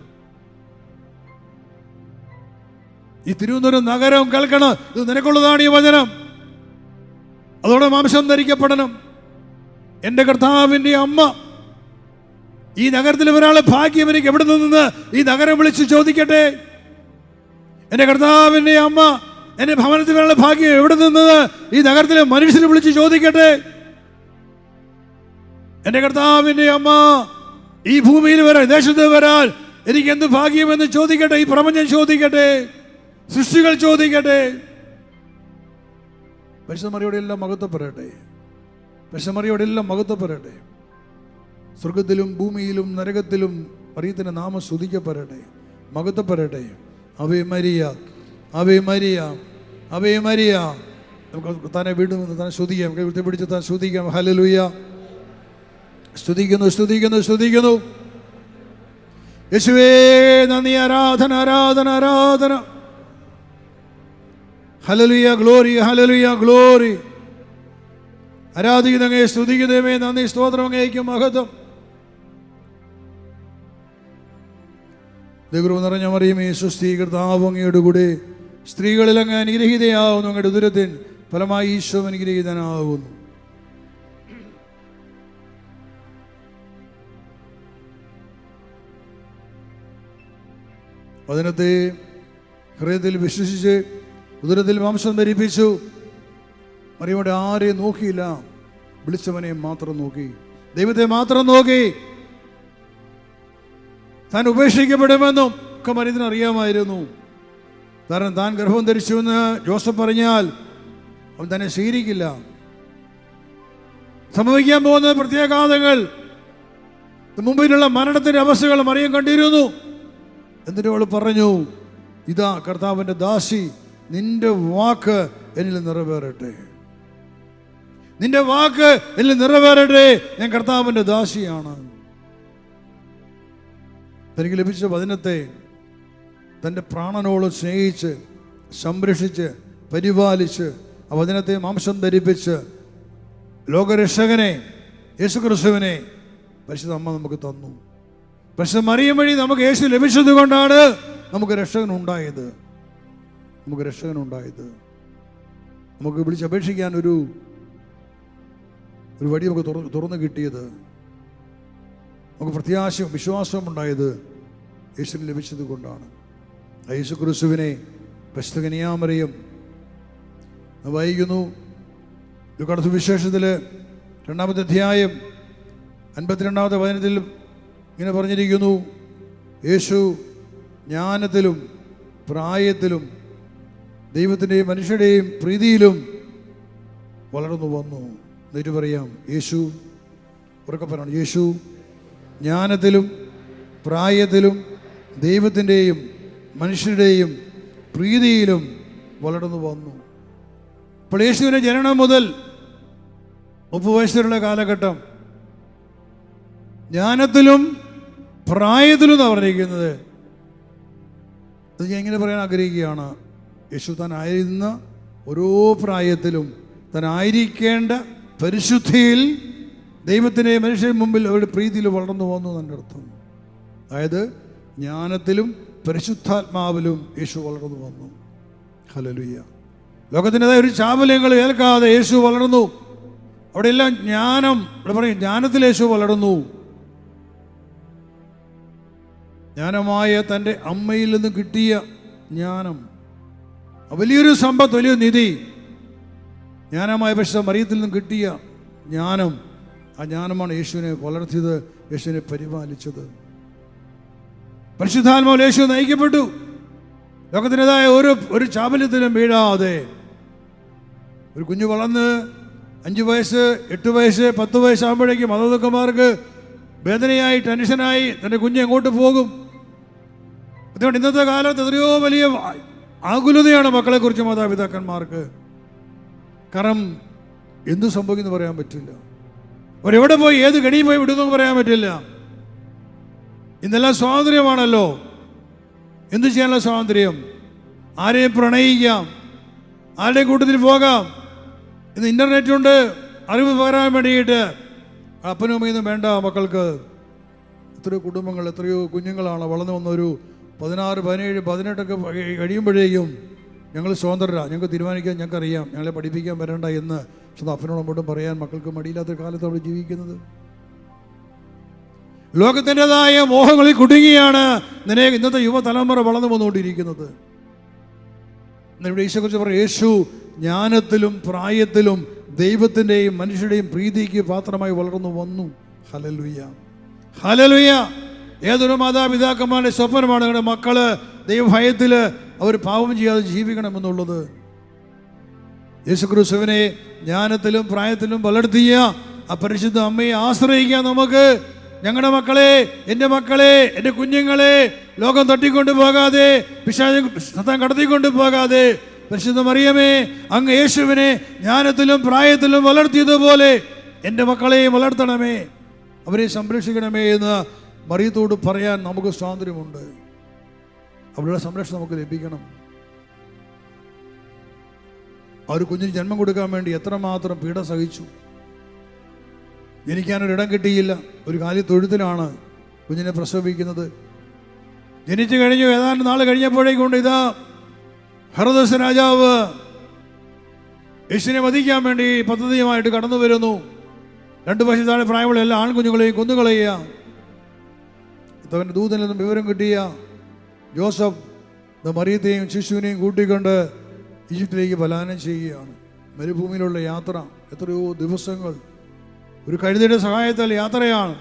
ഈ തിരുവനന്തപുരം നഗരം കേൾക്കണം, ഇത് നിനക്കുള്ളതാണ് ഈ വചനം. അതോടെ മാംസം ധരിക്കപ്പെടണം. എൻ്റെ കർത്താവിൻ്റെ അമ്മ, ഈ നഗരത്തിൽ ഒരാളെ ഭാഗ്യം എനിക്ക് എവിടെ നിന്ന് ഈ നഗരം വിളിച്ച് ചോദിക്കട്ടെ. എൻ്റെ കർത്താവിൻ്റെ അമ്മ എൻ്റെ ഭവനത്തിൽ ഒരാളെ ഭാഗ്യം എവിടെ നിന്നത് ഈ നഗരത്തിലെ മനുഷ്യരെ വിളിച്ച് ചോദിക്കട്ടെ. എൻ്റെ കർത്താവിൻ്റെ അമ്മ ഈ ഭൂമിയിൽ വരാൻ, ദേശത്ത് വരാൻ എനിക്ക് എന്ത് ഭാഗ്യമെന്ന് ചോദിക്കട്ടെ. ഈ പ്രപഞ്ചം ചോദിക്കട്ടെ, സൃഷ്ടികൾ ചോദിക്കട്ടെ. പരിശുദ്ധമറിയോടെ എല്ലാം മഹത്വപ്പെടട്ടെ, പരിശുദ്ധമറിയോടെ എല്ലാം മഹത്വപ്പെടട്ടെ. സ്വർഗത്തിലും ഭൂമിയിലും നരകത്തിലും മറിയത്തിൻ്റെ നാമം സ്തുതിക്കപ്പെടട്ടെ, മഹത്വപ്പെടട്ടെ. അവേ മരിയ, അവേ മരിയ, അവേ മരിയ. നമുക്ക് തന്നെ വീണ്ടും തന്നെ സ്തുതിക്കാം, കൈ പിടിച്ച് താൻ സ്തുതിക്കാം. ഹല്ലേലൂയ. സ്തുതിക്കുന്നു, സ്തുതിക്കുന്നു, സ്തുതിക്കുന്നു. യേശുവേ നന്ദി, ആരാധന, ആരാധന, ആരാധന. ഹല്ലേലൂയ, ഗ്ലോറി, ഹല്ലേലൂയ, ഗ്ലോറി. ആരാധിക്കുന്നങ്ങേ, സ്തുതിക്കുന്നവേ, നന്ദി, സ്തോത്രം അങ്ങേക്കും മഹത്വം. ദൈവകൃപ നിറഞ്ഞ മറിയമേ സ്വസ്തി, കർത്താവ് അങ്ങയുടെ കൂടെ സ്ത്രീകളിൽ അങ്ങ് അനുഗ്രഹീതയാവുന്നു. അങ്ങയുടെ ഉദരത്തിൻ ഫലമായി ഈശോ അനുഗ്രഹീതനാകുന്നു. വചനത്തെ ഹൃദയത്തിൽ വിശ്വസിച്ച് ഉദരത്തിൽ മാംസം ധരിപ്പിച്ചു. മറിയമ്മയുടെ ആരെയും നോക്കിയില്ല, വിളിച്ചവനെ മാത്രം നോക്കി, ദൈവത്തെ മാത്രം നോക്കി. താൻ ഉപേക്ഷിക്കപ്പെടുമെന്നും ഒക്കെ മറിയത്തിന് അറിയാമായിരുന്നു. കാരണം താൻ ഗർഭം ധരിച്ചുവെന്ന് ജോസഫ് പറഞ്ഞാൽ അവൻ തന്നെ സ്വീകരിക്കില്ല. സംഭവിക്കാൻ പോകുന്ന പ്രത്യാഘാതങ്ങൾ, മുമ്പിലുള്ള മരണത്തിൻ്റെ അവസ്ഥകൾ മറിയം കണ്ടിരുന്നു. എന്നിട്ട് അവൾ പറഞ്ഞു, ഇതാ കർത്താവിൻ്റെ ദാസി, നിന്റെ വാക്ക് എന്നിൽ നിറവേറട്ടെ, നിന്റെ വാക്ക് എന്നിൽ നിറവേറട്ടെ. ഞാൻ കർത്താവിൻ്റെ ദാസിയാണ്. തനിക്ക് ലഭിച്ച വചനത്തെ തൻ്റെ പ്രാണനോളം സ്നേഹിച്ച് സംരക്ഷിച്ച് പരിപാലിച്ച് ആ വചനത്തെ മാംസം ധരിപ്പിച്ച് ലോകരക്ഷകനെ യേശുക്രിസ്തുവിനെ പരിശുദ്ധ അമ്മ നമുക്ക് തന്നു. പക്ഷെ മറിയം വഴി നമുക്ക് യേശു ലഭിച്ചത് കൊണ്ടാണ് നമുക്ക് രക്ഷകനുണ്ടായത്. നമുക്ക് വിളിച്ചപേക്ഷിക്കാൻ ഒരു വഴി നമുക്ക് തുറന്നു കിട്ടിയത്. നമുക്ക് പ്രത്യാശയും വിശ്വാസവും ഉണ്ടായത് യേശുവിന് ലഭിച്ചത് കൊണ്ടാണ്. യേശു ക്രിസ്തുവിനെ പരിശുദ്ധ കന്യാമറിയം വായിക്കുന്നു. ലൂക്കായുടെ സുവിശേഷത്തിൽ 2-ാമത്തെ അധ്യായം 52-ാമത്തെ വചനത്തിൽ ഇങ്ങനെ പറഞ്ഞിരിക്കുന്നു, യേശു ജ്ഞാനത്തിലും പ്രായത്തിലും ദൈവത്തിൻ്റെയും മനുഷ്യരുടെയും പ്രീതിയിലും വളർന്നു വന്നു. എന്നിട്ട് പറയാം, യേശു ഉറക്കെ പറയണം, യേശു ജ്ഞാനത്തിലും പ്രായത്തിലും ദൈവത്തിൻ്റെയും മനുഷ്യരുടെയും പ്രീതിയിലും വളർന്നു വന്നു. അപ്പോൾ യേശുവിൻ്റെ ജനനം മുതൽ 30 വയസ്സുള്ള കാലഘട്ടം ജ്ഞാനത്തിലും പ്രായത്തിലും എന്നാണ് പറഞ്ഞിരിക്കുന്നത്. അത് ഞാൻ ഇങ്ങനെ പറയാൻ ആഗ്രഹിക്കുകയാണ്. യേശു താൻ ആയിരുന്ന ഓരോ പ്രായത്തിലും താൻ ആയിരിക്കേണ്ട പരിശുദ്ധിയിൽ ദൈവത്തിൻ്റെ മനുഷ്യരുടെ മുമ്പിൽ അവരുടെ പ്രീതിയിൽ വളർന്നു വന്നു എൻ്റെ അർത്ഥം. അതായത് ജ്ഞാനത്തിലും പരിശുദ്ധാത്മാവിലും യേശു വളർന്നു വന്നു. ഹല്ലേലൂയ. ലോകത്തിൻ്റെതായ ഒരു ചാപല്യങ്ങൾ ഏൽക്കാതെ യേശു വളർന്നു. അവിടെയെല്ലാം ജ്ഞാനം, ഇവിടെ പറയും ജ്ഞാനത്തിൽ യേശു വളർന്നു. ജ്ഞാനമായ തൻ്റെ അമ്മയിൽ നിന്ന് കിട്ടിയ ജ്ഞാനം, വലിയൊരു സമ്പത്ത്, വലിയൊരു നിധി. ജ്ഞാനമായ പക്ഷേ മറിയത്തിൽ നിന്നും കിട്ടിയ ജ്ഞാനം, ആ ജ്ഞാനമാണ് യേശുവിനെ വളർത്തിയത്, യേശുവിനെ പരിപാലിച്ചത്. പരിശുദ്ധാത്മാവിൽ യേശു നയിക്കപ്പെട്ടു. ലോകത്തിൻ്റെതായ ഒരു ചാപല്യത്തിലും വീഴാതെ ഒരു കുഞ്ഞു വളർന്ന് 5 വയസ്സ് 8 വയസ്സ് 10 വയസ്സാകുമ്പോഴേക്കും മാതാപിതാക്കന്മാർക്ക് വേദനയായി ടെൻഷനായി തൻ്റെ കുഞ്ഞ് എങ്ങോട്ട് പോകും. അതുകൊണ്ട് ഇന്നത്തെ കാലത്ത് എത്രയോ വലിയ ആകുലതയാണ് മക്കളെക്കുറിച്ച് മാതാപിതാക്കന്മാർക്ക്. കാരണം എന്തു സംഭവിക്കുന്നു പറയാൻ പറ്റില്ല. അവരെവിടെ പോയി ഏത് കണിയിൽ പോയി വിടുന്നു പറയാൻ പറ്റില്ല. ഇന്നെല്ലാം സ്വാതന്ത്ര്യമാണല്ലോ. എന്തു ചെയ്യാനുള്ള സ്വാതന്ത്ര്യം? ആരെയും പ്രണയിക്കാം, ആരുടെയും കൂട്ടത്തിൽ പോകാം. ഇന്ന് ഇൻ്റർനെറ്റ് ഉണ്ട്, അറിവ് പകരാൻ വേണ്ടിയിട്ട്. അപ്പനും അമ്മയൊന്നും വേണ്ട മക്കൾക്ക്. എത്രയോ കുടുംബങ്ങൾ, എത്രയോ കുഞ്ഞുങ്ങളാണ് വളർന്നു വന്നൊരു 16, 17, 18 കഴിയുമ്പോഴേക്കും ഞങ്ങൾ സ്വതന്ത്രരാണ്, ഞങ്ങൾക്ക് തീരുമാനിക്കാൻ ഞങ്ങൾക്കറിയാം, ഞങ്ങളെ പഠിപ്പിക്കാൻ വരണ്ട എന്ന് അപ്പനോട് അമ്മോട്ടും പറയാൻ മക്കൾക്ക് മടിയില്ലാത്ത കാലത്ത് അവിടെ ജീവിക്കുന്നത്. ലോകത്തിൻ്റെതായ മോഹങ്ങളിൽ കുടുങ്ങിയാണ് ഇന്നത്തെ യുവതലമുറ വളർന്നു വന്നുകൊണ്ടിരിക്കുന്നത്. ഇവിടെ യേശുവെക്കുറിച്ച് പറയും, യേശു ജ്ഞാനത്തിലും പ്രായത്തിലും ദൈവത്തിൻ്റെയും മനുഷ്യരുടെയും പ്രീതിക്ക് പാത്രമായി വളർന്നു വന്നു. Hallelujah, hallelujah. ഏതൊരു മാതാപിതാക്കന്മാരുടെ സ്വപ്നമാണ് നിങ്ങളുടെ മക്കള് ദൈവഭയത്തിൽ അവർ പാപം ചെയ്യാതെ ജീവിക്കണമെന്നുള്ളത്. യേശുക്രിസ്തുവിനെ ജ്ഞാനത്തിലും പ്രായത്തിലും വളർത്തിയ ആ പരിശുദ്ധ അമ്മയെ ആശ്രയിക്കാൻ നമുക്ക്. ഞങ്ങളുടെ മക്കളെ, എൻ്റെ മക്കളെ, എൻ്റെ കുഞ്ഞുങ്ങളെ ലോകം തട്ടിക്കൊണ്ടു പോകാതെ, പിശാച് കടത്തിക്കൊണ്ടു പോകാതെ, പരിശുദ്ധ മറിയമേ, അങ്ങ് യേശുവിനെ ജ്ഞാനത്തിലും പ്രായത്തിലും വളർത്തിയതുപോലെ എൻ്റെ മക്കളെയും വളർത്തണമേ, അവരെ സംരക്ഷിക്കണമേ എന്ന് മറിയത്തോട് പറയാൻ നമുക്ക് സ്വാതന്ത്ര്യമുണ്ട്. അവരുടെ സംരക്ഷണം നമുക്ക് ലഭിക്കണം. ആ ഒരു കുഞ്ഞിന് ജന്മം കൊടുക്കാൻ വേണ്ടി എത്രമാത്രം പീഡ സഹിച്ചു. ജനിക്കാനൊരിടം കിട്ടിയില്ല. ഒരു കാലി തൊഴുത്തിലാണ് കുഞ്ഞിനെ പ്രസവിക്കുന്നത്. ജനിച്ചു കഴിഞ്ഞു ഏതാണ്ട് നാൾ കഴിഞ്ഞപ്പോഴേക്കൊണ്ട് ഇതാ ഹെറോദസ് രാജാവ് യേശുവിനെ വധിക്കാൻ വേണ്ടി പദ്ധതിയുമായിട്ട് കടന്നു വരുന്നു. 2 വയസ്സിൽ താഴെ പ്രായമുള്ള എല്ലാ ആൺകുഞ്ഞുങ്ങളെയും കൊന്നുകളയുക. അവൻ്റെ ദൂതനിൽ നിന്നും വിവരം കിട്ടിയ ജോസഫ് മറിയത്തെയും ശിശുവിനെയും കൂട്ടിക്കൊണ്ട് ഈജിപ്തിലേക്ക് പലായനം ചെയ്യുകയാണ്. മരുഭൂമിയിലുള്ള യാത്ര, എത്രയോ ദിവസങ്ങൾ ഒരു കഴുതയുടെ സഹായത്താൽ യാത്രയാണ്.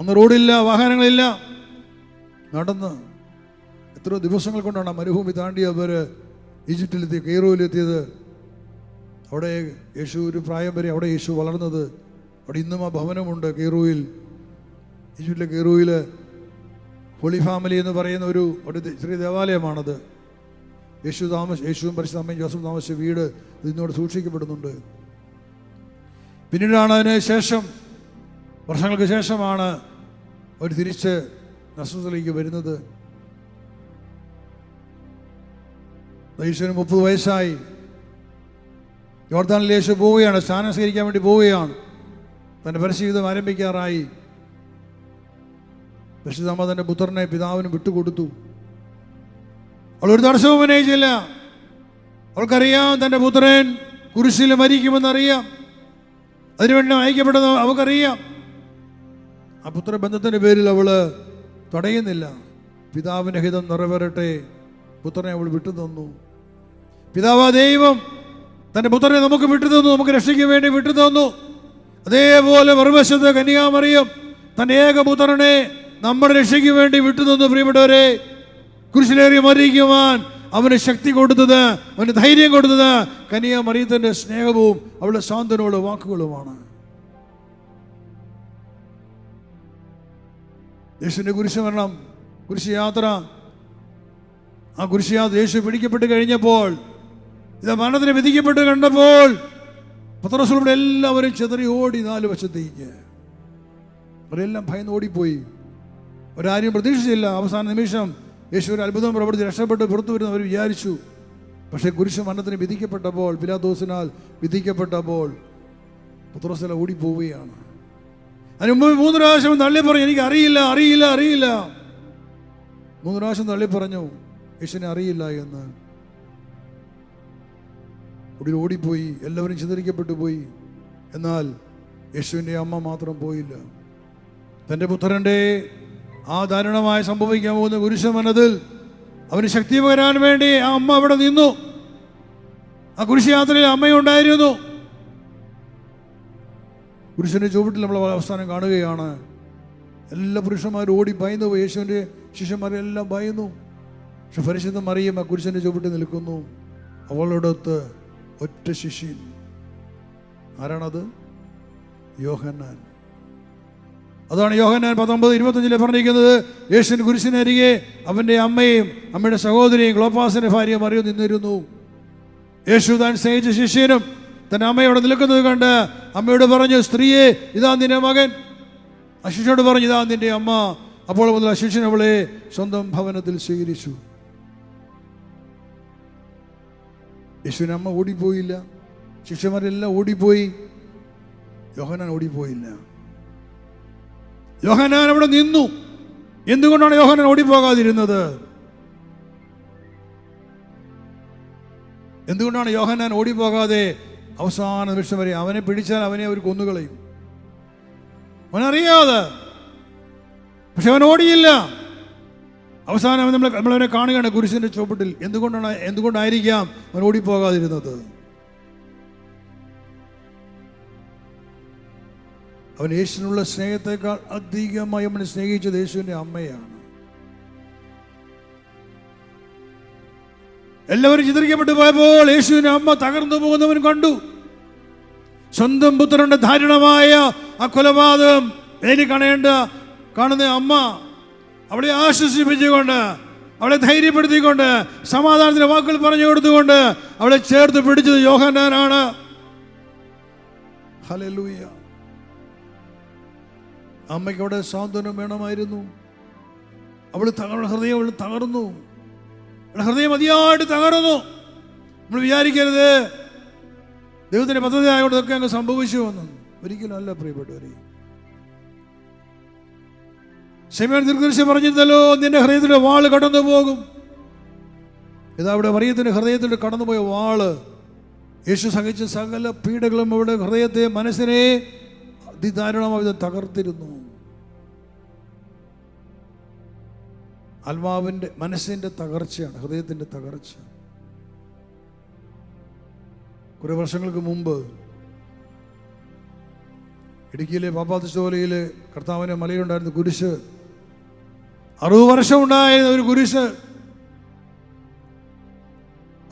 അന്ന് റോഡില്ല, വാഹനങ്ങളില്ല, നടന്ന് എത്രയോ ദിവസങ്ങൾ കൊണ്ടാണ് മരുഭൂമി താണ്ടി അവർ ഈജിപ്തിലെത്തി, കെയ്റോയിലെത്തിയത്. അവിടെ യേശു ഒരു പ്രായം വരെ അവിടെ യേശു വളർന്നത്. അവിടെ ഇന്നും ആ ഭവനമുണ്ട് കെയ്റോയിൽ, ഈജിപ്തിലെ കെയ്റോയിൽ. ഹോളി ഫാമിലി എന്ന് പറയുന്ന ഒരു ചെറിയ ദേവാലയമാണത്. യേശുവും പരിശുദ്ധ അമ്മയും ജോസഫ് താമസിച്ച വീട് ഇതിനോട് സൂക്ഷിക്കപ്പെടുന്നുണ്ട്. പിന്നീടാണ് അതിന് ശേഷം, വർഷങ്ങൾക്ക് ശേഷമാണ് അവർ തിരിച്ച് നസ്രത്തിലേക്ക് വരുന്നത്. യേശുവിന് 30 വയസ്സായി. യോർദാനിൽ യേശു പോവുകയാണ്, സ്നാനം സ്വീകരിക്കാൻ വേണ്ടി പോവുകയാണ്. തൻ്റെ പരസ്യജീവിതം ആരംഭിക്കാറായി. പരിശുദ്ധമ്മ തൻ്റെ പുത്രനെ പിതാവിന് വിട്ടുകൊടുത്തു. അവൾ ഒരു തടസ്സവും ഉന്നയിച്ചില്ല. അവൾക്കറിയാം തൻ്റെ പുത്രൻ കുരിശിൽ മരിക്കുമെന്നറിയാം. അതിനുവേണ്ടി അയക്കപ്പെട്ടത് അവൾക്കറിയാം. ആ പുത്രബന്ധത്തിൻ്റെ പേരിൽ അവൾ തടയുന്നില്ല. പിതാവിൻ്റെ ഹിതം നിറവേറട്ടെ, പുത്രനെ അവൾ വിട്ടു തന്നു. പിതാവ് ദൈവം തൻ്റെ പുത്രനെ നമുക്ക് വിട്ടു തന്നു, നമുക്ക് രക്ഷയ്ക്ക് വേണ്ടി വിട്ടു തന്നു. അതേപോലെ മറുവശത്ത് കന്യകാമറിയം തൻ്റെ ഏകപുത്രനെ നമ്മുടെ രക്ഷയ്ക്ക് വേണ്ടി വിട്ടു തന്നു. പ്രിയപ്പെട്ടവരെ, കുരിശിലേറി മരിക്കുവാൻ അവന് ശക്തി കൊടുത്തത്, അവന് ധൈര്യം കൊടുത്തത് കന്യകാമറിയത്തിൻ്റെ സ്നേഹവും അവളുടെ സാന്ത്വനമുള്ള വാക്കുകളുമാണ്. യേശുവിൻ്റെ കുരിശുമരണം, കുരിശുയാത്ര, ആ കുരിശുയാത്ര യേശു പിടിക്കപ്പെട്ട് കഴിഞ്ഞപ്പോൾ, ഇത് മരണത്തിന് വിധിക്കപ്പെട്ട് കണ്ടപ്പോൾ പത്രോസ് ഉൾപ്പെടെ എല്ലാവരും ചെതറി ഓടി 4 വശത്തേക്ക്. അവരെല്ലാം ഭയന്ന് ഓടിപ്പോയി. ഒരാരും പ്രതീക്ഷിച്ചില്ല. അവസാന നിമിഷം യേശു ഒരു അത്ഭുതം പ്രവർത്തി രക്ഷപ്പെട്ട് പുറത്തു വരുന്ന അവർ വിചാരിച്ചു. പക്ഷേ കുരിശു മരണത്തിന് വിധിക്കപ്പെട്ടപ്പോൾ, പിലാത്തോസിനാൽ വിധിക്കപ്പെട്ടപ്പോൾ പത്രോസെല്ലാം ഓടിപ്പോവുകയാണ്. അതിന് മുമ്പ് 3 പ്രാവശ്യം തള്ളി പറഞ്ഞു, എനിക്ക് അറിയില്ല അറിയില്ല അറിയില്ല. 3 പ്രാവശ്യം തള്ളി പറഞ്ഞു യേശുവിനെ അറിയില്ല എന്ന്. ഒടുവിൽ ഓടിപ്പോയി, എല്ലാവരും ചിതറിക്കപ്പെട്ടു പോയി. എന്നാൽ യേശുവിൻ്റെ അമ്മ മാത്രം പോയില്ല. തൻ്റെ പുത്രൻ്റെ ആ ദാരുണമായി സംഭവിക്കാൻ പോകുന്ന കുരിശുമരണത്തിൽ അവന് ശക്തി പകരാൻ വേണ്ടി ആ അമ്മ അവിടെ നിന്നു. ആ കുരിശുയാത്രയിൽ അമ്മയുണ്ടായിരുന്നു. കുരിശിൻ്റെ ചുവട്ടിൽ നമ്മൾ അവസാനം കാണുകയാണ്. എല്ലാ പുരുഷന്മാരും ഓടി ഭയന്നു പോയി. യേശുവിൻ്റെ ശിഷ്യന്മാരെല്ലാം ഭയന്നു. പക്ഷെ പരിശുദ്ധ മറിയം ആ കുരിശിൻ്റെ ചുവട്ടിൽ നിൽക്കുന്നു. അവളോടൊത്ത് ഒറ്റ ശിഷ്യൻ. ആരാണത്? യോഹന്നാൻ. അതാണ് യോഹന്നാൻ 19:25 പറഞ്ഞിരിക്കുന്നത്. യേശുവിൻ കുരിശിനരികെ അവൻ്റെ അമ്മയും അമ്മയുടെ സഹോദരിയും ക്ലോപ്പാസിൻ്റെ ഭാര്യ മറിയം നിന്നിരുന്നു. യേശു താൻ സ്നേഹിച്ച ശിഷ്യനും തൻ്റെ അമ്മയോടെ നിൽക്കുന്നത് കണ്ട് അമ്മയോട് പറഞ്ഞു, സ്ത്രീയെ, ഇതാ നിന്റെ മകൻ. ആ ശിഷ്യനോട് പറഞ്ഞു, ഇതാ നിന്റെ അമ്മ. അപ്പോൾ മുതൽ ആ ശിഷ്യൻ അവളെ സ്വന്തം ഭവനത്തിൽ സ്വീകരിച്ചു. യേശുവിൻ്റെ അമ്മ ഓടിപ്പോയില്ല, ശിഷ്യന്മാരെല്ലാം ഓടിപ്പോയി. യോഹന്നാൻ ഓടിപ്പോയില്ല. യോഹന്നാൻ അവിടെ നിന്നു. എന്തുകൊണ്ടാണ് യോഹന്നാൻ ഓടിപ്പോകാതിരുന്നത്? എന്തുകൊണ്ടാണ് യോഹന്നാൻ ഓടിപ്പോകാതെ അവസാന നിമിഷം വരെ? അവനെ പിടിച്ചാൽ അവനെ അവർ കൊന്നുകളയും, അവനറിയാതെ. പക്ഷെ അവൻ ഓടിയില്ല. അവസാനം നമ്മളവനെ കാണുകയാണ് കുരിശിൻ്റെ ചുവട്ടിൽ. എന്തുകൊണ്ടായിരിക്കാം അവൻ ഓടിപ്പോകാതിരുന്നത്? അവൻ യേശുവിനുള്ള സ്നേഹത്തെക്കാൾ അധികമായി അവനെ സ്നേഹിച്ചത് യേശുവിൻ്റെ അമ്മയാണ്. എല്ലാവരും ചിത്രിക്കപ്പെട്ടു പോയപ്പോൾ യേശുവിൻ്റെ അമ്മ തകർന്നു പോകുന്നവൻ കണ്ടു. സ്വന്തം പുത്രന്റെ ദാരുണമായ ആ കൊലപാതകം കാണുന്ന അമ്മ അവളെ ആശ്വസിപ്പിച്ചുകൊണ്ട്, അവളെ ധൈര്യപ്പെടുത്തിക്കൊണ്ട്, സമാധാനത്തിന്റെ വാക്കുകൾ പറഞ്ഞു കൊടുത്തുകൊണ്ട് അവളെ ചേർത്ത് പിടിച്ചത് യോഹന്നാനാണ്. ഹല്ലേലൂയ. അമ്മയ്ക്ക് അവിടെ സാന്ത്വനം വേണമായിരുന്നു. ഹൃദയം തകർന്നു. ഹൃദയം അതിയായിട്ട് തകർന്നു. നമ്മൾ വിചാരിക്കരുത് ദൈവത്തിന്റെ പദ്ധതി ആയതുകൊണ്ട് ഇതൊക്കെ അങ്ങ് സംഭവിച്ചു വന്നു. ഒരിക്കലും അല്ല പ്രിയപ്പെട്ടവരെ. ശമേൻ ദീർഘദർശി പറഞ്ഞിരുന്നല്ലോ, നിന്റെ ഹൃദയത്തിലെ വാള് കടന്നു പോകും. ഇതാ അവിടെ മറിയത്തിന്റെ ഹൃദയത്തിൽ കടന്നുപോയ വാള്, യേശു സഹിച്ച സകല പീഡകളും അവിടെ ഹൃദയത്തെ, മനസ്സിനെ അതിദാരുണമായി തകർത്തിരുന്നു. ആത്മാവിൻ്റെ, മനസ്സിൻ്റെ തകർച്ചയാണ്, ഹൃദയത്തിൻ്റെ തകർച്ച. കുറെ വർഷങ്ങൾക്ക് മുമ്പ് ഇടുക്കിയിലെ പാപ്പാത്തിച്ചോലയിൽ കർത്താവിൻ്റെ മലയിലുണ്ടായിരുന്ന കുരിശ്, 60 വർഷം ഉണ്ടായിരുന്ന ഒരു കുരിശ്,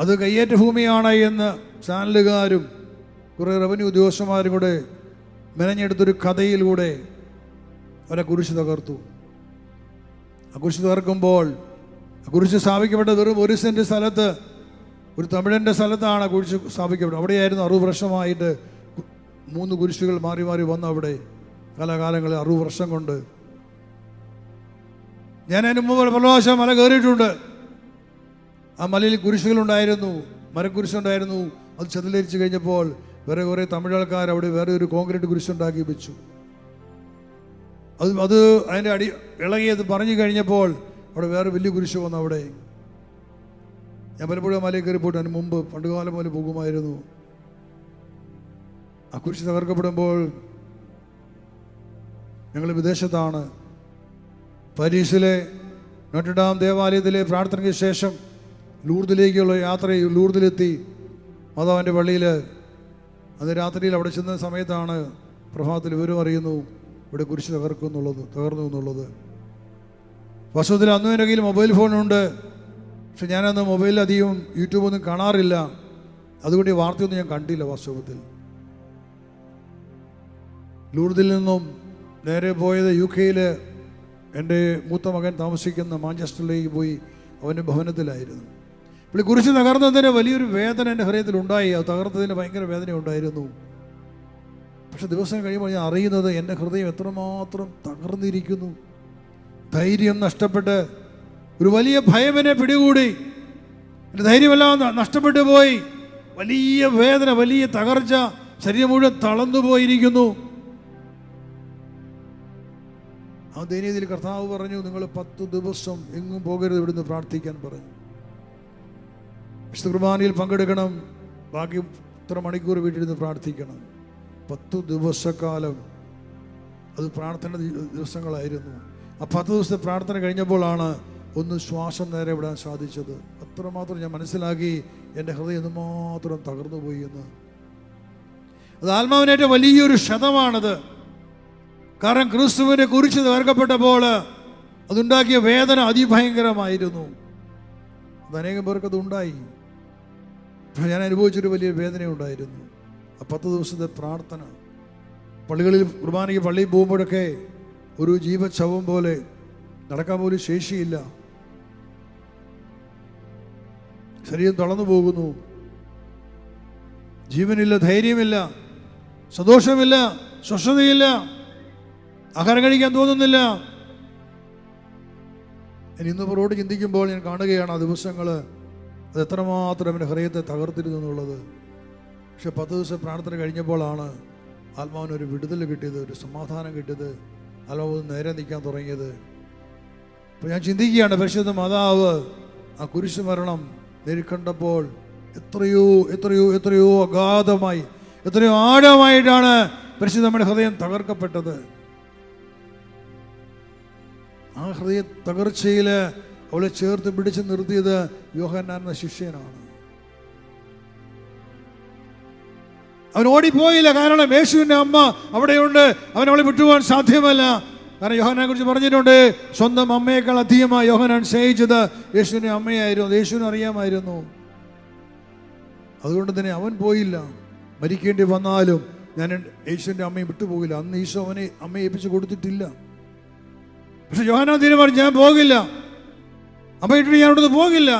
അത് കയ്യേറ്റ ഭൂമിയാണ് എന്ന് ചാനലുകാരും കുറേ റവന്യൂ ഉദ്യോഗസ്ഥന്മാരും കൂടെ മെനഞ്ഞെടുത്തൊരു കഥയിലൂടെ അവരെ കുരിശ് തകർത്തു. ആ കുരിശ് തകർക്കുമ്പോൾ ആ കുരിശ് സ്ഥാപിക്കപ്പെട്ട വെറും 1 സെൻറ്റ് സ്ഥലത്ത്, ഒരു തമിഴൻ്റെ സ്ഥലത്താണ് കുരിശ് സ്ഥാപിക്കപ്പെട്ടത്. അവിടെയായിരുന്നു 60 വർഷമായിട്ട് 3 കുരിശുകൾ മാറി മാറി വന്നു അവിടെ കാലാകാലങ്ങളിൽ 60 വർഷം കൊണ്ട്. ഞാൻ അതിന് മുമ്പ് പല പ്രാവശ്യം മല കയറിയിട്ടുണ്ട്. ആ മലയിൽ കുരിശുകളുണ്ടായിരുന്നു, മരക്കുരിശുണ്ടായിരുന്നു. അത് ചെതലരിച്ച് കഴിഞ്ഞപ്പോൾ വേറെ കുറേ തമിഴ് ആൾക്കാർ അവിടെ വേറെ ഒരു കോൺക്രീറ്റ് കുരിശുണ്ടാക്കി വെച്ചു. അത് അതിൻ്റെ ഇളകിയത് പറഞ്ഞു കഴിഞ്ഞപ്പോൾ അവിടെ വേറെ വലിയ കുരിശ് വന്നു അവിടെ. ഞാൻ പലപ്പോഴും മലയിൽ കയറി പോയിട്ട് അതിന് മുമ്പ് പണ്ടുകാലം പോലെ പോകുമായിരുന്നു. ആ കുരിശ് തകർക്കപ്പെടുമ്പോൾ ഞങ്ങൾ വിദേശത്താണ്. പാരീസിലെ നോട്ടർഡാം ദേവാലയത്തിലെ പ്രാർത്ഥനയ്ക്ക് ശേഷം ലൂർദിലേക്കുള്ള യാത്രയിൽ ലൂർദിലെത്തി മാതാവിൻ്റെ പള്ളിയിൽ. അന്ന് രാത്രിയിൽ അവിടെ ചെന്ന സമയത്താണ് പ്രഭാതത്തിൽ വിവരം അറിയുന്നു ഇവിടെ കുരിശ് തകർന്നു എന്നുള്ളത്. വാസ്തവത്തിൽ അന്നും എൻ്റെ കയ്യിൽ മൊബൈൽ ഫോണുണ്ട്. പക്ഷെ ഞാനന്ന് മൊബൈലിൽ അധികം യൂട്യൂബൊന്നും കാണാറില്ല. അതുകൊണ്ട് ഈ വാർത്തയൊന്നും ഞാൻ കണ്ടില്ല. വാസ്തവത്തിൽ ലൂർദിൽ നിന്നും നേരെ പോയത് UK എൻ്റെ മൂത്ത മകൻ താമസിക്കുന്ന മാഞ്ചസ്റ്ററിലേക്ക് പോയി. അവൻ്റെ ഭവനത്തിലായിരുന്നു. പുള്ളി കുരിശ് തകർന്നതിന് വലിയൊരു വേദന എൻ്റെ ഹൃദയത്തിലുണ്ടായി. അത് തകർത്തതിന് ഭയങ്കര വേദന ഉണ്ടായിരുന്നു. പക്ഷെ ദിവസം കഴിയുമ്പോൾ ഞാൻ അറിയുന്നത് എൻ്റെ ഹൃദയം എത്രമാത്രം തകർന്നിരിക്കുന്നു. ധൈര്യം നഷ്ടപ്പെട്ട് ഒരു വലിയ ഭയം എന്നെ പിടികൂടി. എൻ്റെ ധൈര്യമെല്ലാം നഷ്ടപ്പെട്ടു പോയി. വലിയ വേദന, വലിയ തകർച്ച, ശരീരം മുഴുവൻ തളർന്നു പോയിരിക്കുന്നു. ആ ദൈനീതിൽ കർത്താവ് പറഞ്ഞു, നിങ്ങൾ 10 ദിവസം എങ്ങും പോകരുത്, ഇവിടുന്ന് പ്രാർത്ഥിക്കാൻ പറഞ്ഞു. വിശുദ്ധ കുർബാനയിൽ പങ്കെടുക്കണം, ബാക്കി ഇത്ര മണിക്കൂർ വീട്ടിലിരുന്ന് പ്രാർത്ഥിക്കണം. 10 ദിവസക്കാലം അത് പ്രാർത്ഥന ദിവസങ്ങളായിരുന്നു. ആ 10 ദിവസത്തെ പ്രാർത്ഥന കഴിഞ്ഞപ്പോഴാണ് ഒന്ന് ശ്വാസം നേരെ വിടാൻ സാധിച്ചത്. അത്രമാത്രം ഞാൻ മനസ്സിലാക്കി എൻ്റെ ഹൃദയം എന്തുമാത്രം തകർന്നു പോയി എന്ന്. അത് ആത്മാവിനേറ്റ വലിയൊരു ക്ഷതമാണത്. കാരണം ക്രിസ്തുവിനെ കുരിശ് തകർക്കപ്പെട്ടപ്പോൾ അതുണ്ടാക്കിയ വേദന അതിഭയങ്കരമായിരുന്നു. അത് അനേകം പേർക്കത് ഉണ്ടായി. ഞാൻ അനുഭവിച്ചൊരു വലിയ വേദനയുണ്ടായിരുന്നു. ആ 10 ദിവസത്തെ പ്രാർത്ഥന, പള്ളികളിൽ കുർബാനയ്ക്ക് പള്ളിയിൽ പോകുമ്പോഴൊക്കെ ഒരു ജീവച്ഛവം പോലെ, നടക്കാൻ പോലും ശേഷിയില്ല, ശരീരം തളർന്നു പോകുന്നു, ജീവനില്ല, ധൈര്യമില്ല, സന്തോഷമില്ല, സ്വസ്ഥതയില്ല, ആഹാരം കഴിക്കാൻ തോന്നുന്നില്ല. ഇന്ന് പുറകോട്ട് ചിന്തിക്കുമ്പോൾ ഞാൻ കാണുകയാണ് ആ ദിവസങ്ങൾ അത് എത്രമാത്രം എൻ്റെ ഹൃദയത്തെ തകർത്തിരുന്നു എന്നുള്ളത്. പക്ഷെ 10 ദിവസം പ്രാർത്ഥന കഴിഞ്ഞപ്പോഴാണ് ആത്മാവിനൊരു വിടുതൽ കിട്ടിയത്, ഒരു സമാധാനം കിട്ടിയത്, ആത്മാവ് നേരെ നിൽക്കാൻ തുടങ്ങിയത്. അപ്പോൾ ഞാൻ ചിന്തിക്കുകയാണ്, പരിശുദ്ധ മാതാവ് ആ കുരിശ് മരണം നേരിക്കണ്ടപ്പോൾ എത്രയോ എത്രയോ എത്രയോ അഗാധമായി, എത്രയോ ആഴമായിട്ടാണ് പരിശുദ്ധ നമ്മുടെ ഹൃദയം തകർക്കപ്പെട്ടത്. ആ ഹൃദയ തകർച്ചയിൽ അവളെ ചേർത്ത് പിടിച്ച് നിർത്തിയത് യോഹന്നാൻ എന്ന ശിഷ്യനാണ്. അവൻ ഓടിപ്പോയില്ല, കാരണം യേശുവിൻ്റെ അമ്മ അവിടെയുണ്ട്. അവൻ അവളെ വിട്ടുപോകാൻ സാധ്യമല്ല. കാരണം യോഹന്നാനെ കുറിച്ച് പറഞ്ഞിട്ടുണ്ട്, സ്വന്തം അമ്മയേക്കാൾ അധികമായി യോഹന്നാൻ സ്നേഹിച്ചത് യേശുവിൻ്റെ അമ്മയായിരുന്നു. അത് യേശുവിനെ അറിയാമായിരുന്നു. അതുകൊണ്ട് തന്നെ അവൻ പോയില്ല. മരിക്കേണ്ടി വന്നാലും ഞാൻ യേശുവിൻ്റെ അമ്മയെ വിട്ടുപോകില്ല. അന്ന് ഈശോ അവനെ അമ്മയെ ഏൽപ്പിച്ച് കൊടുത്തിട്ടില്ല. പക്ഷെ യോഹന്നാൻ തീരുമാനിച്ചു, ഞാൻ പോകില്ല, അമ്മയിട്ട് ഞാൻ അവിടുന്ന് പോകില്ല,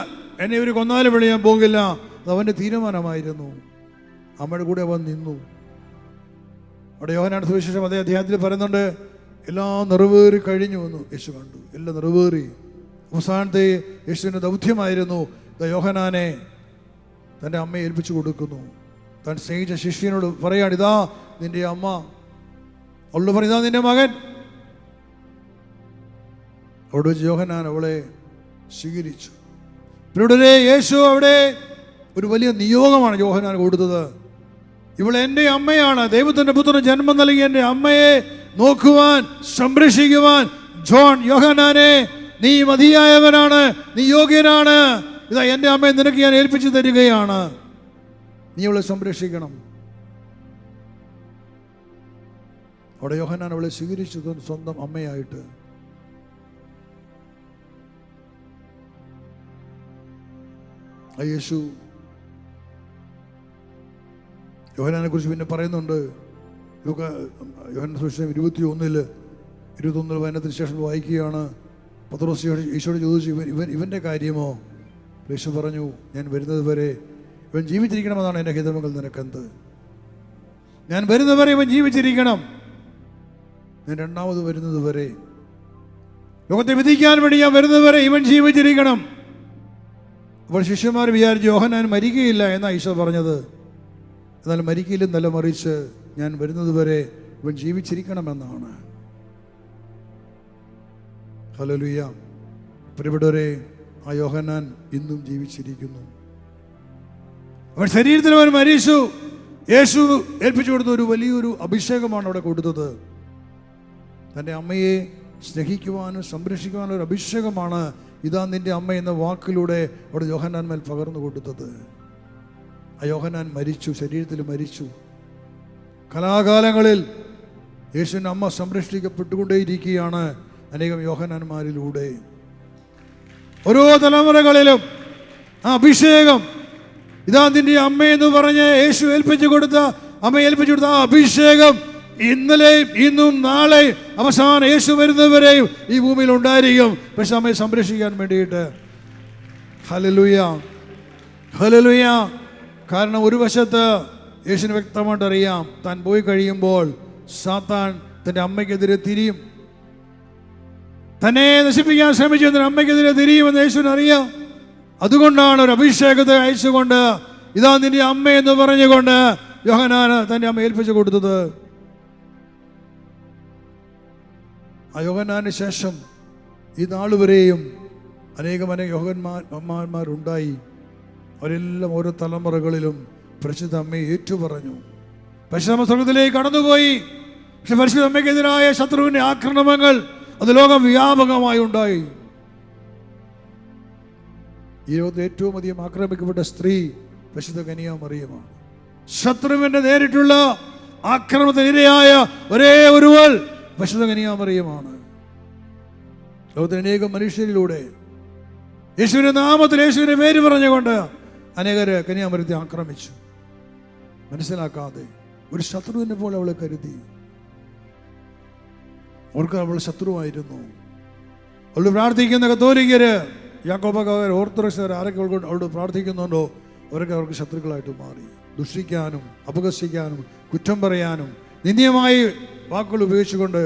എന്നെ ഇവർ കൊന്നാലും വിളി ഞാൻ പോകില്ല. അത് അവൻ്റെ തീരുമാനമായിരുന്നു. അമ്മയുടെ കൂടെ അവൻ നിന്നു. അവിടെ യോഹന്നാൻ സുവിശേഷം അതേ അധ്യായത്തിൽ പറയുന്നുണ്ട്, എല്ലാം നിറവേറി കഴിഞ്ഞു എന്ന് യേശു കണ്ടു. എല്ലാം നിറവേറി. അവസാനത്തെ യേശുവിൻ്റെ ദൗത്യമായിരുന്നു യോഹന്നാനെ തൻ്റെ അമ്മയെ ഏൽപ്പിച്ചു കൊടുക്കുന്നു. താൻ സ്നേഹിച്ച ശിഷ്യനോട് പറയാണ്, ഇതാ നിന്റെ അമ്മ. അവളോട് പറയും, ഇതാ നിന്റെ മകൻ. അവിടെ വെച്ച് യോഹന്നാൻ അവളെ സ്വീകരിച്ചു. പിന്നീട് യേശു അവിടെ ഒരു വലിയ നിയോഗമാണ് യോഹന്നാൻ കൊടുത്തത്. ഇവൾ എൻ്റെ അമ്മയാണ്, ദൈവത്തിൻ്റെ പുത്രന് ജന്മം നൽകി എൻ്റെ അമ്മയെ നോക്കുവാൻ, സംരക്ഷിക്കുവാൻ യോഹന്നാനെ നീ മതിയായവനാണ്, നീ യോഗ്യനാണ്. ഇതാ എൻ്റെ അമ്മയെ നിനക്ക് ഞാൻ ഏൽപ്പിച്ചു തരികയാണ്, നീ അവളെ സംരക്ഷിക്കണം. അവിടെ യോഹന്നാൻ അവളെ സ്വീകരിച്ചു സ്വന്തം അമ്മയായിട്ട്. യേശു യോഹന്നാനെ കുറിച്ച് പിന്നെ പറയുന്നുണ്ട്. യോഹന്നാൻ സുവിശേഷം 21 വചനത്തിന് ശേഷം വായിക്കുകയാണ്. പത്രോസ് ഈശോയോട് ചോദിച്ചു, ഇവൻ്റെ കാര്യമോ? യേശു പറഞ്ഞു, ഞാൻ വരുന്നത് വരെ ഇവൻ ജീവിച്ചിരിക്കണമെന്നാണ് എൻ്റെ ഹിതമെങ്കിൽ നിനക്കെന്ത്? ഞാൻ വരുന്നത് വരെ ഇവൻ ജീവിച്ചിരിക്കണം. ഞാൻ രണ്ടാമത് വരുന്നത് വരെ, ലോകത്തെ വിധിക്കാൻ വേണ്ടി ഞാൻ വരുന്നത് വരെ ഇവൻ ജീവിച്ചിരിക്കണം. അപ്പോൾ ശിഷ്യന്മാർ വിചാരിച്ചു യോഹന്നാൻ മരിക്കുകയില്ല എന്നാണ് ഈശോ പറഞ്ഞത്. എന്നാൽ മരിക്കില്ലെന്നല്ല, മറിച്ച് ഞാൻ വരുന്നത് വരെ ഇവൻ ജീവിച്ചിരിക്കണമെന്നാണ്. ഹല്ലേലൂയ. പ്രിയപ്പെട്ടവരെ, ആ യോഹന്നാൻ ഇന്നും ജീവിച്ചിരിക്കുന്നു. അവൻ ശരീരത്തിൽ അവൻ മരിച്ചു. യേശു ഏൽപ്പിച്ചു കൊടുത്ത ഒരു വലിയൊരു അഭിഷേകമാണ് അവിടെ കൊടുത്തത്. തൻ്റെ അമ്മയെ സ്നേഹിക്കുവാനും സംരക്ഷിക്കുവാനും ഒരു അഭിഷേകമാണ് ഇതാ നിന്റെ അമ്മ എന്ന വാക്കിലൂടെ അവിടെ യോഹന്നാൻ മേൽ പകർന്നു കൊടുത്തത്. ആ യോഹന്നാൻ മരിച്ചു, ശരീരത്തിൽ മരിച്ചു. കലാകാലങ്ങളിൽ യേശുവിൻ്റെ അമ്മ സംരക്ഷിക്കപ്പെട്ടുകൊണ്ടേയിരിക്കുകയാണ് അനേകം യോഹന്നാന്മാരിലൂടെ. ഓരോ തലമുറകളിലും ആ അഭിഷേകം, ഇതാ നിന്റെ അമ്മയെന്ന് പറഞ്ഞ് യേശു ഏൽപ്പിച്ചു കൊടുത്ത, അമ്മ ഏൽപ്പിച്ചു കൊടുത്ത ആ അഭിഷേകം ഇന്നലെയും ഇന്നും നാളെയും അവസാനം യേശു വരുന്നവരെയും ഈ ഭൂമിയിൽ ഉണ്ടായിരിക്കും. പക്ഷെ അമ്മയെ സംരക്ഷിക്കാൻ വേണ്ടിയിട്ട്. Hallelujah, hallelujah. കാരണം ഒരു വശത്ത് യേശുവിന് വ്യക്തമായിട്ട് അറിയാം, താൻ പോയി കഴിയുമ്പോൾ സാത്താൻ തൻ്റെ അമ്മയ്ക്കെതിരെ തിരിയും, തന്നെ നശിപ്പിക്കാൻ ശ്രമിച്ചു തൻ്റെ അമ്മയ്ക്കെതിരെ തിരിയുമെന്ന് യേശുവിന് അറിയാം. അതുകൊണ്ടാണ് ഒരു അഭിഷേകത്തെ അയച്ചുകൊണ്ട് ഇതാ നിന്റെ അമ്മ എന്ന് പറഞ്ഞുകൊണ്ട് യോഹന്നാന് തൻ്റെ അമ്മ ഏൽപ്പിച്ചു കൊടുത്തത്. ആ യോഹന്നാന് ശേഷം ഈ നാളുവരെയും അനേകം യോഹന്മാരുണ്ടായി. അവരെല്ലാം ഓരോ തലമുറകളിലും പരിശുദ്ധ അമ്മയെ ഏറ്റുപറഞ്ഞു. പരിശുദ്ധ സ്വർഗ്ഗത്തിലേക്ക് കടന്നുപോയി. പക്ഷെ പരിശുദ്ധ അമ്മയ്ക്കെതിരായ ശത്രുവിൻ്റെ ആക്രമണങ്ങൾ അത് ലോകം വ്യാപകമായി ഉണ്ടായി. ഈ ലോകത്ത് ഏറ്റവും അധികം ആക്രമിക്കപ്പെട്ട സ്ത്രീ പരിശുദ്ധ കന്യാമറിയമാണ്. ശത്രുവിൻ്റെ നേരിട്ടുള്ള ആക്രമണത്തിനിരയായ ഒരേ ഒരുവൾ പരിശുദ്ധ കന്യാമറിയമാണ്. ലോകത്തിലെ അനേകം മനുഷ്യരിലൂടെ യേശുവിന്റെ നാമത്തിൽ യേശുവിന്റെ പേര് പറഞ്ഞുകൊണ്ട് അനേകര് കന്യാമറിയത്തെ ആക്രമിച്ചു. മനസ്സിലാക്കാതെ ഒരു ശത്രുവിനെ പോലെ അവളെ കരുതി. അവർക്ക് അവൾ ശത്രുവായിരുന്നു. അവൾ പ്രാർത്ഥിക്കുന്ന കത്തോലിക്കര്, യാക്കോബക്കാർ, ഓർത്തഡോക്സുകാർ ആരൊക്കെ അവളോട് പ്രാർത്ഥിക്കുന്നുണ്ടോ അവർക്ക് ശത്രുക്കളായിട്ട് മാറി. ദുഷിക്കാനും അപകസിക്കാനും കുറ്റം പറയാനും നിന്ദ്യമായി വാക്കുകൾ ഉപയോഗിച്ചുകൊണ്ട്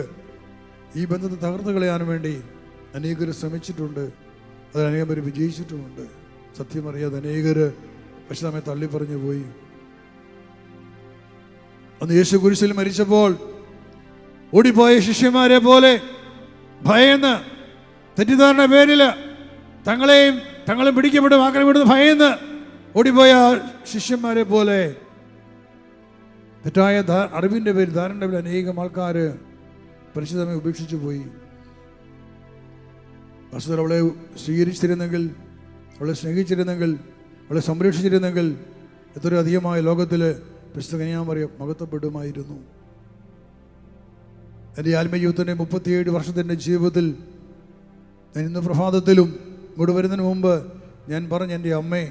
ഈ ബന്ധത്തെ തകർത്ത് കളയാനും വേണ്ടി അനേകർ ശ്രമിച്ചിട്ടുണ്ട്. അത് അനേകം പേര് വിജയിച്ചിട്ടുമുണ്ട്. സത്യം അറിയാതെ അനേകർ പക്ഷെ നമ്മെ തള്ളിപ്പറഞ്ഞു പോയി. അന്ന് യേശു കുരിശിൽ മരിച്ചപ്പോൾ ഓടിപ്പോയ ശിഷ്യന്മാരെ പോലെ ഭയന്ന്, തെറ്റിദ്ധാരണ പേരിൽ തങ്ങളും പിടിക്കപ്പെടും ആക്രമിക്കപ്പെടുന്ന ഭയന്ന് ഓടിപ്പോയ ശിഷ്യന്മാരെ പോലെ തെറ്റായ അറിവിൻ്റെ പേരിൽ, ധാരണയുടെ പേരിൽ അനേകം ആൾക്കാർ പരിശുദ്ധമേ ഉപേക്ഷിച്ചു പോയി. വസ്തുത അവളെ സ്വീകരിച്ചിരുന്നെങ്കിൽ, അവളെ സ്നേഹിച്ചിരുന്നെങ്കിൽ, അവളെ സംരക്ഷിച്ചിരുന്നെങ്കിൽ എത്രയോ അധികമായ ലോകത്തിൽ പരിശുദ്ധ കന്യാമറിയം മഹത്വപ്പെടുമായിരുന്നു. എൻ്റെ ആത്മജീവിതത്തിൻ്റെ 37 വർഷത്തിൻ്റെ ജീവിതത്തിൽ ഞാൻ ഇന്ന് പ്രഭാതത്തിലും ഇങ്ങോട്ട് വരുന്നതിന് മുമ്പ് ഞാൻ പറഞ്ഞ എൻ്റെ അമ്മേ,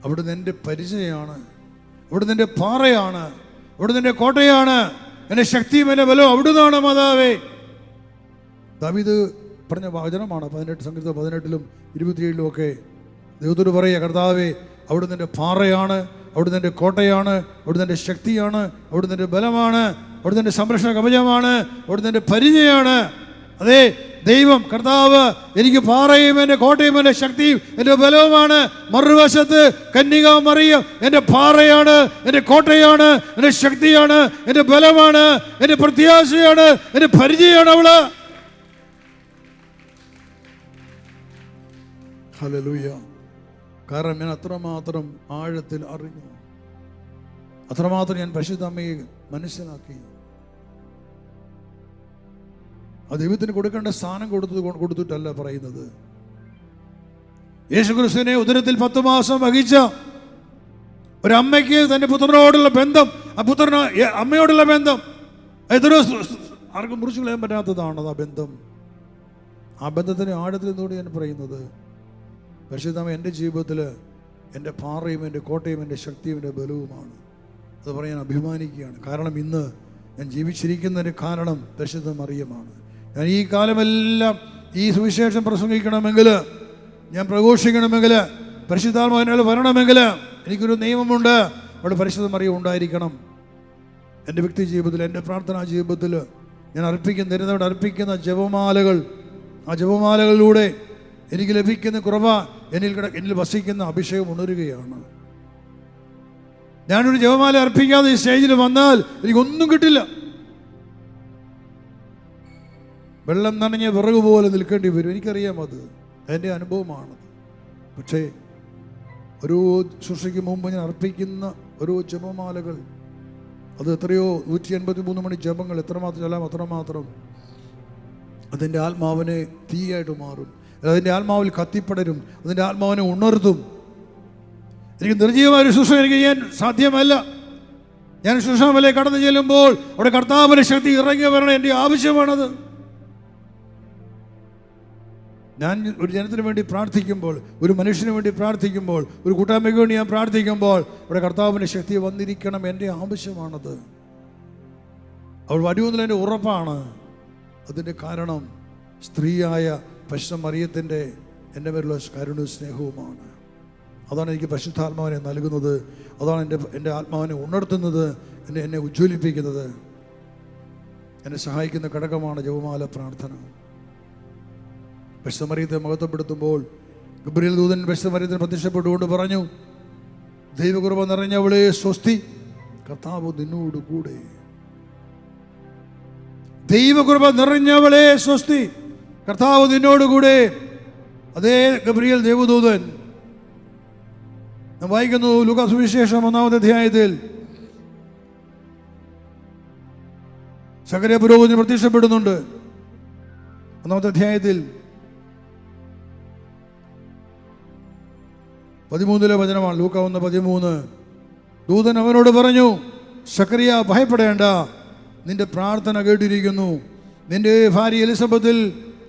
അവിടുന്ന് എൻ്റെ പരിചയമാണ്, അവിടുന്ന് എൻ്റെ പാറയാണ്, അവിടുന്ന് എൻ്റെ കോട്ടയാണ്, എൻ്റെ ശക്തിയും എൻ്റെ ബലവും അവിടുന്നാണ് മാതാവേ. ദാവീദ് പറഞ്ഞ വചനമാണ് 18 സങ്കീർത്തനം 18-ലും 27-ലും ഒക്കെ. ദൈവത്തോട് പറയുക, കർത്താവേ അവിടുന്ന് എൻ്റെ പാറയാണ്, അവിടുന്ന് എൻ്റെ കോട്ടയാണ്, അവിടുന്ന് എൻ്റെ ശക്തിയാണ്, അവിടുന്ന് എൻ്റെ ബലമാണ്, അവിടുന്ന് എൻ്റെ സംരക്ഷണ കവചമാണ്, അവിടുന്ന് എൻ്റെ പരിചയമാണ്. അതെ, ദൈവം കർത്താവ് എനിക്ക് പാറയും എൻ്റെ കോട്ടയും എൻ്റെ ശക്തിയും എൻ്റെ ബലവുമാണ്. മറുവശത്ത് കന്യകാമറിയം എൻ്റെ പാറയാണ്, എൻ്റെ കോട്ടയാണ്, എൻ്റെ ശക്തിയാണ്, എൻ്റെ ബലമാണ്, എൻ്റെ പ്രത്യാശയാണ്, എൻ്റെ പരിചയമാണ് അവള്. ഹല്ലേലൂയ. കാരണം ഞാൻ അത്രമാത്രം ആഴത്തിൽ അറിഞ്ഞു, അത്രമാത്രം ഞാൻ പരിശുദ്ധ അമ്മയെ മനസ്സിലാക്കി. ആ ദൈവത്തിന് കൊടുക്കേണ്ട സ്ഥാനം കൊടുത്തിട്ടല്ല പറയുന്നത്. യേശുക്രിസ്തുവിനെ ഉദരത്തിൽ 10 മാസം വഹിച്ച ഒരമ്മയ്ക്ക് തൻ്റെ പുത്രനോടുള്ള ബന്ധം, ആ പുത്രന് അമ്മയോടുള്ള ബന്ധം എത്രയോ ആർക്കും മുറിച്ചു കളയാൻ പറ്റാത്തതാണ് ആ ബന്ധം. ആ ബന്ധത്തിന് ആഴത്തിൽ നിന്നുകൊണ്ട് ഞാൻ പറയുന്നത്, പരിശുദ്ധമ്മ എൻ്റെ ജീവിതത്തിൽ എൻ്റെ പാറയും എൻ്റെ കോട്ടയും എൻ്റെ ശക്തിയും എൻ്റെ ബലവുമാണ്. അത് പറയാൻ അഭിമാനിക്കുകയാണ്. കാരണം ഇന്ന് ഞാൻ ജീവിച്ചിരിക്കുന്നതിന് കാരണം പരിശുദ്ധ മറിയമാണ്. ഞാൻ ഈ കാലമെല്ലാം ഈ സുവിശേഷം പ്രസംഗിക്കണമെങ്കിൽ, ഞാൻ പ്രഘോഷിക്കണമെങ്കിൽ, പരിശുദ്ധാത്മാവിനാൽ വരണമെങ്കിൽ എനിക്കൊരു നിയമമുണ്ട്. അവിടെ പരിശുദ്ധ മറിയം ഉണ്ടായിരിക്കണം. എൻ്റെ വ്യക്തി ജീവിതത്തിൽ, എൻ്റെ പ്രാർത്ഥനാ ജീവിതത്തിൽ ഞാൻ നിരന്തരം അർപ്പിക്കുന്ന ജപമാലകൾ, ആ ജപമാലകളിലൂടെ എനിക്ക് ലഭിക്കുന്ന കൃപ, എന്നിൽ വസിക്കുന്ന അഭിഷേകം ഉണരുകയാണ്. ഞാനൊരു ജപമാല അർപ്പിക്കാതെ ഈ സ്റ്റേജിൽ വന്നാൽ എനിക്കൊന്നും കിട്ടില്ല. വെള്ളം നനഞ്ഞ വിറക് പോലെ നിൽക്കേണ്ടി വരും. എനിക്കറിയാം, അത് എൻ്റെ അനുഭവമാണത്. പക്ഷേ ഓരോ ശുശ്രൂഷയ്ക്ക് മുമ്പ് ഞാൻ അർപ്പിക്കുന്ന ഓരോ ജപമാലകൾ, അത് എത്രയോ 183 മണി ജപങ്ങൾ എത്രമാത്രം ചൊല്ലാം അത്രമാത്രം അതിൻ്റെ ആത്മാവിനെ തീയായിട്ട് മാറും. അതിൻ്റെ ആത്മാവിൽ കത്തിപ്പടരും, അതിൻ്റെ ആത്മാവിനെ ഉണർത്തും. എനിക്ക് നിർജ്ജീവമായ ഒരു ശുശ്രൂഷ എനിക്ക് ചെയ്യാൻ സാധ്യമല്ല. ഞാൻ ശുശ്രൂഷയിലേക്ക് കടന്നു ചെല്ലുമ്പോൾ അവിടെ കർത്താവിൻ്റെ ശക്തി ഇറങ്ങി വരണം. എൻ്റെ ആവശ്യമാണത്. ഞാൻ ഒരു ജനത്തിന് വേണ്ടി പ്രാർത്ഥിക്കുമ്പോൾ, ഒരു മനുഷ്യന് വേണ്ടി പ്രാർത്ഥിക്കുമ്പോൾ, ഒരു കൂട്ടായ്മയ്ക്ക് വേണ്ടി ഞാൻ പ്രാർത്ഥിക്കുമ്പോൾ അവിടെ കർത്താവിൻ്റെ ശക്തി വന്നിരിക്കണം. എൻ്റെ ആവശ്യമാണത്. അവൾ വരുമെന്നുള്ള എൻ്റെ ഉറപ്പാണ്. അതിൻ്റെ കാരണം സ്ത്രീയായ പരിശുദ്ധ മറിയത്തിൻ്റെ എൻ്റെ പേരുള്ള കരുണയും സ്നേഹവുമാണ്. അതാണ് എനിക്ക് പരിശുദ്ധാത്മാവിനെ നൽകുന്നത്. അതാണ് എൻ്റെ ആത്മാവിനെ ഉണർത്തുന്നത്, എന്നെ ഉജ്ജ്വലിപ്പിക്കുന്നത്. എന്നെ സഹായിക്കുന്ന ഘടകമാണ് ജപമാല പ്രാർത്ഥന. പരിശുദ്ധ മറിയത്തെ മഹത്വപ്പെടുത്തുമ്പോൾ ഗബ്രിയേൽ ദൂതൻ പരിശുദ്ധ മറിയത്തിന് പ്രത്യക്ഷപ്പെട്ടുകൊണ്ട് പറഞ്ഞു, ദൈവകൃപ നിറഞ്ഞവളെ സ്വസ്തി, കർത്താവ് നിന്നോട് കൂടെ. ദൈവകൃപ നിറഞ്ഞവളെ സ്വസ്തി, കർത്താവ് നിന്നോടുകൂടെ. അതേ ഗബ്രിയേൽ ദേവദൂതൻ നാം വായിക്കുന്നു ലൂക്കാ സുവിശേഷം 1-ാമത്തെ അധ്യായത്തിൽ സക്കറിയ പുരോഹിതന് പ്രത്യക്ഷപ്പെടുന്നുണ്ട്. 1-ാമത്തെ അധ്യായത്തിൽ 13 വചനമാണ്. ലൂക്കാ 1:13. ദൂതൻ അവനോട് പറഞ്ഞു, സക്കറിയ ഭയപ്പെടേണ്ട, നിന്റെ പ്രാർത്ഥന കേട്ടിരിക്കുന്നു. നിന്റെ ഭാര്യ എലിസബത്തിൽ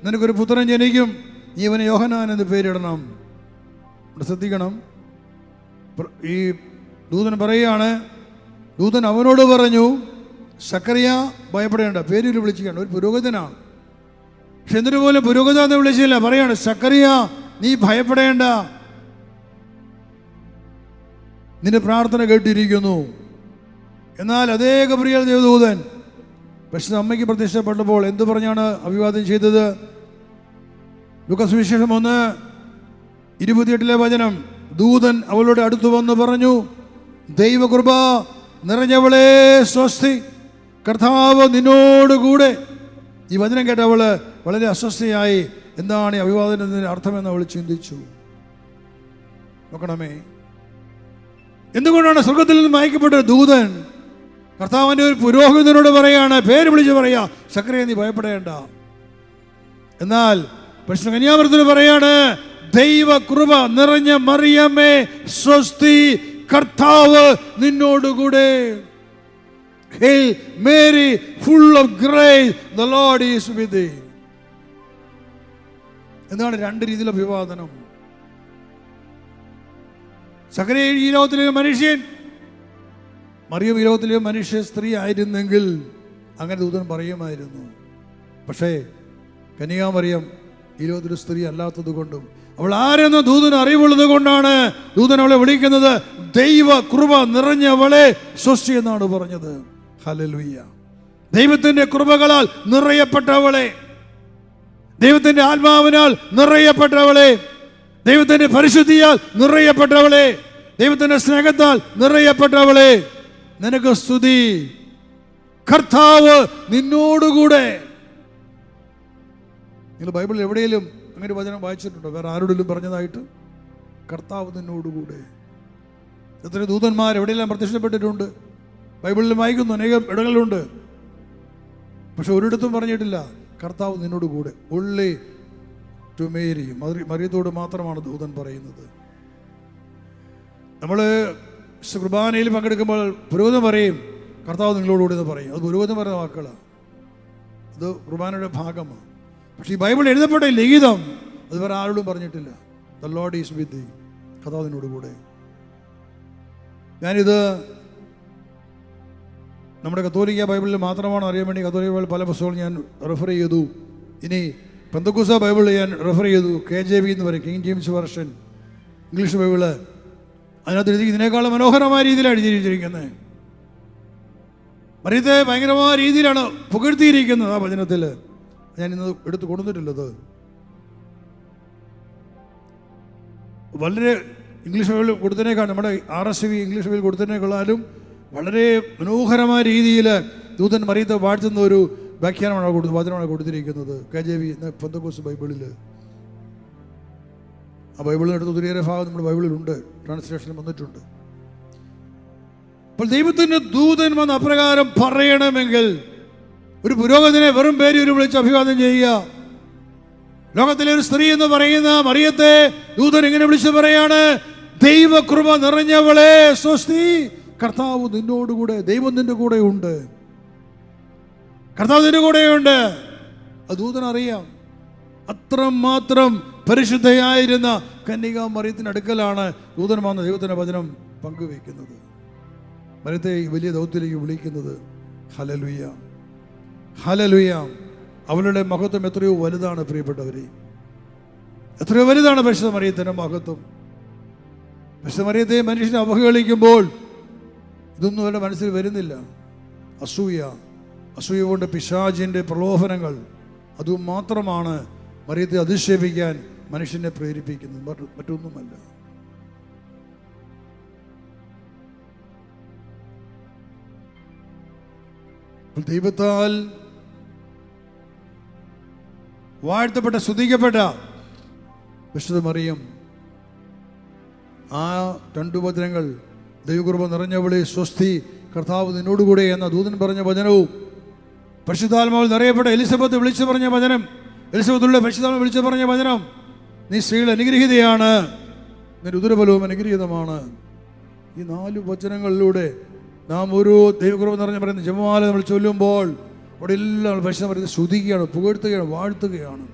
നിനക്കൊരു പുത്രൻ ജനിക്കും. നീ ഇവന് യോഹന്നാൻ എന്ന് പേരിടണം. ശ്രദ്ധിക്കണം, ഈ ദൂതൻ പറയുകയാണ്. ദൂതൻ അവനോട് പറഞ്ഞു, സക്കറിയ ഭയപ്പെടേണ്ട. പേരിൽ വിളിച്ചിരിക്കുകയാണ്. ഒരു പുരോഹിതനാണ്. പക്ഷെ എന്നിട്ട് പോലും പുരോഹിത എന്ന് വിളിച്ചില്ല. പറയാണ്, സക്കറിയ നീ ഭയപ്പെടേണ്ട, നിന്റെ പ്രാർത്ഥന കേട്ടിരിക്കുന്നു. എന്നാൽ അതേ ഗബ്രിയേൽ ദേവദൂതൻ പരിശുദ്ധ അമ്മയ്ക്ക് പ്രത്യക്ഷപ്പെട്ടപ്പോൾ എന്ത് പറഞ്ഞാണ് അഭിവാദ്യം ചെയ്തത്? ലൂക്കാ സുവിശേഷം 1:28 വചനം. ദൂതൻ അവളുടെ അടുത്ത് വന്ന് പറഞ്ഞു, ദൈവകൃപ നിറഞ്ഞവളെ സ്വസ്തി, കർത്താവ് നിന്നോടുകൂടെ. ഈ വചനം കേട്ട അവള് വളരെ അസ്വസ്ഥയായി. എന്താണ് ഈ അഭിവാദനത്തിൻ്റെ അർത്ഥമെന്ന് അവൾ ചിന്തിച്ചു. നോക്കണമേ, എന്തുകൊണ്ടാണ് സ്വർഗത്തിൽ നിന്ന് അയക്കപ്പെട്ട ദൂതൻ കർത്താവിൻ്റെ ഒരു പുരോഹിതനോട് പറയാണ്, പേര് വിളിച്ച് പറയാ, സക്കറിയ നീ ഭയപ്പെടേണ്ട. എന്നാൽ പരിശുദ്ധ കന്യാമറിയത്തിന് പറയാണ്, ദൈവകൃപ നിറഞ്ഞ മറിയമേ സ്വസ്തി, കർത്താവ് നിന്നോടുകൂടെ. Hail Mary, full of grace, the Lord is with thee. എന്താണ് രണ്ട് രീതിയിലുള്ള അഭിവാദനം? സക്കറിയ ഈ ലോകത്തിലെ മനുഷ്യൻ, മറിയം ഈ ലോകത്തിലെ മനുഷ്യ സ്ത്രീ ആയിരുന്നെങ്കിൽ അങ്ങനെ ദൂതൻ പറയുമായിരുന്നു. പക്ഷേ കന്യാമറിയം ഈ ലോകത്തിലെ സ്ത്രീ അല്ലാത്തത് കൊണ്ടും അവൾ ആരെന്ന് ദൂതന് അറിവുള്ളത് കൊണ്ടാണ് ദൂതൻ അവളെ വിളിക്കുന്നത് ദൈവ കൃപ നിറഞ്ഞവളെ സ്വസ്തി എന്നാണ് പറഞ്ഞത്. ഹല്ലേലൂയ. ദൈവത്തിന്റെ കൃപകളാൽ നിറയപ്പെട്ടവളെ, ദൈവത്തിന്റെ ആത്മാവിനാൽ നിറയപ്പെട്ടവളെ, ദൈവത്തിന്റെ പരിശുദ്ധിയാൽ നിറയപ്പെട്ടവളെ, ദൈവത്തിന്റെ സ്നേഹത്താൽ നിറയപ്പെട്ടവളെ, നിനക്ക് സ്തുതി, കർത്താവ് നിന്നോടുകൂടെ. നിങ്ങൾ ബൈബിളിൽ എവിടെയെങ്കിലും അങ്ങനെ വചനം വായിച്ചിട്ടുണ്ടോ? വേറെ ആരോടെങ്കിലും പറഞ്ഞതായിട്ട്? കർത്താവ് നിന്നോടുകൂടെ. എത്ര ദൂതന്മാർ എവിടെയെല്ലാം പ്രത്യക്ഷപ്പെട്ടിട്ടുണ്ട്, ബൈബിളിൽ വായിക്കുന്നു, അനേകം ഇടങ്ങളിലുണ്ട്. പക്ഷെ ഒരിടത്തും പറഞ്ഞിട്ടില്ല കർത്താവ് നിന്നോടുകൂടെ. ഉള്ളി ടു മേരി, മറിയത്തോട് മാത്രമാണ് ദൂതൻ പറയുന്നത്. നമ്മൾ കുർബാനയിൽ പങ്കെടുക്കുമ്പോൾ പുരോഹിതൻ പറയും കർത്താവ് നിങ്ങളോടുകൂടി എന്ന് പറയും. അത് പുരോഹിതൻ പറയുന്ന വാക്കുകളാണ്, അത് കുർബാനയുടെ ഭാഗമാണ്. പക്ഷേ ഈ ബൈബിൾ എഴുതപ്പെട്ട ലിഖിതം അത് വേറെ ആരോടും പറഞ്ഞിട്ടില്ല. ദ ലോർഡ് ഈസ് വിത്ത് ദീ, കർത്താവ് നിന്നോടുകൂടെ. ഞാനിത് നമ്മുടെ കത്തോലിക്ക ബൈബിളിൽ മാത്രമാണ് അറിയാൻ വേണ്ടി കത്തോലിക്ക ബൈബിൾ പല പുസ്തകങ്ങളും ഞാൻ റെഫർ ചെയ്തു. ഇനി പെന്തക്കോസ്ത ബൈബിൾ ഞാൻ റെഫർ ചെയ്തു. KJV എന്ന് പറയും, king James version, English Bible. അതിനകത്ത് ഇതിനേക്കാളും മനോഹരമായ രീതിയിലാണ് എഴുതിയിരിക്കുന്നത്. മറിയത്തെ ഭയങ്കരമായ രീതിയിലാണ് പുകഴ്ത്തിയിരിക്കുന്നത് ആ വചനത്തിൽ. ഞാൻ ഇന്ന് എടുത്ത് കൊണ്ടുവന്നിട്ടുള്ളത്. വളരെ ഇംഗ്ലീഷ് ബൈബിൾ കൊടുത്തതിനേക്കാൾ, നമ്മുടെ RSV ഇംഗ്ലീഷ് ബൈബിൾ കൊടുത്തതിനേക്കാളും വളരെ മനോഹരമായ രീതിയിൽ ദൂതൻ മറിയത്തെ വാഴ്ത്തുന്ന ഒരു വ്യാഖ്യാനമാണ് വചനമാണ് കൊടുത്തിരിക്കുന്നത് KJV പെന്തക്കോസ്ത് ബൈബിളിൽ. ആ ബൈബിളിനടുത്ത് ഒത്തിരിയേറെ ഭാഗം നമ്മുടെ ബൈബിളിലുണ്ട്, ട്രാൻസ്ലേഷൻ വന്നിട്ടുണ്ട്. അപ്പോൾ ദൈവത്തിൻ്റെ ദൂതൻ വന്ന് അപ്രകാരം പറയണമെങ്കിൽ ഒരു പുരോഹിതനെ വെറും പേര് ഒരു വിളിച്ച് അഭിവാദം ചെയ്യുക. ലോകത്തിലെ ഒരു സ്ത്രീ എന്ന് പറയുന്ന മറിയത്തെ ദൂതൻ ഇങ്ങനെ വിളിച്ച് പറയാണ്, ദൈവകൃപ നിറഞ്ഞവളെ സ്വസ്തി, കർത്താവ് നിന്നോടുകൂടെ, ദൈവം നിന്റെ കൂടെ ഉണ്ട്, കർത്താവ് നിന്റെ കൂടെയുണ്ട്. അത് ദൂതൻ അറിയാം. അത്രമാത്രം പരിശുദ്ധയായിരുന്ന കന്യകാ മറിയത്തിൻ്റെ അടുക്കലാണ് ദൂതൻ വന്ന ദൈവത്തിൻ്റെ വചനം പങ്കുവയ്ക്കുന്നത്, മറിയത്തെ ഈ വലിയ ദൗത്യത്തിലേക്ക് വിളിക്കുന്നത്. Hallelujah, hallelujah. അവളുടെ മഹത്വം എത്രയോ വലുതാണ് പ്രിയപ്പെട്ടവരെ, എത്രയോ വലുതാണ് പരിശുദ്ധ മറിയത്തിൻ്റെ മഹത്വം. പരിശുദ്ധ മറിയത്തെ മനുഷ്യനെ അവഹേളിക്കുമ്പോൾ ഇതൊന്നും അവരുടെ മനസ്സിൽ വരുന്നില്ല. അസൂയ കൊണ്ട് പിശാചിൻ്റെ പ്രലോഭനങ്ങൾ, അതും മാത്രമാണ് മറിയത്തെ അധിക്ഷേപിക്കാൻ മനുഷ്യനെ പ്രേരിപ്പിക്കുന്നത്, മറ്റൊന്നുമല്ല. ദൈവത്താൽ വാഴ്ത്തപ്പെട്ട സ്തുതിക്കപ്പെട്ട വിശുദ്ധ മറിയം, ആ രണ്ടു വചനങ്ങൾ, ദൈവകൃപ നിറഞ്ഞവളെ സ്വസ്തി, കർത്താവ് നിന്നോടുകൂടെ എന്ന ദൂതൻ പറഞ്ഞ വചനവും പരിശുദ്ധാത്മാവിൽ നിറയപ്പെട്ട എലിസബത്ത് വിളിച്ചു പറഞ്ഞ വചനം, എലിസബത്തുള്ള പരിശുദ്ധാത്മാവ് വിളിച്ചു പറഞ്ഞ വചനം, നീ സ്ത്രീകൾ അനുഗ്രഹീതയാണ്, നിന്റെ ഉദരഫലവും അനുഗ്രഹീതമാണ്. ഈ 4 വചനങ്ങളിലൂടെ നാം ഓരോ ദൈവകൃപ നിറഞ്ഞ പറയുന്ന ജപമാല നമ്മൾ ചൊല്ലുമ്പോൾ അവിടെ എല്ലാം പരിശുദ്ധ മറിയത്തെ സ്തുതിക്കുകയാണ്, പുകഴ്ത്തുകയാണ്, വാഴ്ത്തുകയാണ്.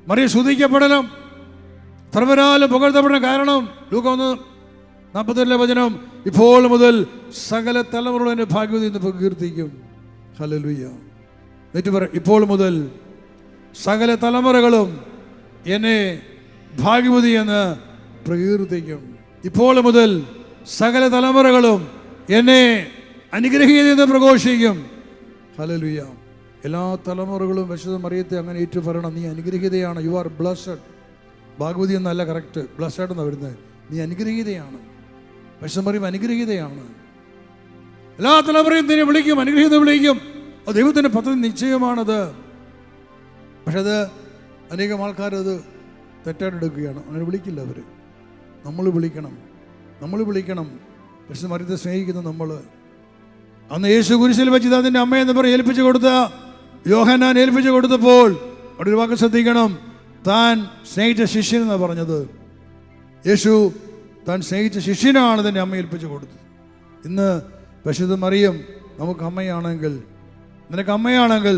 മറിയം സ്തുതിക്കപ്പെടണം, സർവ്വരാലും പുകഴ്ത്തപ്പെടണം. കാരണം ലൂക്ക 1:47 വചനം, ഇപ്പോൾ മുതൽ സകല തലമുറകളും എന്നെ ഭാഗ്യവതി എന്ന് പ്രകീർത്തിക്കും. ഹല്ലേലൂയ. എന്നിട്ട് പറയും, ഇപ്പോൾ മുതൽ സകല തലമുറകളും എന്നെ ഭാഗ്യവതി എന്ന് പ്രകീർത്തിക്കും. ഇപ്പോൾ മുതൽ സകല തലമുറകളും എന്നെ അനുഗ്രഹീത എന്ന് പ്രഘോഷിക്കും. ഹല്ലേലൂയ. എല്ലാ തലമുറകളും വിശുദ്ധ മറിയത്തെ അങ്ങനെ ഏറ്റു പറയണം, നീ അനുഗ്രഹീതയാണ്, യു ആർ ബ്ലസ്ഡ്. ഭാഗ്യവതി എന്നല്ല കറക്റ്റ്, ബ്ലസ്ഡ് എന്നാണ് വരുന്നത്. നീ അനുഗ്രഹീതയാണ്, വിശുദ്ധ മറിയം അനുഗ്രഹീതയാണ്. എല്ലാ തലമുറയും തന്നെ വിളിക്കും, അനുഗ്രഹീത വിളിക്കും. അത് ദൈവത്തിൻ്റെ പദ്ധതി നിശ്ചയമാണത്. പക്ഷെ അത് അനേകം ആൾക്കാരത് തെറ്റായിട്ട് എടുക്കുകയാണ്. അങ്ങനെ വിളിക്കില്ല അവർ. നമ്മൾ വിളിക്കണം. വിശുദ്ധ മറിയത്തെ സ്നേഹിക്കുന്ന നമ്മൾ. അന്ന് യേശു കുരിശിൽ വെച്ച് ഇതാ നിന്റെ അമ്മയെന്ന് പറഞ്ഞ് ഏൽപ്പിച്ചു കൊടുത്ത യോഹന്നാൻ ഏൽപ്പിച്ചു കൊടുത്തപ്പോൾ അവിടെ ഒരു വാക്ക് ശ്രദ്ധിക്കണം, താൻ സ്നേഹിച്ച ശിഷ്യൻ എന്നാണ് പറഞ്ഞത്. യേശു താൻ സ്നേഹിച്ച ശിഷ്യനാണ് തന്നെ അമ്മ ഏൽപ്പിച്ചു കൊടുത്തത്. ഇന്ന് പരിശുദ്ധ മറിയം നമുക്ക് അമ്മയാണെങ്കിൽ, നിനക്ക് അമ്മയാണെങ്കിൽ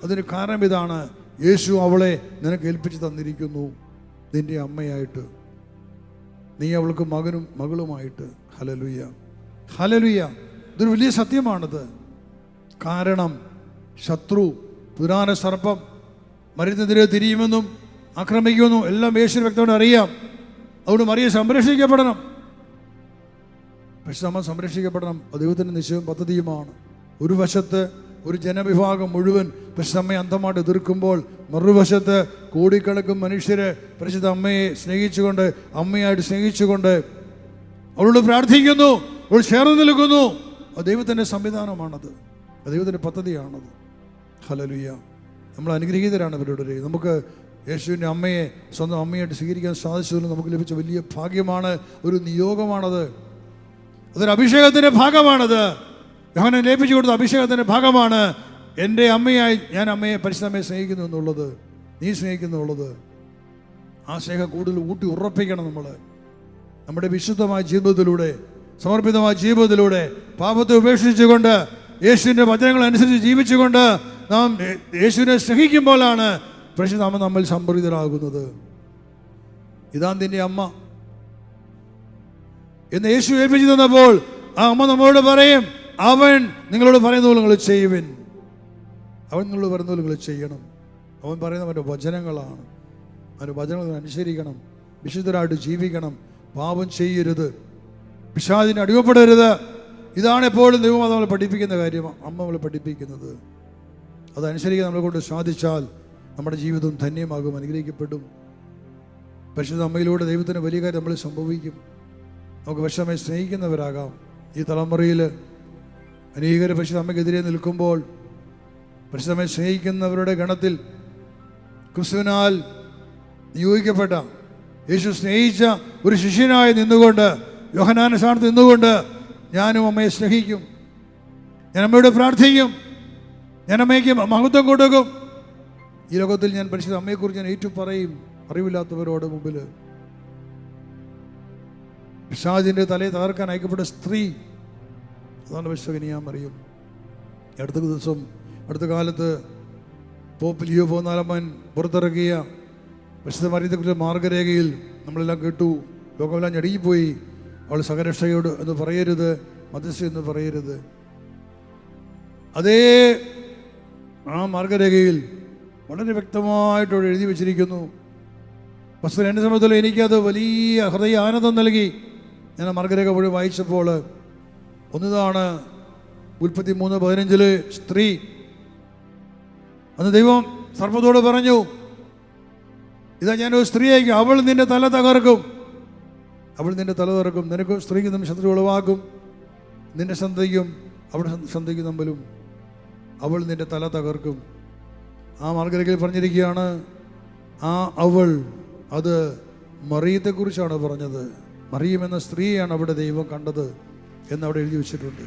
അതിന് കാരണം ഇതാണ്, യേശു അവളെ നിനക്ക് ഏൽപ്പിച്ച് തന്നിരിക്കുന്നു നിന്റെ അമ്മയായിട്ട്, നീ അവൾക്ക് മകനും മകളുമായിട്ട്. Hallelujah, hallelujah. ഇതൊരു വലിയ സത്യമാണിത്. കാരണം ശത്രു, പുരാണ സർപ്പം മറിയത്തിനെതിരെ തിരിയുമെന്നും ആക്രമിക്കുമെന്നും എല്ലാം യേശുവിന് വ്യക്തമായിട്ട് അറിയാം. അതുകൊണ്ട് മറിയം സംരക്ഷിക്കപ്പെടണം. പക്ഷെ നമ്മൾ സംരക്ഷിക്കപ്പെടണം, ദൈവത്തിൻ്റെ നിശ്ചയവും പദ്ധതിയുമാണ്. ഒരു വശത്ത് ഒരു ജനവിഭാഗം മുഴുവൻ പരിശുദ്ധ അമ്മയെ അന്ധമായിട്ട് എതിർക്കുമ്പോൾ, മറുവശത്ത് കോടിക്കണക്കിന് മനുഷ്യരെ പരിശുദ്ധ അമ്മയെ സ്നേഹിച്ചുകൊണ്ട്, അമ്മയായിട്ട് സ്നേഹിച്ചുകൊണ്ട് അവളോട് പ്രാർത്ഥിക്കുന്നു, അവൾ ചേർന്ന് നിൽക്കുന്നു. അത് ദൈവത്തിൻ്റെ സംവിധാനമാണത്, ദൈവത്തിൻ്റെ പദ്ധതിയാണത്. ഹല്ലേലൂയ. നമ്മൾ അനുഗ്രഹീതരാണ് അവരുടെ. നമുക്ക് യേശുവിൻ്റെ അമ്മയെ സ്വന്തം അമ്മയായിട്ട് സ്വീകരിക്കാൻ സാധിച്ചതിൽ നമുക്ക് ലഭിച്ച വലിയ ഭാഗ്യമാണ്, ഒരു നിയോഗമാണത്, അതൊരു അഭിഷേകത്തിൻ്റെ ഭാഗമാണത്. യോഹന്നാൻ ഏൽപ്പിച്ചു കൊടുത്ത അഭിഷേകത്തിൻ്റെ ഭാഗമാണ്. എൻ്റെ അമ്മയായി ഞാൻ അമ്മയെ, പരിശുദ്ധ അമ്മയെ സ്നേഹിക്കുന്നു എന്നുള്ളത്, നീ സ്നേഹിക്കുന്നു എന്നുള്ളത്. ആ സ്നേഹം കൂടുതൽ ഊട്ടി ഉറപ്പിക്കണം. നമ്മൾ നമ്മുടെ വിശുദ്ധമായ ജീവിതത്തിലൂടെ, സമർപ്പിതമായ ജീവിതത്തിലൂടെ, പാപത്തെ ഉപേക്ഷിച്ചുകൊണ്ട് യേശുവിൻ്റെ വചനങ്ങൾ അനുസരിച്ച് ജീവിച്ചുകൊണ്ട് നാം യേശുവിനെ സ്നേഹിക്കുമ്പോഴാണ് പരിശുദ്ധ അമ്മ നമ്മൾ സംപ്രീതരാകുന്നത്. ഇതാ നിന്റെ അമ്മ എന്ന് യേശു ഏൽപ്പിച്ചു തന്നപ്പോൾ ആ അമ്മ നമ്മളോട് പറയും, അവൻ നിങ്ങളോട് പറയുന്ന പോലെ നിങ്ങൾ ചെയ്യുവിൻ. അവൻ നിങ്ങളോട് പറയുന്ന പോലെ നിങ്ങൾ ചെയ്യണം. അവൻ പറയുന്ന അവൻ്റെ വചനങ്ങളാണ്. അവൻ്റെ വചനങ്ങൾ അനുസരിക്കണം, വിശുദ്ധരായിട്ട് ജീവിക്കണം, പാപം ചെയ്യരുത്, പിശാചിന് അടിമപ്പെടരുത്. ഇതാണ് എപ്പോഴും ദൈവം നമ്മളെ പഠിപ്പിക്കുന്ന കാര്യം, അമ്മ നമ്മളെ പഠിപ്പിക്കുന്നത്. അതനുസരിക്കാൻ നമ്മളെ കൊണ്ട് സാധിച്ചാൽ നമ്മുടെ ജീവിതം ധന്യമാകും, അനുഗ്രഹിക്കപ്പെടും. പരിശുദ്ധ അമ്മയിലൂടെ ദൈവത്തിന് വലിയ കാര്യം നമ്മൾ സംഭവിക്കും. നമുക്ക് പരിശുദ്ധ അമ്മയെ സ്നേഹിക്കുന്നവരാകാം. ഈ തലമുറയിൽ അനേകർ പരിശുദ്ധ അമ്മയ്ക്കെതിരെ നിൽക്കുമ്പോൾ പരിശുദ്ധ അമ്മയെ സ്നേഹിക്കുന്നവരുടെ ഗണത്തിൽ ക്രിസ്തുവിനാൽ നിയോഗിക്കപ്പെട്ട, യേശു സ്നേഹിച്ച ഒരു ശിഷ്യനായി നിന്നുകൊണ്ട്, യോഹന്നാന്റെ സ്ഥാനത്ത് നിന്നുകൊണ്ട് ഞാനും അമ്മയെ സ്നേഹിക്കും. ഞാൻ അമ്മയോട് പ്രാർത്ഥിക്കും. ഞാൻ അമ്മയ്ക്ക് മഹത്വം കൊടുക്കും. ഈ ലോകത്തിൽ ഞാൻ പരിശുദ്ധ അമ്മയെക്കുറിച്ച് ഞാൻ ഏറ്റു പറയും അറിവില്ലാത്തവരോട് മുമ്പിൽ. പിശാചിൻ്റെ തലയെ തകർക്കാൻ അയക്കപ്പെട്ട സ്ത്രീ, അതാണ് പരിശുദ്ധ കന്യാമറിയം. അടുത്ത കാലത്ത് പോപ്പ് ലിയോ 14 പുറത്തിറക്കിയ പരിശുദ്ധ മറിയത്തെക്കുറിച്ച് മാർഗരേഖയിൽ നമ്മളെല്ലാം കേട്ടു. ലോകമെല്ലാം ഞെടുങ്ങിപ്പോയി. അവൾ സഹരക്ഷയോട് എന്ന് പറയരുത്, മധ്യസ്ഥ എന്ന് പറയരുത്. അതേ ആ മാർഗരേഖയിൽ വളരെ വ്യക്തമായിട്ട് അവിടെ എഴുതി വച്ചിരിക്കുന്നു. പക്ഷേ എൻ്റെ സമയത്തുള്ള എനിക്കത് വലിയ ഹൃദയ ആനന്ദം നൽകി. ഞാൻ ആ മാർഗരേഖ മുഴുവൻ വായിച്ചപ്പോൾ ഒന്നിതാണ് ഉൽപ്പത്തി 3:15 സ്ത്രീ. അന്ന് ദൈവം സർപ്പത്തോട് പറഞ്ഞു, ഇതാ ഞാനൊരു സ്ത്രീയായിരിക്കും, അവൾ നിന്റെ തല തകർക്കും. അവൾ നിന്റെ തല തകർക്കും. നിനക്ക് സ്ത്രീക്ക് തമ്മിൽ ശത്രു ഉളവാക്കും. നിന്റെ സന്തതിക്കും അവളുടെ സന്തതിക്കും തമ്മിലും അവൾ നിന്റെ തല തകർക്കും. ആ മാർഗരേഖയിൽ പറഞ്ഞിരിക്കുകയാണ്, ആ അവൾ അത് മറിയത്തെക്കുറിച്ചാണ് പറഞ്ഞത്. മറിയം എന്ന സ്ത്രീയാണ് അവിടെ ദൈവം കണ്ടത് എന്നവിടെ എഴുതി വെച്ചിട്ടുണ്ട്.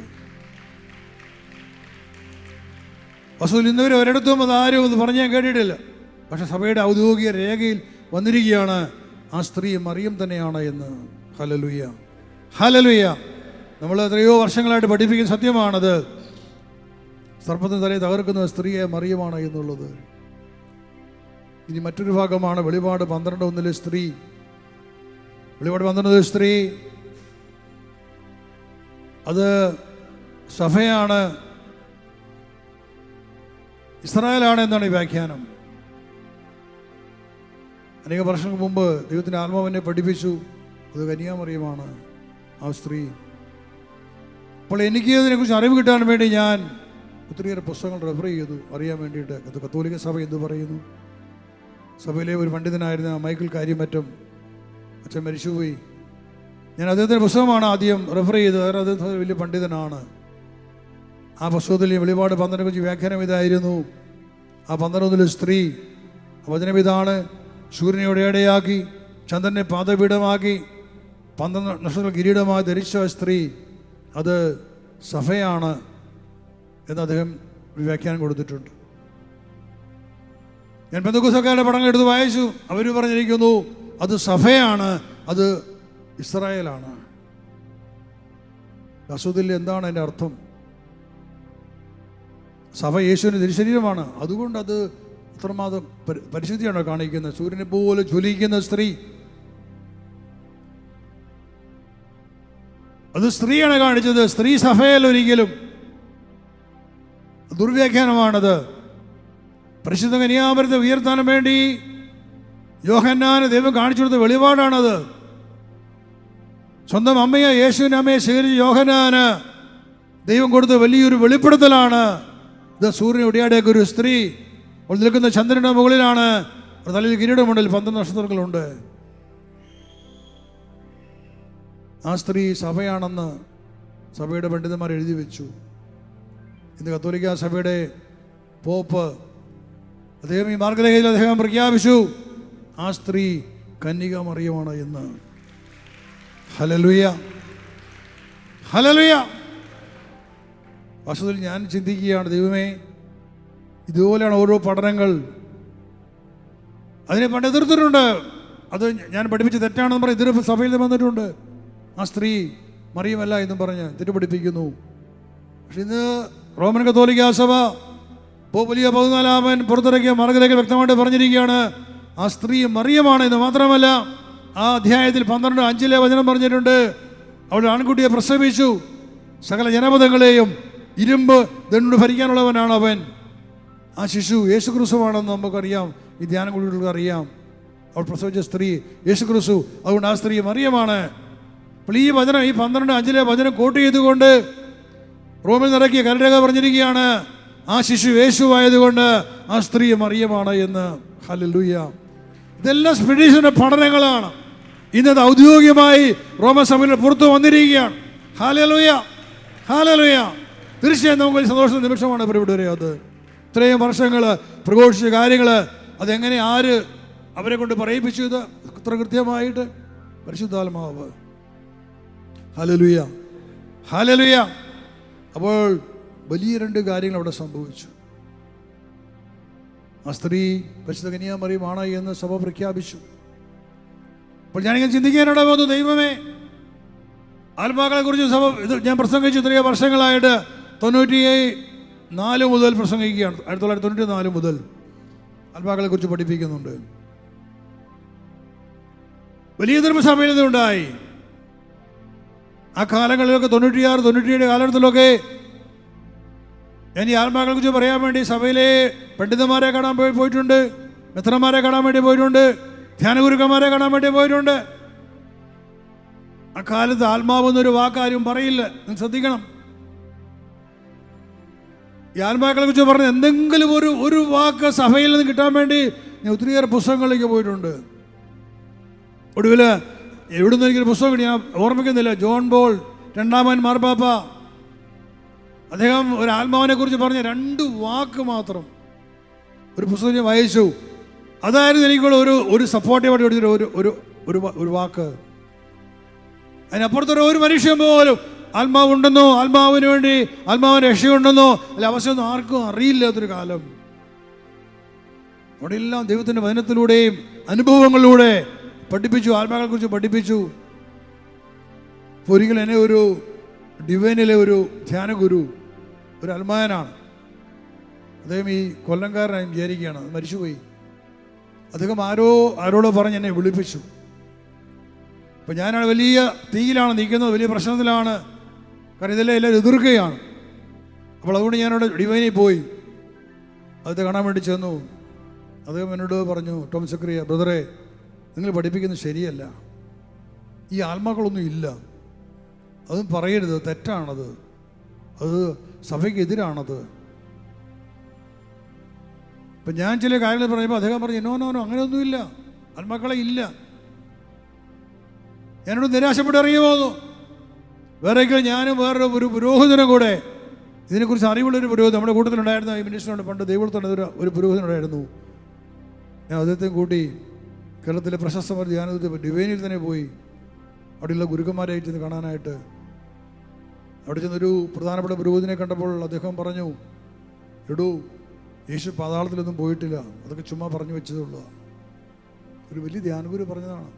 വസ്തുവിൽ ഇന്നവർ ഒരിടത്തും അതാരും അത് പറഞ്ഞ് ഞാൻ കേട്ടിട്ടില്ല. പക്ഷെ സഭയുടെ ഔദ്യോഗിക രേഖയിൽ വന്നിരിക്കുകയാണ് ആ സ്ത്രീ മറിയം തന്നെയാണ് എന്ന്. Hallelujah, hallelujah. നമ്മൾ എത്രയോ വർഷങ്ങളായിട്ട് പഠിപ്പിക്കുന്ന സത്യമാണത്. സർപ്പത്തിന് തലയെ തകർക്കുന്ന സ്ത്രീയെ മറിയമാണ് എന്നുള്ളത്. ഇനി മറ്റൊരു ഭാഗമാണ് വെളിപാട് 12:1 സ്ത്രീ. വെളിപാട് 12 സ്ത്രീ അത് സഭയാണ്, ഇസ്രായേലാണ് എന്നാണ് ഈ വ്യാഖ്യാനം. അനേക വർഷങ്ങൾക്ക് മുമ്പ് ദൈവത്തിൻ്റെ ആത്മാവിനെ പഠിപ്പിച്ചു. അത് കന്യാമറിയമാണ് ആ സ്ത്രീ. അപ്പോൾ എനിക്ക് ഇതിനെക്കുറിച്ച് അറിവ് കിട്ടാൻ വേണ്ടി ഞാൻ ഒത്തിരിയേറെ പുസ്തകങ്ങൾ റെഫർ ചെയ്തു അറിയാൻ വേണ്ടിയിട്ട്. അത് കത്തോലിക്ക സഭ എന്ത് പറയുന്നു. സഭയിലെ ഒരു പണ്ഡിതനായിരുന്ന മൈക്കിൾ കാര്യമറ്റം അച്ഛൻ മരിച്ചുപോയി. ഞാൻ അദ്ദേഹത്തിൻ്റെ പുസ്തകമാണ് ആദ്യം റെഫർ ചെയ്തത്. കാരണം അദ്ദേഹം വലിയ പണ്ഡിതനാണ്. ആ പുസ്തകത്തിൽ വെളിപാട് 12 വ്യാഖ്യാനം ഇതായിരുന്നു. ആ 12 സ്ത്രീ വചനം ഇതാണ്: സൂര്യനെ ഇടയാക്കി, ചന്ദ്രനെ പാദപീഠമാക്കി, 12 നക്ഷത്ര കിരീടമായി ധരിച്ച സ്ത്രീ അത് സഭയാണ് എന്ന് അദ്ദേഹം വ്യാഖ്യാനം കൊടുത്തിട്ടുണ്ട്. ഞാൻ പെന്തക്കോസ്തക്കാരുടെ പടങ്ങൾ എടുത്ത് വായിച്ചു. അവർ പറഞ്ഞിരിക്കുന്നു അത് സഭയാണ്, അത് ഇസ്രായേലാണ്. വസ്തുതയിൽ എന്താണ് അതിൻ്റെ അർത്ഥം? സഭ യേശുവിൻ്റെ തിരുശരീരമാണ്. അതുകൊണ്ട് അത് അത്രമാത്രം പരിശുദ്ധിയാണോ കാണിക്കുന്നത്. സൂര്യനെ പോലെ ജ്വലിക്കുന്ന സ്ത്രീ അത് സ്ത്രീയാണ് കാണിച്ചത്. സ്ത്രീ സഭയല്ല ഒരിക്കലും. ദുർവ്യാഖ്യാനമാണത്. പരിശുദ്ധ കന്യാമറിയത്തെ ഉയർത്താനും വേണ്ടി യോഹന്നാന് ദൈവം കാണിച്ചു കൊടുത്ത വെളിപാടാണത്. സ്വന്തം അമ്മയെ, യേശുവിൻ്റെ അമ്മയെ സ്വീകരിച്ച് യോഹന്നാന് ദൈവം കൊടുത്ത വലിയൊരു വെളിപ്പെടുത്തലാണ്. ഇത് സൂര്യനെ ഉടയാടിയൊക്കെ ഒരു സ്ത്രീ അവൾ നിൽക്കുന്ന ചന്ദ്രൻ്റെ മുകളിലാണ്. തലയിൽ കിരീടമുണ്ടിൽ 12 നക്ഷത്രങ്ങളുണ്ട്. ആ സ്ത്രീ സഭയാണെന്ന് സഭയുടെ പണ്ഡിതന്മാർ എഴുതി വെച്ചു. ഇന്ന് കത്തോലിക്ക സഭയുടെ പോപ്പ് അദ്ദേഹം ഈ മാർഗരേഖയിൽ അദ്ദേഹം പ്രഖ്യാപിച്ചു ആ സ്ത്രീ കന്യക മറിയമാണ് എന്ന്. Hallelujah, hallelujah. വാസ്തവത്തിൽ ഞാൻ ചിന്തിക്കുകയാണ്, ദൈവമേ, ഇതുപോലെയാണ് ഓരോ പഠനങ്ങൾ. അതിനെ പണ്ട് എതിർത്തിട്ടുണ്ട്. അത് ഞാൻ പഠിപ്പിച്ച് തെറ്റാണെന്ന് പറഞ്ഞ് എതിർ സഭയിൽ വന്നിട്ടുണ്ട്. ആ സ്ത്രീ മറിയമല്ല എന്നും പറഞ്ഞ് തെറ്റുപഠിപ്പിക്കുന്നു. പക്ഷെ ഇന്ന് റോമൻ കത്തോലിക്ക സഭ പോപ്പ് ലിയോ 14 പുറത്തിറക്കിയ മാർഗരേഖയിൽ വ്യക്തമായിട്ട് പറഞ്ഞിരിക്കുകയാണ് ആ സ്ത്രീ മറിയമാണ് എന്ന്. മാത്രമല്ല ആ അധ്യായത്തിൽ 12:5 വചനം പറഞ്ഞിട്ടുണ്ട്, അവൾ ആൺകുട്ടിയെ പ്രസവിച്ചു, സകല ജനപദങ്ങളെയും ഇരുമ്പ് ദണ്ഡ് ഭരിക്കാനുള്ളവനാണ് അവൻ. ആ ശിശു യേശു ക്രിസ്തുവാണെന്ന് നമുക്കറിയാം. ഈ ധ്യാനം കൂടികൾക്ക് അറിയാം. അവൾ പ്രസവിച്ച സ്ത്രീ യേശു ക്രിസ്തു. അതുകൊണ്ട് ആ സ്ത്രീ മറിയമാണ്. അപ്പോൾ ഈ വചനം, ഈ 12:5 വചനം കോട്ട് ചെയ്തുകൊണ്ട് റോമിൽ നിറക്കിയ കൽരേഖ പറഞ്ഞിരിക്കുകയാണ് ആ ശിശു യേശുവായതുകൊണ്ട് ആ സ്ത്രീ മറിയമാണ് എന്ന്. ഹല്ലേലൂയ. ഇതെല്ലാം സ്പിരിറ്റിന്റെ പഠനങ്ങളാണ്. ഇന്നത് ഔദ്യോഗികമായി റോമസഭയിൽ പുറത്തു വന്നിരിക്കുകയാണ്. Hallelujah, hallelujah. തീർച്ചയായും നമുക്ക് ഒരു സന്തോഷ നിമിഷമാണ് ഇവിടെ. അത് ഇത്രയും വർഷങ്ങൾ പ്രഘോഷിച്ച കാര്യങ്ങൾ അതെങ്ങനെ ആര് അവരെ കൊണ്ട് പറയിപ്പിച്ചു? ഇത് ഇത്ര കൃത്യമായിട്ട് പരിശുദ്ധാത്മാവ്. Hallelujah, hallelujah. അപ്പോൾ വലിയ രണ്ട് കാര്യങ്ങൾ അവിടെ സംഭവിച്ചു. ആ സ്ത്രീ പരിശുദ്ധ കന്യാമറിയമാണ് എന്ന് സഭ പ്രഖ്യാപിച്ചു. അപ്പോൾ ഞാനിങ്ങനെ ചിന്തിക്കാനിട വന്നു, ദൈവമേ, ആത്മാക്കളെ കുറിച്ച് സഭ ഇത് ഞാൻ പ്രസംഗിച്ചു ഇത്രയോ വർഷങ്ങളായിട്ട്. 94 മുതൽ പ്രസംഗിക്കുകയാണ്. 1994 മുതൽ ആത്മാക്കളെ കുറിച്ച് പഠിപ്പിക്കുന്നുണ്ട്. വലിയ ധർമ്മസഭയിൽ നിന്നുണ്ടായി. ആ കാലങ്ങളിലൊക്കെ 96, 97 കാലഘട്ടത്തിലൊക്കെ ഞാൻ ഈ ആത്മാക്കളെ കുറിച്ച് പറയാൻ വേണ്ടി സഭയിലെ പണ്ഡിതന്മാരെ കാണാൻ പോയിട്ടുണ്ട്, മെത്രന്മാരെ കാണാൻ വേണ്ടി പോയിട്ടുണ്ട്, ധ്യാനഗുരുക്കന്മാരെ കാണാൻ വേണ്ടി പോയിട്ടുണ്ട്. അക്കാലത്ത് ആത്മാവ് എന്നൊരു വാക്കാരും പറയില്ല. നിങ്ങൾ ശ്രദ്ധിക്കണം. ഈ ആത്മാക്കളെ കുറിച്ച് പറഞ്ഞ എന്തെങ്കിലും ഒരു വാക്ക് സഭയിൽ നിന്ന് കിട്ടാൻ വേണ്ടി ഞാൻ ഒത്തിരിയേറെ പുസ്തകങ്ങളിലേക്ക് പോയിട്ടുണ്ട്. ഒടുവിൽ എവിടുന്ന് എനിക്കൊരു പുസ്തകം കിട്ടി, ഞാൻ ഓർമ്മിക്കുന്നില്ല. ജോൺ ബോൾ രണ്ടാമൻ മാർപ്പാപ്പ അദ്ദേഹം ഒരു ആത്മാവിനെ കുറിച്ച് പറഞ്ഞ 2 വാക്ക് മാത്രം ഒരു പുസ്തകം ഞാൻ വായിച്ചു. അതായിരുന്നു എനിക്കുള്ള ഒരു സപ്പോർട്ടീവായിട്ട് കൊടുത്തിട്ട് ഒരു വാക്ക്. അതിനപ്പുറത്തൊരു ഒരു മനുഷ്യൻ പോലും ആത്മാവുണ്ടെന്നോ ആത്മാവിന് വേണ്ടി ആത്മാവിന് രക്ഷയുണ്ടെന്നോ അല്ല അവസ്ഥയൊന്നും ആർക്കും അറിയില്ലാത്തൊരു കാലം. അവിടെ എല്ലാം ദൈവത്തിൻ്റെ വചനത്തിലൂടെയും അനുഭവങ്ങളിലൂടെ പഠിപ്പിച്ചു, ആത്മാക്കളെ കുറിച്ച് പഠിപ്പിച്ചു. ഒരിക്കൽ എന്നെ ഒരു ഡിവൈനിലെ ഒരു ധ്യാനഗുരു, ഒരു അൽമായനാണ് അദ്ദേഹം, ഈ കൊല്ലംകാരനായി വിചാരിക്കുകയാണ്, മരിച്ചുപോയി. അദ്ദേഹം ആരോടോ പറഞ്ഞ് എന്നെ വിളിപ്പിച്ചു. അപ്പം ഞാനാണ് വലിയ തീയിലാണ് നിൽക്കുന്നത്, വലിയ പ്രശ്നത്തിലാണ്. കാരണം ഇതെല്ലാം എല്ലാവരും എതിർക്കുകയാണ്. അപ്പോൾ അതുകൊണ്ട് ഞാനവിടെ ഡിവൈനിൽ പോയി അദ്ദേഹത്തെ കാണാൻ വേണ്ടി ചെന്നു. അദ്ദേഹം എന്നോട് പറഞ്ഞു, ടോം സക്രിയ ബ്രദറെ, നിങ്ങൾ പഠിപ്പിക്കുന്നത് ശരിയല്ല, ഈ ആത്മാക്കളൊന്നും ഇല്ല, അതും പറയരുത്, തെറ്റാണത്, അത് സഭയ്ക്കെതിരാണത്. ഇപ്പം ഞാൻ ചില കാര്യങ്ങൾ പറയുമ്പോൾ അദ്ദേഹം പറഞ്ഞു, നോ അങ്ങനെയൊന്നുമില്ല, ആത്മാക്കളെ ഇല്ല. ഞാനോട് നിരാശപ്പെട്ട് ഇറങ്ങി പോന്നു. വേറെയൊക്കെ ഞാനും വേറൊരു പുരോഹിതനും കൂടെ ഇതിനെക്കുറിച്ച് അറിവുള്ളൊരു പുരോഹിതൻ നമ്മുടെ കൂട്ടത്തിലുണ്ടായിരുന്ന ഈ മിനിസ്റ്ററുണ്ട്, പണ്ട് ദൈവത്തിൻ്റെ ഒരു പുരോഹിതനുണ്ടായിരുന്നു. ഞാൻ അദ്ദേഹത്തെ കൂട്ടി കേരളത്തിലെ പ്രശസ്തമായ ധ്യാനത്തിൽ ഡിവൈനിൽ തന്നെ പോയി അവിടെയുള്ള ഗുരുക്കന്മാരെ ചെന്ന് കാണാനായിട്ട്. അവിടെ ചെന്നൊരു പ്രധാനപ്പെട്ട പുരോഹിതനെ കണ്ടപ്പോൾ അദ്ദേഹം പറഞ്ഞു, എടോ, യേശു പാതാളത്തിലൊന്നും പോയിട്ടില്ല, അതൊക്കെ ചുമ്മാ പറഞ്ഞു വെച്ചതുള്ളൂ. ഒരു വലിയ ധ്യാനഗുരു പറഞ്ഞതാണ്.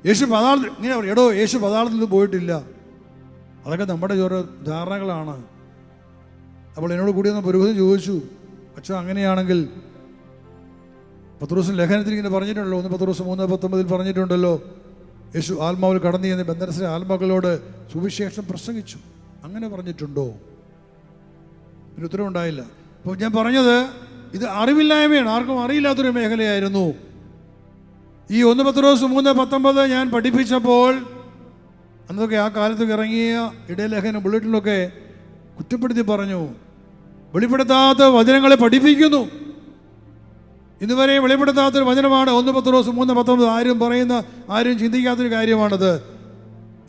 യേശു പാതാളത്തിൽ ഇങ്ങനെ പറയും, എടോ, യേശു പാതാളത്തിലൊന്നും പോയിട്ടില്ല, അതൊക്കെ നമ്മുടെ ഓരോ ധാരണകളാണ്. അപ്പോൾ എന്നോട് കൂടി ഒന്ന് പുരോഹിതൻ ചോദിച്ചു, അച്ഛൻ അങ്ങനെയാണെങ്കിൽ പത്രോസിന്റെ ലേഖനത്തിൽ ഇങ്ങനെ പറഞ്ഞിട്ടുണ്ടല്ലോ, 1 പത്രോസ് 3:19 പറഞ്ഞിട്ടുണ്ടല്ലോ, യേശു ആത്മാവിൽ കടന്നു ചെന്ന് ബന്ധനസ്ഥ ആത്മാക്കളോട് സുവിശേഷം പ്രസംഗിച്ചു. അങ്ങനെ പറഞ്ഞിട്ടുണ്ടോ? ഒരു ഉത്തരവുണ്ടായില്ല. അപ്പോൾ ഞാൻ പറഞ്ഞത് ഇത് അറിവില്ലായ്മയാണ്, ആർക്കും അറിയില്ലാത്തൊരു മേഖലയായിരുന്നു. ഈ 1 പത്രോസ് 3:19 ഞാൻ പഠിപ്പിച്ചപ്പോൾ അന്നൊക്കെ ആ കാലത്തൊക്കെ ഇറങ്ങിയ ഇടയലേഖനം ബുള്ളറ്റിലൊക്കെ കുറ്റപ്പെടുത്തി പറഞ്ഞു, വെളിപ്പെടുത്താത്ത വചനങ്ങളെ പഠിപ്പിക്കുന്നു. ഇതുവരെ വെളിപ്പെടുത്താത്തൊരു വചനമാണ് 1 പത്രോസ് 3:19. ആരും ചിന്തിക്കാത്തൊരു കാര്യമാണത്.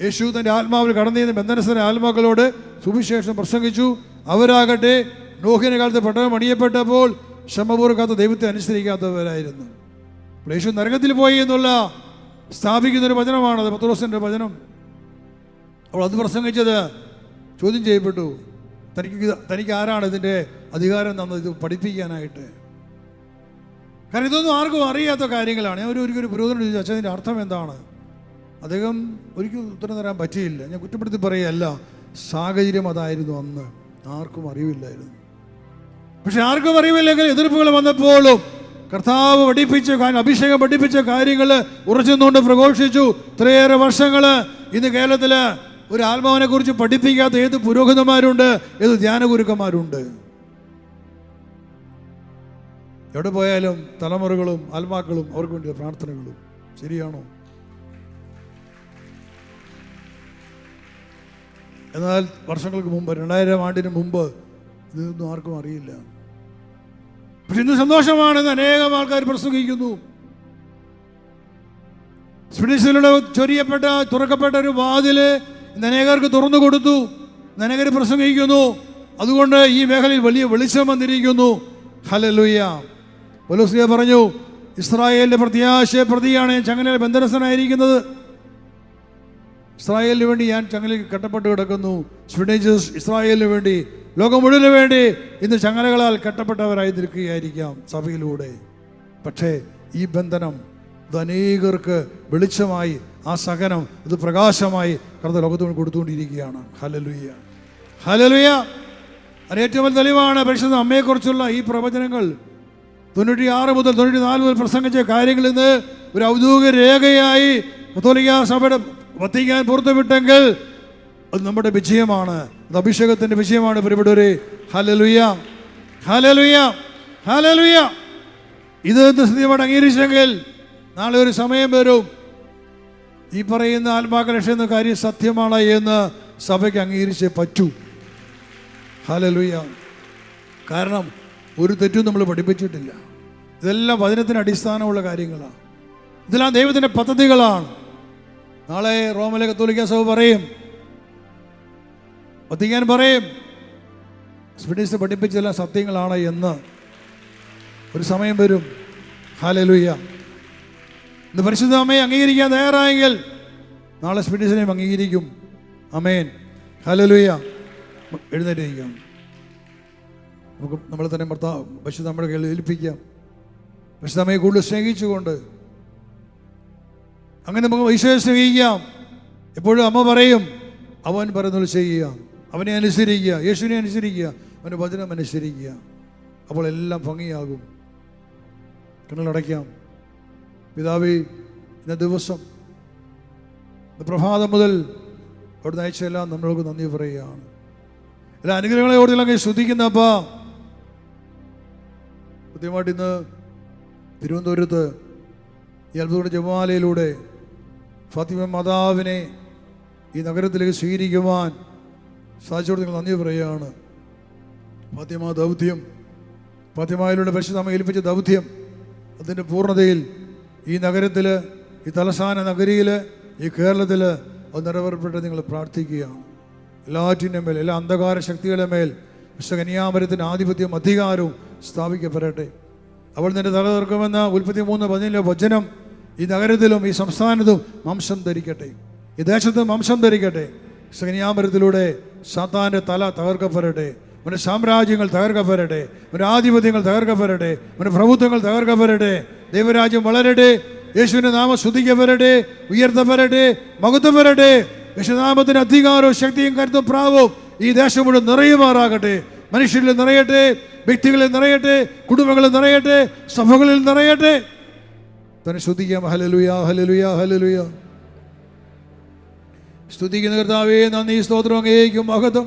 യേശു തൻ്റെ ആത്മാവിൽ കടന്നു ചെന്ന് ബന്ധനസ്ഥ ആത്മാക്കളോട് സുവിശേഷം പ്രസംഗിച്ചു. അവരാകട്ടെ നോഹിന്റെ കാലത്ത് പട്ടണം അണിയപ്പെട്ടപ്പോൾ ക്ഷമപൂർവ്വം ദൈവത്തെ അനുസരിക്കാത്തവരായിരുന്നു. യേശു നരകത്തിൽ പോയി എന്നുള്ള സ്ഥാപിക്കുന്നൊരു വചനമാണത്, പത്രോസിൻ്റെ വചനം. അപ്പോൾ അത് പ്രസംഗിച്ചത് ചോദ്യം ചെയ്യപ്പെട്ടു. തനിക്ക് ആരാണ് ഇതിൻ്റെ അധികാരം തന്നത് ഇത് പഠിപ്പിക്കാനായിട്ട്? കാരണം ഇതൊന്നും ആർക്കും അറിയാത്ത കാര്യങ്ങളാണ്. ഞാൻ ഒരിക്കലും പുരോഹിതനോട് ചോദിച്ചു, അച്ഛൻ ഇതിൻ്റെ അർത്ഥം എന്താണ്? അദ്ദേഹം ഒരിക്കലും ഉത്തരം തരാൻ പറ്റിയില്ല. ഞാൻ കുറ്റപ്പെടുത്തി പറയുകയല്ല, സാഹചര്യം അതായിരുന്നു. അന്ന് ആർക്കും അറിവില്ലായിരുന്നു. പക്ഷെ ആർക്കും അറിവില്ലെങ്കിൽ എതിർപ്പുകൾ വന്നപ്പോഴും കർത്താവ് പഠിപ്പിച്ച അഭിഷേകം പഠിപ്പിച്ച കാര്യങ്ങൾ ഉറച്ചുകൊണ്ട് പ്രഘോഷിച്ചു. ഇത്രയേറെ വർഷങ്ങൾ ഇന്ന് കേരളത്തിൽ ഒരു ആത്മാവിനെ കുറിച്ച് പഠിപ്പിക്കാത്ത ഏത് പുരോഹിതന്മാരുണ്ട്, ഏത് ധ്യാനഗുരുക്കന്മാരുണ്ട്? എവിടെ പോയാലും തലമുറകളും ആത്മാക്കളും അവർക്ക് വേണ്ടിയ പ്രാർത്ഥനകളും. ശരിയാണോ? എന്നാൽ വർഷങ്ങൾക്ക് മുമ്പ്, 2000 ആണ്ടിന് മുമ്പ് ഇതൊന്നും ആർക്കും അറിയില്ല. പക്ഷെ ഇന്ന് സന്തോഷമാണെന്ന് അനേകം ആൾക്കാർ പ്രസംഗിക്കുന്നു. സ്പിരിസിലൂടെ ചൊരിയപ്പെട്ട തുറക്കപ്പെട്ട ഒരു വാതില് അനേകർക്ക് തുറന്നു കൊടുത്തു, അനേകർ പ്രസംഗിക്കുന്നു. അതുകൊണ്ട് ഈ മേഖലയിൽ വലിയ വെളിച്ചം വന്നിരിക്കുന്നു. ഹല്ലേലൂയ. പൗലോസ് പറഞ്ഞു, ഇസ്രായേലിന്റെ പ്രത്യാശയെ പ്രതിയാണ് ഞാൻ ചങ്ങലയിൽ ബന്ധനസ്ഥനായിരിക്കുന്നത്. ഇസ്രായേലിന് വേണ്ടി ഞാൻ ചങ്ങലയിൽ കെട്ടപ്പെട്ട് കിടക്കുന്നു. സ്പിരിറ്റേജസ് ഇസ്രായേലിന് വേണ്ടി, ലോകം മുഴുവന് വേണ്ടി ഇന്ന് ചങ്ങലകളാൽ കെട്ടപ്പെട്ടവരായി നിൽക്കുകയായിരിക്കാം സഭയിലൂടെ. പക്ഷേ ഈ ബന്ധനം ഇത് അനേകർക്ക് വെളിച്ചമായി, ആ സഹനം ഇത് പ്രകാശമായി കർത്താവ് ലോകത്തോട് കൊടുത്തുകൊണ്ടിരിക്കുകയാണ്. Hallelujah, hallelujah. അതിന് ഏറ്റവും വലിയ തെളിവാണ് പരിശുദ്ധ അമ്മയെക്കുറിച്ചുള്ള ഈ പ്രവചനങ്ങൾ. 96 മുതൽ 94 മുതൽ പ്രസംഗിച്ച കാര്യങ്ങളിൽ നിന്ന് ഒരു ഔദ്യോഗിക രേഖയായി കത്തോലിക്ക സഭയുടെ വത്തിക്കാൻ പുറത്തുവിട്ടെങ്കിൽ അത് നമ്മുടെ വിജയമാണ്, അത് അഭിഷേകത്തിൻ്റെ വിജയമാണ് പ്രിയപ്പെട്ടവരെ. ഹല്ലേലൂയ, ഹല്ലേലൂയ, ഹല്ലേലൂയ. ഇത് സത്യമായിട്ട് അംഗീകരിച്ചെങ്കിൽ നാളെ ഒരു സമയം വരും, ഈ പറയുന്ന ആത്മാക്കളെ രക്ഷിക്കുന്ന കാര്യം സത്യമാണ് എന്ന് സഭയ്ക്ക് അംഗീകരിച്ചേ പറ്റൂ. ഹല്ലേലൂയ. കാരണം ഒരു തെറ്റും നമ്മൾ പഠിപ്പിച്ചിട്ടില്ല. ഇതെല്ലാം വചനത്തിന് അടിസ്ഥാനമുള്ള കാര്യങ്ങളാണ്, ഇതെല്ലാം ദൈവത്തിൻ്റെ പദ്ധതികളാണ്. നാളെ റോമിലെ കത്തോലിക്ക സഭ പറയും, വത്തിക്കാൻ പറയും, സ്പിരിറ്റ്സ് പഠിപ്പിച്ചെല്ലാം സത്യങ്ങളാണ് എന്ന് ഒരു സമയം വരും. ഹല്ലേലൂയ. ഇന്ന് പരിശുദ്ധ അമ്മയെ അംഗീകരിക്കാൻ തയ്യാറായെങ്കിൽ നാളെ സ്പിരിറ്റ്സിനെയും അംഗീകരിക്കും. ആമേൻ. ഹല്ലേലൂയ. എഴുന്നേറ്റിരിക്കാം. നമുക്ക് നമ്മൾ തന്നെ പരിശുദ്ധ നമ്മുടെ കയ്യിൽ ഏൽപ്പിക്കാം. പരിശുദ്ധ അമ്മയെ കൂടുതൽ സ്നേഹിച്ചുകൊണ്ട് അങ്ങനെ നമുക്ക് ഈശോയെ സ്നേഹിക്കാം. എപ്പോഴും അമ്മ പറയും, അവൻ പറയുന്നത് ചെയ്യുക, അവനെ അനുസരിക്കുക, യേശുവിനെ അനുസരിക്കുക, അവൻ്റെ വചനം അനുസരിക്കുക. അപ്പോൾ എല്ലാം ഭംഗിയാകും. കണ്ണുകളടയ്ക്കാം. പിതാവേ, ഇന്ന ദിവസം പ്രഭാതം മുതൽ അവിടുന്ന് അയച്ചെല്ലാം നമ്മൾക്ക് നന്ദി പറയുകയാണ്. എല്ലാ അനുഗ്രഹങ്ങളെ ഓർത്തിലൊക്കെ ശ്രദ്ധിക്കുന്നപ്പാ. കൃത്യമായിട്ട് ഇന്ന് തിരുവനന്തപുരത്ത് ഈ അത്ഭുത ജപമാലയിലൂടെ ഫാത്തിമ മാതാവിനെ ഈ നഗരത്തിലേക്ക് സ്വീകരിക്കുവാൻ സാധിച്ചോട് നിങ്ങൾ നന്ദി പറയുകയാണ്. ഫാത്തിമ ദൗത്യം, ഫാത്തിമയിലൂടെ പരിശുദ്ധമ്മ ഏൽപ്പിച്ച ദൗത്യം അതിൻ്റെ പൂർണ്ണതയിൽ ഈ നഗരത്തിൽ, ഈ തലസ്ഥാന നഗരിയിൽ, ഈ കേരളത്തിൽ അത് നിറവേറപ്പെട്ട് നിങ്ങൾ പ്രാർത്ഥിക്കുകയാണ്. എല്ലാറ്റിൻ്റെ മേൽ, എല്ലാ അന്ധകാര ശക്തികളുടെ മേൽ വിശുദ്ധ കന്യാമരത്തിൻ്റെ ആധിപത്യവും അധികാരവും സ്ഥാപിക്കപ്പെടട്ടെ. അവൾ നിന്റെ തല തീർക്കുമെന്ന ഉൽപ്പത്തി 3:17 വചനം ഈ നഗരത്തിലും ഈ സംസ്ഥാനത്തും വംശം ധരിക്കട്ടെ, ഈ ദേശത്തും വംശം ധരിക്കട്ടെ. കന്യാമരത്തിലൂടെ സാത്താൻ്റെ തല തകർക്കപ്പെടട്ടെ, അവൻ്റെ സാമ്രാജ്യങ്ങൾ തകർക്കപ്പെടട്ടെ, അവൻ്റെ ആധിപത്യങ്ങൾ തകർക്കപ്പെടട്ടെ, അവൻ്റെ പ്രഭുത്വങ്ങൾ തകർക്കപ്പെടട്ടെ. ദൈവരാജ്യം വളരട്ടെ, യേശുവിൻ്റെ നാമം സ്തുതിക്കപ്പെടട്ടെ, ഉയർത്തപ്പെടട്ടെ, മഹത്വപ്പെടട്ടെ. യേശുനാമത്തിന് അധികാരവും ശക്തിയും കരുത്തും പ്രാവും ഈ ദേശം മുഴുവൻ നിറയുമാറാകട്ടെ. മനുഷ്യരിൽ നിറയട്ടെ, വ്യക്തികളിൽ നിറയട്ടെ, കുടുംബങ്ങളിൽ നിറയട്ടെ, സഭകളിൽ നിറയട്ടെ. തന്നെ സ്തുതിക്കാം. ഹല്ലേലൂയ, ഹല്ലേലൂയ, ഹല്ലേലൂയ. സ്തുതിക്കുന്ന കർത്താവേ നന്ദി, സ്തോത്രം, അങ്ങേയ്ക്കും മഹത്വം.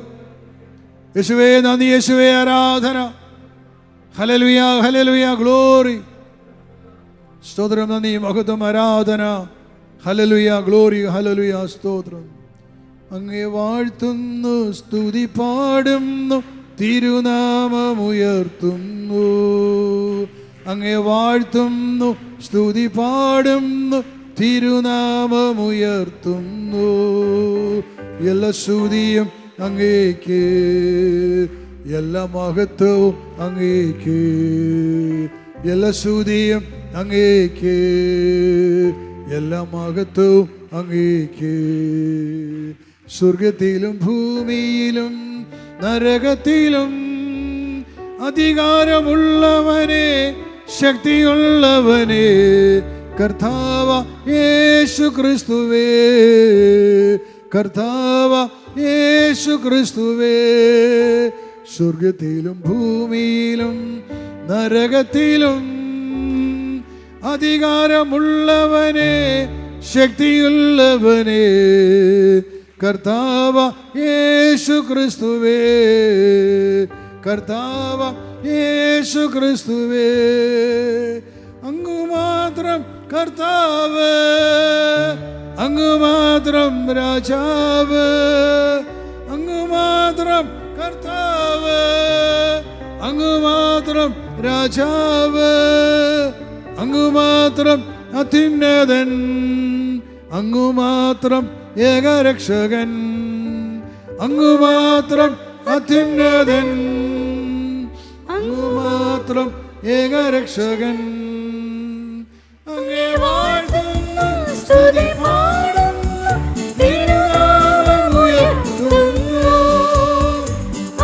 യേശുവേ നന്ദി, യേശുവേ ആരാധന. Hallelujah, hallelujah, glory. സ്തോത്രം, നന്ദി, മഹത്വം, ആരാധന. ഹല്ലേലൂയ, ഗ്ലോറി, ഹല്ലേലൂയ, സ്തോത്രം. അങ്ങേ വാഴ്ത്തുന്നു, സ്തുതി പാടുന്നു, തിരുനാമമുയർത്തുന്നു. അങ്ങേ വാഴ്ത്തുന്നു, സ്തുതി പാടുന്നു, തിരുനാമമുയർത്തുന്നു. എല്ലാ സ്തുതിയും അങ്ങേക്ക്, എല്ലാ മഹത്വവും അങ്ങേക്ക്, എല്ലാ സ്തുതിയും അങ്ങേക്ക്, എല്ലാ മഹത്വവും അങ്ങേക്ക്. സ്വർഗത്തിലും ഭൂമിയിലും നരകത്തിലും അധികാരമുള്ളവനെ, ശക്തിയുള്ളവനെ, കർത്താവ യേശു ക്രിസ്തുവേ, കർത്താവ യേശു ക്രിസ്തുവേ. സ്വർഗത്തിലും ഭൂമിയിലും നരകത്തിലും അധികാരമുള്ളവനെ, ശക്തിയുള്ളവനെ, കർത്താവ യേശു ക്രിസ്തുവേ, കർത്താവ യേശു ക്രിസ്തുവേ. അങ്ങ് മാത്രം കർത്താവ്, അങ്ങ് മാത്രം രാജാവ്, അങ്ങ് മാത്രം കർത്താവ്, അങ്ങ് മാത്രം രാജാവ്, അങ്ങ് മാത്രം അത്യുന്നതൻ, അങ്ങു മാത്രം ഏകരക്ഷകൻ, അങ്ങു മാത്രം അത്യുന്നതൻ, അങ്ങു മാത്രം ഏകരക്ഷകൻ. അങ്ങേ വാഴ്ത്തുന്നു, സ്തുതി പാടുന്നു, തിരുനാമം ഉയർത്തുന്നു.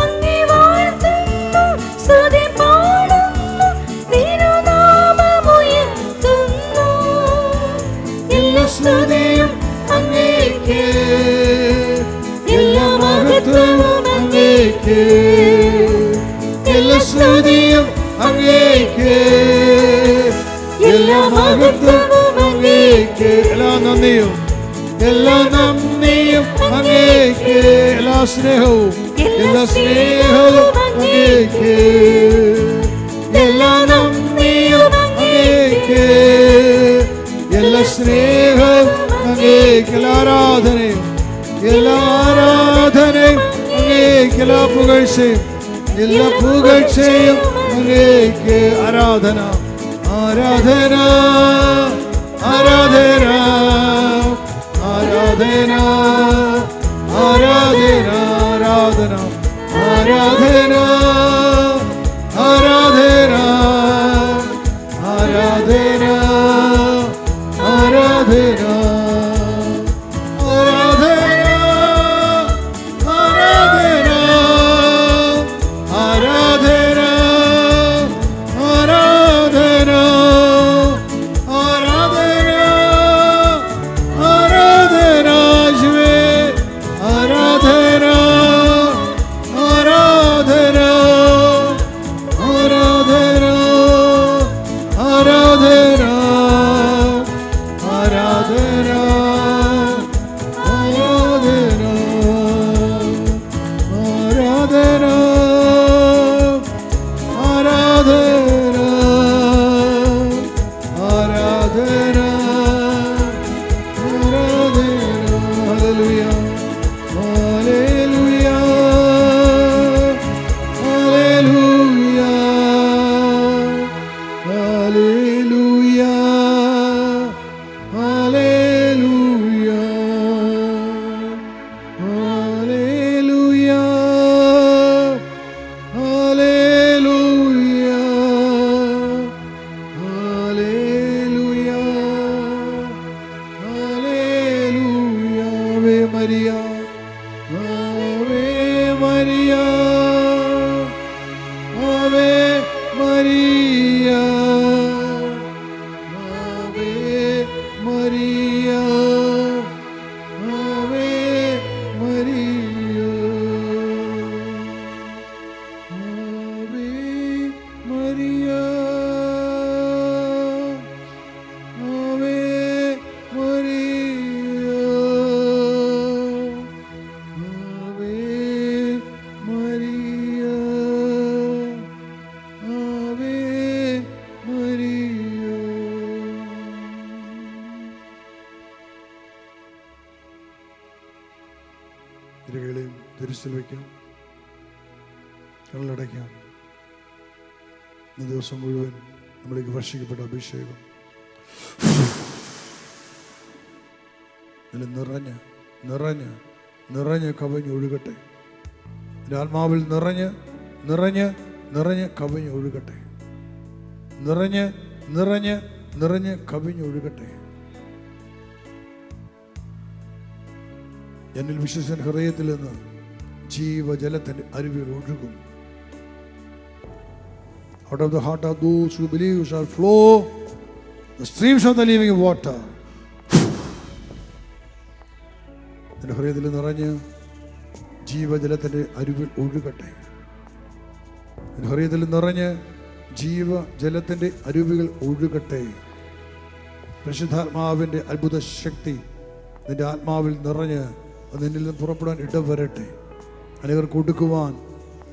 അങ്ങേ വാഴ്ത്തുന്നു, സ്തുതി പാടുന്നു, തിരുനാമം ഉയർത്തുന്നു. എല്ലാ സ്തുതിയും അങ്ങേക്ക്, എല്ലാ മഹത്വവും അങ്ങേക്ക്, എല്ലാ സ്തുതിയും അങ്ങേക്ക്, എല്ലാ മഹത്വവും അങ്ങേക്ക്, എല്ലാ നന്ദിയും, എല്ലാ നന്ദിയും അങ്ങേക്ക്, എല്ലാ സ്നേഹവും, എല്ലാ സ്നേഹവും അങ്ങേക്ക്, എല്ലാ നന്ദിയും അങ്ങേക്ക്, എല്ലാ സ്നേഹവും അങ്ങേക്ക്, എല്ലാ ആരാധനയും, എല്ലാ ആരാധനയും അങ്ങേക്ക്, എല്ലാ പുകഴ്ചയും, എല്ലാ പുകഴ്ചയും അങ്ങേക്ക്. ആരാധന, ആരാധന, ആരാധന, ആരാധന, ആരാധന, ആരാധന, ആരാധന, ആരാധന, ആരാധന, ആരാധന, തിരുകകളെയും തിരുച്ചിൽ വയ്ക്കാം, കണ്ണടയ്ക്കാം. ഈ ദിവസം മുഴുവൻ നമ്മളിലേക്ക് വർഷിക്കപ്പെട്ട അഭിഷേകം ഇതിൽ നിറഞ്ഞ് നിറഞ്ഞ് നിറഞ്ഞ് കവിഞ്ഞൊഴുകട്ടെ. എൻ്റെ ആത്മാവിൽ നിറഞ്ഞ് നിറഞ്ഞ് നിറഞ്ഞ് കവിഞ്ഞൊഴുകട്ടെ. നിറഞ്ഞ് നിറഞ്ഞ് നിറഞ്ഞ് കവിഞ്ഞൊഴുകട്ടെ. എന്നിൽ വിശ്വസിക്കുന്ന ഹൃദയത്തിൽ നിന്ന് ജീവജലത്തിൻ്റെ അരുവികൾ ഒഴുകും. Out of the heart of those who believe shall flow the streams of the living water. എൻ്റെ ഹൃദയത്തിൽ നിറഞ്ഞ് ജീവജലത്തിൻ്റെ അരുവിൽ ഒഴുകട്ടെ. എൻ്റെ ഹൃദയത്തിൽ നിറഞ്ഞ് ജീവജലത്തിൻ്റെ അരുവികൾ ഒഴുകട്ടെ. പരിശുദ്ധാത്മാവിൻ്റെ അത്ഭുത ശക്തി നിന്റെ ആത്മാവിൽ നിറഞ്ഞ് അത് നിന്നിൽ നിന്ന് പുറപ്പെടാൻ ഇടവരട്ടെ. അനേകർ കൊടുക്കുവാൻ,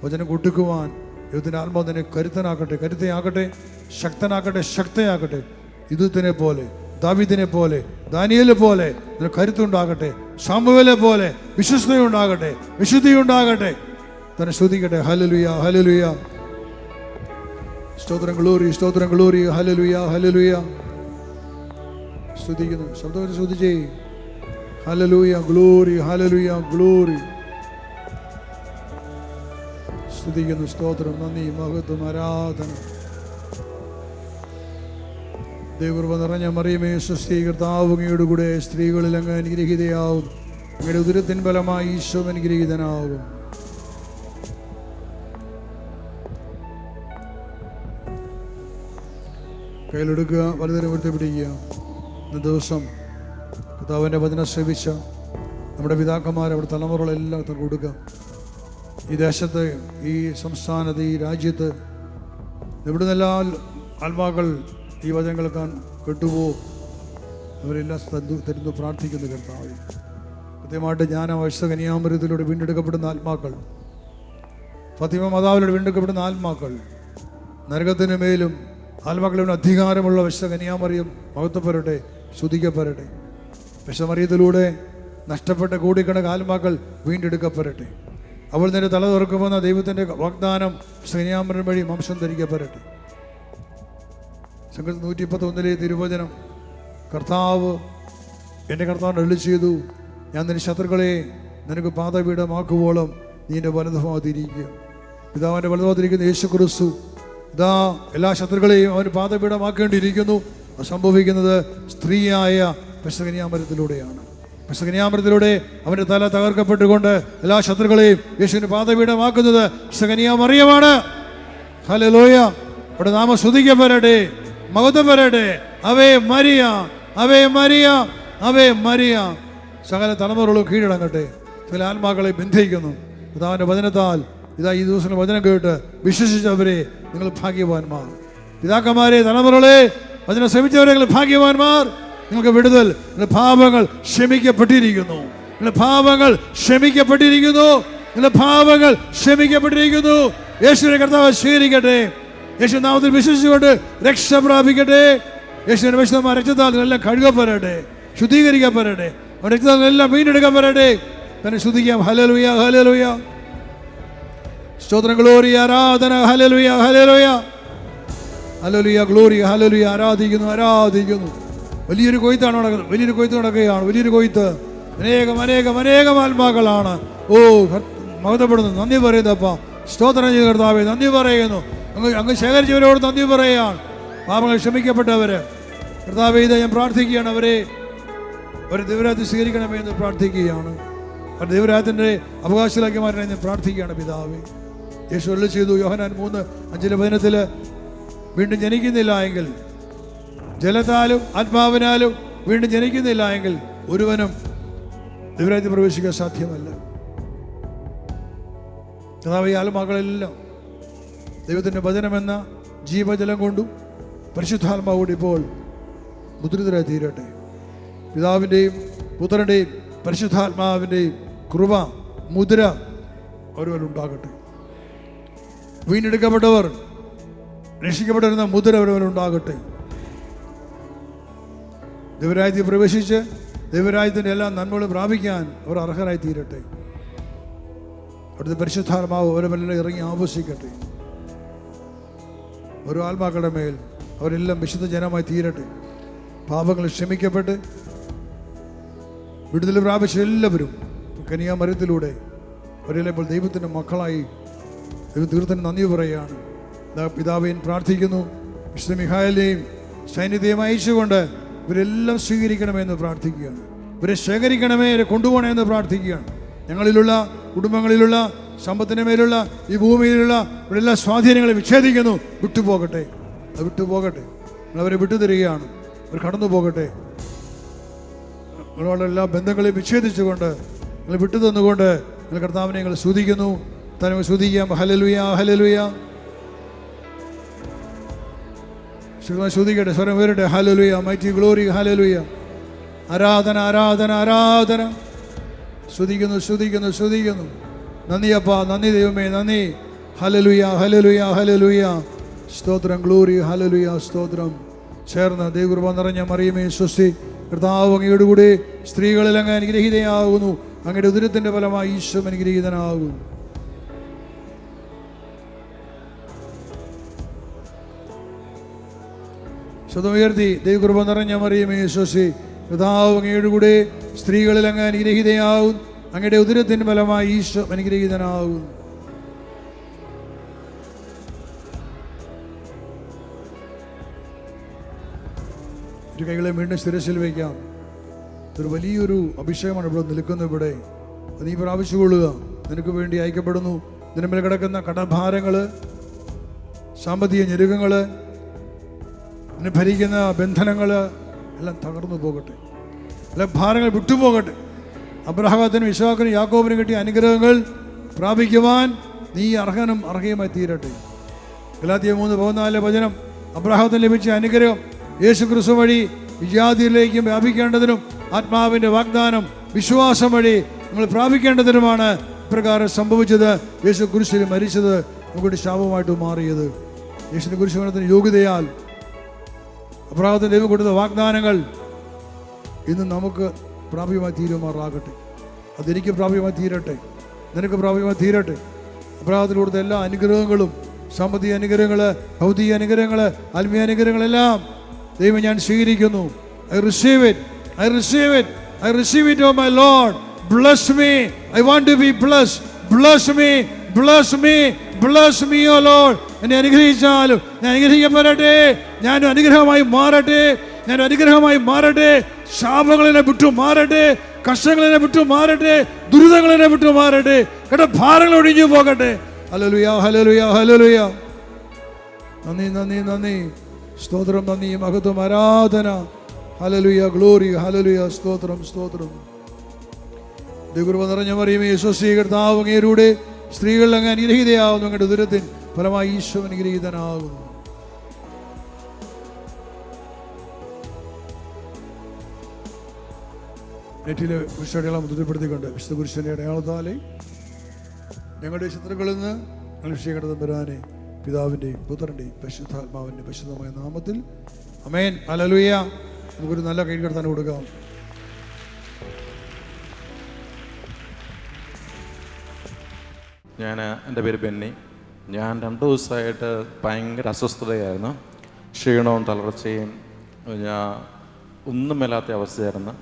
വചനം കൊടുക്കുവാൻ ദൈവത്തിൻ്റെ ആത്മാവ് തന്നെ കരുത്തനാക്കട്ടെ, കരുത്തയാകട്ടെ, ശക്തനാക്കട്ടെ, ശക്തയാകട്ടെ. യുദ്ധത്തിനെ പോലെ, ദാവീദിനെ പോലെ, ദാനിയേലെ പോലെ നിനക്ക് കരുത്തുണ്ടാകട്ടെ. ശമൂവേലെ പോലെ വിശ്വസ്തയുണ്ടാകട്ടെ, വിശുദ്ധിയുണ്ടാകട്ടെ. തന്നെ സ്തുതിക്കട്ടെ. ഹല്ലേലൂയ, ഹല്ലേലൂയ. സ്തോത്രം, ഗ്ലോറി, സ്തോത്രം, ഗ്ലോറി. ഹല്ലേലൂയ, ഹല്ലേലൂയ. സ്തുതിക്കുന്നു. ശബ്ദം സ്തുതിച്ചേ. ഹല്ലേലൂയ, ഗ്ലോറി, ഹല്ലേലൂയ, ഗ്ലോറി. സ്തുതിക്കുന്നു, സ്തോത്രം, നന്ദി, മഹത്വം, ആരാധന. ദൈവകൃപ നിറഞ്ഞ മറിയമേ സ്വസ്തി, കർത്താവ് അങ്ങയുടെ കൂടെ സ്ത്രീകളിൽ അങ്ങ് അനുഗ്രഹീതയാവും. അങ്ങയുടെ ഉദരത്തിൻ ഫലമായി ഈശോ അനുഗ്രഹീതനാകും. കയ്യിലെടുക്കുക, വലുതരം എടുത്ത് പിടിക്കുക. ഇന്ന് ദിവസം കർത്താവിൻ്റെ വചനം ശ്രവിച്ച നമ്മുടെ പിതാക്കന്മാർ, നമ്മുടെ തലമുറകളെല്ലാം കൊടുക്കുക. ഈ ദേശത്ത്, ഈ സംസ്ഥാനത്ത്, ഈ രാജ്യത്ത് ഇവിടെ നിന്നെല്ലാം ആത്മാക്കൾ ഈ വചനം കേൾക്കാൻ കെട്ടുപോകും. അവരെല്ലാം തരുന്നു പ്രാർത്ഥിക്കുന്നു കർത്താവ്. കൃത്യമായിട്ട് ജ്ഞാനവശ കന്യാമൃതത്തിലൂടെ വീണ്ടെടുക്കപ്പെടുന്ന ആത്മാക്കൾ, ഫാത്തിമ മാതാവിലൂടെ വീണ്ടെടുക്കപ്പെടുന്ന ആത്മാക്കൾ, നരകത്തിന് മേലും ആത്മാക്കളുടെ അധികാരമുള്ള വിശുദ്ധ കന്യാമറിയം മഹത്വപ്പെടട്ടെ, സ്തുതിക്കപ്പെടട്ടെ. വിശുദ്ധമറിയത്തിലൂടെ നഷ്ടപ്പെട്ട കോടിക്കണക്കിന് ആത്മാക്കൾ വീണ്ടെടുക്കപ്പെടട്ടെ. അവൾ നിന്റെ തല തുറക്കുമെന്ന ദൈവത്തിൻ്റെ വാഗ്ദാനം കന്യാമറിയം വഴി വംശം ധരിക്കപ്പെടട്ടെ. സങ്കീർത്തനം 131 തിരുവചനം, കർത്താവ് എൻ്റെ കർത്താവിനെ അരുളി ചെയ്തു, ഞാൻ നിന്റെ ശത്രുക്കളെ നിനക്ക് പാദപീഠമാക്കുവോളം നീ എൻ്റെ വലതുഭാഗത്തിരിക്കുക. പിതാവിൻ്റെ വലതുഭാഗത്തിരിക്കുന്ന യേശു ക്രിസ്തു ഇതാ എല്ലാ ശത്രുക്കളെയും അവന് പാദപീഠമാക്കേണ്ടിയിരിക്കുന്നു. അത് സംഭവിക്കുന്നത് സ്ത്രീയായ പെസഹ-കന്യാമരത്തിലൂടെയാണ്. പെസഹ-കന്യാമരത്തിലൂടെ അവൻ്റെ തല തകർക്കപ്പെട്ടുകൊണ്ട് എല്ലാ ശത്രുക്കളെയും യേശുവിന് പാദപീഠമാക്കുന്നത് പെസഹ-കന്യാമറിയമാണ്. ഹല്ലേലൂയ. അവിടെ നാമം സ്തുതിക്കപ്പെടട്ടെ, മഹത്വപ്പെടട്ടെ. അവേ മരിയ, അവേ മരിയ, അവേ മരിയ. സകല തലമുറകളും കീഴടങ്ങട്ടെ. ചില ആത്മാക്കളെ ബന്ധിക്കുന്നു കർത്താവിൻ്റെ വചനത്താൽ. ഇതാ ഈ ദിവസം വചനം കേട്ട് വിശ്വസിച്ചവരെ നിങ്ങൾ ഭാഗ്യവാന്മാർ. പിതാക്കന്മാരെ, തലമുറകളെ, വചനം ശ്രമിച്ചവരെ നിങ്ങൾ ഭാഗ്യവാന്മാർ. നിങ്ങൾക്ക് വിടുതൽ, നിങ്ങളുടെ പാപങ്ങൾ ക്ഷമിക്കപ്പെട്ടിരിക്കുന്നു. നിങ്ങളുടെ പാപങ്ങൾ ക്ഷമിക്കപ്പെട്ടിരിക്കുന്നു. നിങ്ങളുടെ പാപങ്ങൾ ക്ഷമിക്കപ്പെട്ടിരിക്കുന്നു. യേശുവിനെ കർത്താവ് സ്വീകരിക്കട്ടെ. യേശു നാമത്തിൽ വിശ്വസിച്ചുകൊണ്ട് രക്ഷ പ്രാപിക്കട്ടെ. യേശുവിന്റെ വിശുദ്ധമായ രക്തത്താൽ നിങ്ങളെല്ലാം കഴുകപ്പെടട്ടെ, ശുദ്ധീകരിക്കപ്പെടട്ടെ. അവരുടെ രക്തത്താൽ എല്ലാം വീണ്ടെടുക്കപ്പെടട്ടെ. തന്നെ സ്തുതിക്കാം. ഹല്ലേലൂയ, ഹല്ലേലൂയ, സ്തോത്രം, ഗ്ലോറി, ആരാധന. ഹല്ലേലൂയ, ഹല്ലേലൂയ, ഹല്ലേലൂയ, ഗ്ലോറി, ഹല്ലേലൂയ. ആരാധിക്കുന്നു, ആരാധിക്കുന്നു. വലിയൊരു കൊയ്ത്താണ് നടക്കുന്നത്. വലിയൊരു കൊയ്ത്ത് നടക്കുകയാണ്. വലിയൊരു കൊയ്ത്ത്. അനേകം അനേകം അനേകം ആത്മാക്കളാണ്. ഓ, മഹത്വപ്പെടുന്നു. നന്ദി പറയുന്നപ്പ. സ്തോത്രം ചെയ്ത് കർത്താവേ, നന്ദി പറയുന്നു. അങ്ങ് ശേഖരിച്ചവരോട് നന്ദി പറയുകയാണ്. പാപങ്ങൾ ക്ഷമിക്കപ്പെട്ടവര് കർത്താവേ, ഇത് ഞാൻ പ്രാർത്ഥിക്കുകയാണ്. അവരെ ദൈവരാജ്യത്തിൽ സ്വീകരിക്കണമേ എന്ന് പ്രാർത്ഥിക്കുകയാണ്. അവർ ദൈവരാജ്യത്തിൻ്റെ അവകാശികളാക്കി മാറ്റണമെന്ന് പ്രാർത്ഥിക്കുകയാണ് പിതാവേ. യേശു അരുളി ചെയ്തു യോഹന്നാൻ 3:5-10 വീണ്ടും ജനിക്കുന്നില്ല എങ്കിൽ, ജലത്താലും ആത്മാവിനാലും വീണ്ടും ജനിക്കുന്നില്ല എങ്കിൽ ഒരുവനും ദൈവരാജ്യത്തിൽ പ്രവേശിക്കാൻ സാധ്യമല്ല. കർത്താവേ, ആത്മാക്കളെല്ലാം ദൈവത്തിൻ്റെ വചനമെന്ന ജീവജലം കൊണ്ടും പരിശുദ്ധാത്മാവോട് ഇപ്പോൾ മുദ്രിതരായി തീരട്ടെ. പിതാവിൻ്റെയും പുത്രൻ്റെയും പരിശുദ്ധാത്മാവിൻ്റെയും കൃപ മുദ്ര അവരവരുണ്ടാകട്ടെ. വീണ്ടെടുക്കപ്പെട്ടവർ, രക്ഷിക്കപ്പെട്ടിരുന്ന മുദ്ര അവരവരുണ്ടാകട്ടെ. ദൈവരാജ്യത്തിൽ പ്രവേശിച്ച് ദൈവരാജ്യത്തിൻ്റെ എല്ലാ നന്മകളും പ്രാപിക്കാൻ അവർ അർഹരായി തീരട്ടെ. അവിടുത്തെ പരിശുദ്ധാത്മാവ് അവരെല്ലാം ഇറങ്ങി ആവശ്യിക്കട്ടെ. ഓരോ ആത്മാക്കളുടെ മേൽ അവരെല്ലാം വിശുദ്ധ ജനമായി തീരട്ടെ. പാപങ്ങൾ ക്ഷമിക്കപ്പെട്ട് വിടുതൽ പ്രാപിച്ച എല്ലാവരും കന്യാമരത്തിലൂടെ അവരെല്ലാം ഇപ്പോൾ ദൈവത്തിൻ്റെ മക്കളായി ദൈവം തീർത്തിന് നന്ദി പറയുകയാണ്. പിതാവേൻ പ്രാർത്ഥിക്കുന്നു, വിശുദ്ധ മിഖായേലിനെയും സൈന്യത്തെയും അയച്ചുകൊണ്ട് ഇവരെല്ലാം സ്വീകരിക്കണമെന്ന് പ്രാർത്ഥിക്കുകയാണ്. ഇവരെ ശേഖരിക്കണമേ, ഇവരെ കൊണ്ടുപോകണമെന്ന് പ്രാർത്ഥിക്കുകയാണ്. ഞങ്ങളിലുള്ള കുടുംബങ്ങളിലുള്ള സമ്പത്തിൻ്റെ മേലുള്ള ഈ ഭൂമിയിലുള്ള ഇവിടെല്ലാം സ്വാധീനങ്ങളെ വിച്ഛേദിക്കുന്നു. വിട്ടുപോകട്ടെ, അത് വിട്ടുപോകട്ടെ. നിങ്ങളവരെ വിട്ടുതരികയാണ്. അവർ കടന്നു പോകട്ടെ. നിങ്ങളുടെ എല്ലാ ബന്ധങ്ങളെയും വിച്ഛേദിച്ചുകൊണ്ട് നിങ്ങൾ വിട്ടു തന്നുകൊണ്ട് നിങ്ങൾ കർത്താവിനെ നിങ്ങൾ സ്തുതിക്കുന്നു. തന്നെ സ്തുതിക്കാം. ഹല്ലേലൂയ, ഹല്ലേലൂയ. സ്തുതിക്കട്ടെ, സ്വരം ഉയരട്ടെ. ഹല്ലേലൂയ, മൈറ്റി ഗ്ലോറി, ഹല്ലേലൂയ. ആരാധന, ആരാധന, ആരാധന. സ്തുതിക്കുന്നു, സ്തുതിക്കുന്നു, സ്തുതിക്കുന്നു. നന്ദിയപ്പ, നന്ദി ദൈവമേ, നന്ദി. ഹല്ലേലൂയ, ഹല്ലേലൂയ, ഹല്ലേലൂയ. സ്തോത്രം, ഗ്ലോറി, ഹല്ലേലൂയ, സ്തോത്രം. ചേർന്ന് ദൈവകൃപ നിറഞ്ഞ മറിയമേ സ്വസ്തി, കർത്താവ് അങ്ങയുടെ കൂടെ സ്ത്രീകളിൽ അങ്ങ് അനുഗ്രഹീതയാകുന്നു. അങ്ങയുടെ ഉദരത്തിൻ്റെ ഫലമായി ഈശോ അനുഗ്രഹീതനാകുന്നു. ശബ്ദം ഉയർത്തി ദൈവകൃപ നിറഞ്ഞ മറിയമേ സ്വസ്തി, കർത്താവ് അങ്ങയുടെ കൂടെ സ്ത്രീകളിൽ അങ്ങ് അനുഗ്രഹീതയാവും. അങ്ങയുടെ ഉദരത്തിന് ഫലമായി ഈശോ അനുഗ്രഹീതനാകും. ഒരു കൈകളെ വീണ്ടും ശിരസിൽ വയ്ക്കാം. ഒരു വലിയൊരു അഭിഷേകമാണ് ഇവിടെ നിൽക്കുന്നത്. ഇവിടെ നീ പ്രാപിച്ചുകൊള്ളുക. നിനക്ക് വേണ്ടി അയക്കപ്പെടുന്നു. നിലവിൽ കിടക്കുന്ന കടഭാരങ്ങൾ, സാമ്പത്തിക ഞെരുക്കങ്ങൾ, നിന്നെ ഭരിക്കുന്ന ബന്ധനങ്ങൾ എല്ലാം തകർന്നു പോകട്ടെ. എല്ലാ ഭാരങ്ങൾ വിട്ടുപോകട്ടെ. അബ്രഹാത്തിനും ഇസ്ഹാക്കിനും യാക്കോബിനും കിട്ടിയ അനുഗ്രഹങ്ങൾ പ്രാപിക്കുവാൻ നീ അർഹനും അർഹയുമായി തീരട്ടെ. ഗലാത്യർ 3:14 വചനം അബ്രഹാത്തിന് ലഭിച്ച അനുഗ്രഹം യേശു ക്രിസ്തു വഴി വിജാതിയിലേക്കും വ്യാപിക്കേണ്ടതിനും ആത്മാവിൻ്റെ വാഗ്ദാനം വിശ്വാസം വഴി നമ്മൾ പ്രാപിക്കേണ്ടതിനുമാണ് ഇപ്രകാരം സംഭവിച്ചത്. യേശു കുരിശിൽ മരിച്ചത് നമുക്കൊരു ശാപമായിട്ട് മാറിയത്. യേശുവിൻ്റെ കുരിശുമരണത്തിന് യോഗ്യതയാൽ അബ്രഹാത്തിന് ദൈവം കൊടുത്ത വാഗ്ദാനങ്ങൾ ഇന്ന് നമുക്ക് പ്രാപ്യമായി തീരുമാറാകട്ടെ. അതെനിക്ക് പ്രാപ്യമായി തീരട്ടെ, നിനക്ക് പ്രാപ്യമായി തീരട്ടെ. അബ്രഹാത്തിന് കൊടുത്ത എല്ലാ അനുഗ്രഹങ്ങളും, സാമ്പത്തിക അനുഗ്രഹങ്ങൾ, ഭൗതിക അനുഗ്രഹങ്ങൾ, ആത്മീയ അനുഗ്രഹങ്ങളെല്ലാം ദൈവം ഞാൻ സ്വീകരിക്കുന്നു. I receive it. I receive it. I receive it, oh my Lord. Bless me. I want to be blessed. Bless me. Bless me. Bless me, oh Lord. എന്നെ അനുഗ്രഹിച്ചാലും ഞാൻ അനുഗ്രഹിക്കപ്പെടട്ടെ. ഞാൻ അനുഗ്രഹമായി മാറട്ടെ. ഞാൻ അനുഗ്രഹമായി മാറട്ടെ. ശാപങ്ങളെ വിട്ടു മാറട്ടെ. കഷ്ടങ്ങളെ വിട്ടു മാറട്ടെ. ദുരിതങ്ങളെ വിട്ടു മാറട്ടെ. ഭാരങ്ങൾ ഒഴിഞ്ഞു പോകട്ടെ. ഹല്ലേലൂയ, ഹല്ലേലൂയ, ഹല്ലേലൂയ. നന്ദി, നന്ദി, നന്ദി. സ്തോത്രം, നന്ദി, മഹത്വം, ആരാധന. ഹല്ലേലൂയ, ഗ്ലോറി, ഹല്ലേലൂയ. സ്തോത്രം, സ്തോത്രം. ദൈവകൃപ നിറഞ്ഞ മറിയമേ, യേശുവേ, കർത്താവ് അങ്ങേരുടെ സ്ത്രീകളിൽ അങ്ങ് അനുഗ്രഹീതയാവുന്നു. അങ്ങയുടെ ഉദരത്തിൻ ഫലമായി ഈശോ അനുഗ്രഹീതനാകുന്നു. നെറ്റിലെ കുരിശടയാളം മുദ്രപ്പെടുത്തിക്കൊണ്ട് വിശുദ്ധ കുരിശന്റെ അടയാളത്താലെ ഞങ്ങളുടെ ശത്രുക്കളിൽ നിന്ന് അനുഷ്ഠിക്കേണ്ടത് തമ്പുരാനെ, പിതാവിൻ്റെയും പുത്രൻ്റെയും പരിശുദ്ധാത്മാവിൻ്റെ പരിശുദ്ധമായ നാമത്തിൽ ആമേൻ. ഹല്ലേലൂയ. നമുക്കൊരു നല്ല കൈകടത്താൻ കൊടുക്കാം. എൻ്റെ പേര് ബെന്നി. ഞാൻ 2 ദിവസമായിട്ട് ഭയങ്കര അസ്വസ്ഥതയായിരുന്നു. ക്ഷീണവും തളർച്ചയും, ഞാൻ ഒന്നും മേലാത്ത അവസ്ഥയായിരുന്നു.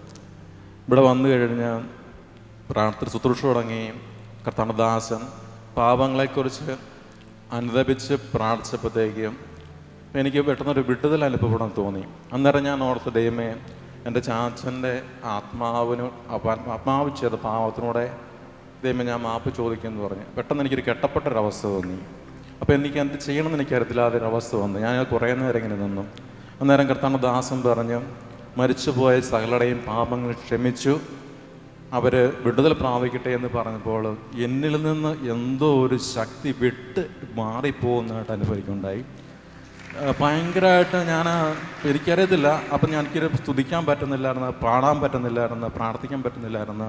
ഇവിടെ വന്നു കഴിഞ്ഞാൽ പ്രാർത്ഥന ശുശ്രൂഷ തുടങ്ങി. കർത്താനദാസൻ പാപങ്ങളെക്കുറിച്ച് അനുദപിച്ച് പ്രാർത്ഥിച്ചപ്പോഴത്തേക്കും എനിക്ക് പെട്ടെന്നൊരു വിടുതൽ അനുഭവപ്പെടാൻ തോന്നി. അന്നേരം ഞാൻ ഓർത്ത്, ദൈവമേ, എൻ്റെ ചാച്ചൻ്റെ ആത്മാവ് ചെയ്ത പാവത്തിനൂടെ ദൈവമേ ഞാൻ മാപ്പ് ചോദിക്കുമെന്ന് പറഞ്ഞ് പെട്ടെന്ന് എനിക്കൊരു കെട്ടപ്പെട്ടൊരവസ്ഥ തോന്നി. അപ്പോൾ എനിക്ക് എന്ത് ചെയ്യണമെന്ന് എനിക്കറിയത്തില്ലാതെ ഒരവസ്ഥ വന്നു. ഞാൻ കുറേ നേരം ഇങ്ങനെ നിന്നു. അന്നേരം കർത്താനദാസൻ പറഞ്ഞു, മരിച്ചുപോയ സകലരുടെയും പാപങ്ങൾ ക്ഷമിച്ചു, അവർ വിടുതൽ പ്രാപിക്കട്ടെ എന്ന് പറഞ്ഞപ്പോൾ എന്നിൽ നിന്ന് എന്തോ ഒരു ശക്തി വിട്ട് മാറിപ്പോകുന്നതായിട്ട് അനുഭവിക്കുന്നുണ്ടായി. ഭയങ്കരമായിട്ട് എനിക്കറിയത്തില്ല. അപ്പം എനിക്കൊരു സ്തുതിക്കാൻ പറ്റുന്നില്ലായിരുന്നു, പാടാൻ പറ്റുന്നില്ലായിരുന്നു, പ്രാർത്ഥിക്കാൻ പറ്റുന്നില്ലായിരുന്നു.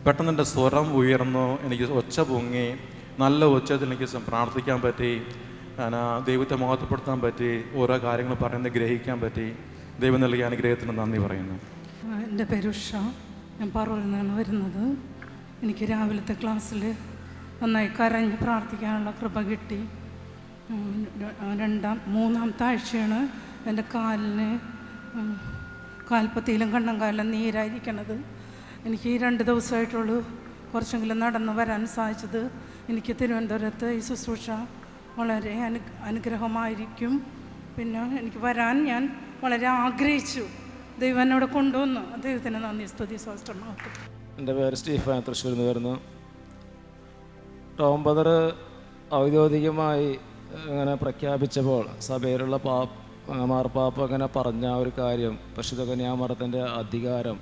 പെട്ടെന്ന് എൻ്റെ സ്വരം ഉയർന്നു, എനിക്ക് ഒച്ച പൊങ്ങി, നല്ല ഒച്ചത്തിൽ എനിക്ക് പ്രാർത്ഥിക്കാൻ പറ്റി, ദൈവത്തെ മഹത്വപ്പെടുത്താൻ പറ്റി, ഓരോ കാര്യങ്ങൾ പറയുന്നത് ഗ്രഹിക്കാൻ പറ്റി. ദൈവം നൽകിയ അനുഗ്രഹത്തിന് നന്ദി പറയുന്നു. എൻ്റെ പേര് ഉഷ. ഞാൻ പറവൂരിൽ നിന്നാണ് വരുന്നത്. എനിക്ക് രാവിലത്തെ ക്ലാസ്സിൽ നന്നായി കരഞ്ഞ് പ്രാർത്ഥിക്കാനുള്ള കൃപ കിട്ടി. മൂന്നാമത്തെ ആഴ്ചയാണ് എൻ്റെ കാൽപ്പത്തിയിലും കണ്ണങ്കാലിലും നീരായിരിക്കണത്. എനിക്ക് ഈ 2 ദിവസമായിട്ടുള്ളൂ കുറച്ചെങ്കിലും നടന്നു വരാൻ സാധിച്ചത്. എനിക്ക് തിരുവനന്തപുരത്ത് ഈ ശുശ്രൂഷ വളരെ അനുഗ്രഹമായിരിക്കും. പിന്നെ എനിക്ക് വരാൻ ഞാൻ വളരെ ആഗ്രഹിച്ചു. ദൈവം എന്നോട് കൊണ്ടുവന്നു. ദൈവത്തിന് നന്ദി, സ്തുതി, സ്വസ്ഥമാക്കും. എൻ്റെ പേര് സ്റ്റീഫൻ, തൃശ്ശൂരിൽ നിന്ന് വരുന്നു. ടോം ബ്രദർ ഔദ്യോഗികമായി അങ്ങനെ പ്രഖ്യാപിച്ചപ്പോൾ സഭയിലുള്ള മാർപ്പാപ്പ അങ്ങനെ പറഞ്ഞ ഒരു കാര്യം, പരിശുദ്ധ കന്യാമറിയത്തിൻ്റെ അധികാരം,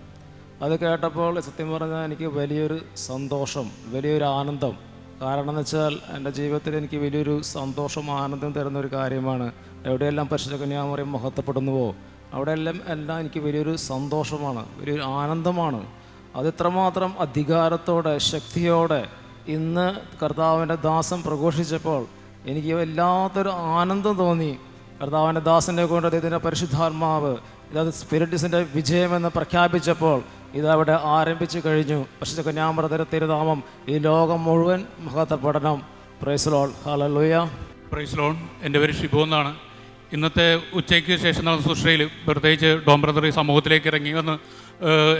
അത് കേട്ടപ്പോൾ സത്യം പറഞ്ഞാൽ എനിക്ക് വലിയൊരു സന്തോഷം, വലിയൊരു ആനന്ദം. കാരണം എന്ന് വെച്ചാൽ എൻ്റെ ജീവിതത്തിൽ എനിക്ക് വലിയൊരു സന്തോഷം, ആനന്ദം തരുന്നൊരു കാര്യമാണ്. എവിടെയെല്ലാം പരിശുദ്ധ കന്യാമറിയം മഹത്വപ്പെടുന്നുവോ അവിടെയെല്ലാം എനിക്ക് വലിയൊരു സന്തോഷമാണ്, വലിയൊരു ആനന്ദമാണ്. അതിത്രമാത്രം അധികാരത്തോടെ, ശക്തിയോടെ ഇന്ന് കർത്താവിൻ്റെ ദാസൻ പ്രഘോഷിച്ചപ്പോൾ എനിക്ക് വല്ലാത്തൊരു ആനന്ദം തോന്നി. കർത്താവിൻ്റെ ദാസനെ കൊണ്ട് ഇതിൻ്റെ പരിശുദ്ധാത്മാവ് ഇതത് സ്പിരിറ്റിസിൻ്റെ വിജയമെന്ന് പ്രഖ്യാപിച്ചപ്പോൾ ഇതവിടെ ആരംഭിച്ചു കഴിഞ്ഞു. പരിശുദ്ധ കന്യാമറിയത്തിൻ്റെ തിരുനാമം ഈ ലോകം മുഴുവൻ മഹത്വപ്പെടണം. പ്രൈസ് ലോർഡ്, ഹല്ലേലൂയ. Praise lord. എൻ്റെ പേര് ഷിബു എന്നാണ്. ഇന്നത്തെ ഉച്ചയ്ക്ക് ശേഷം നടന്ന ശുശ്രൂഷയിൽ പ്രത്യേകിച്ച് ടോം ബ്രദർ ഈ സമൂഹത്തിലേക്ക് ഇറങ്ങി വന്ന്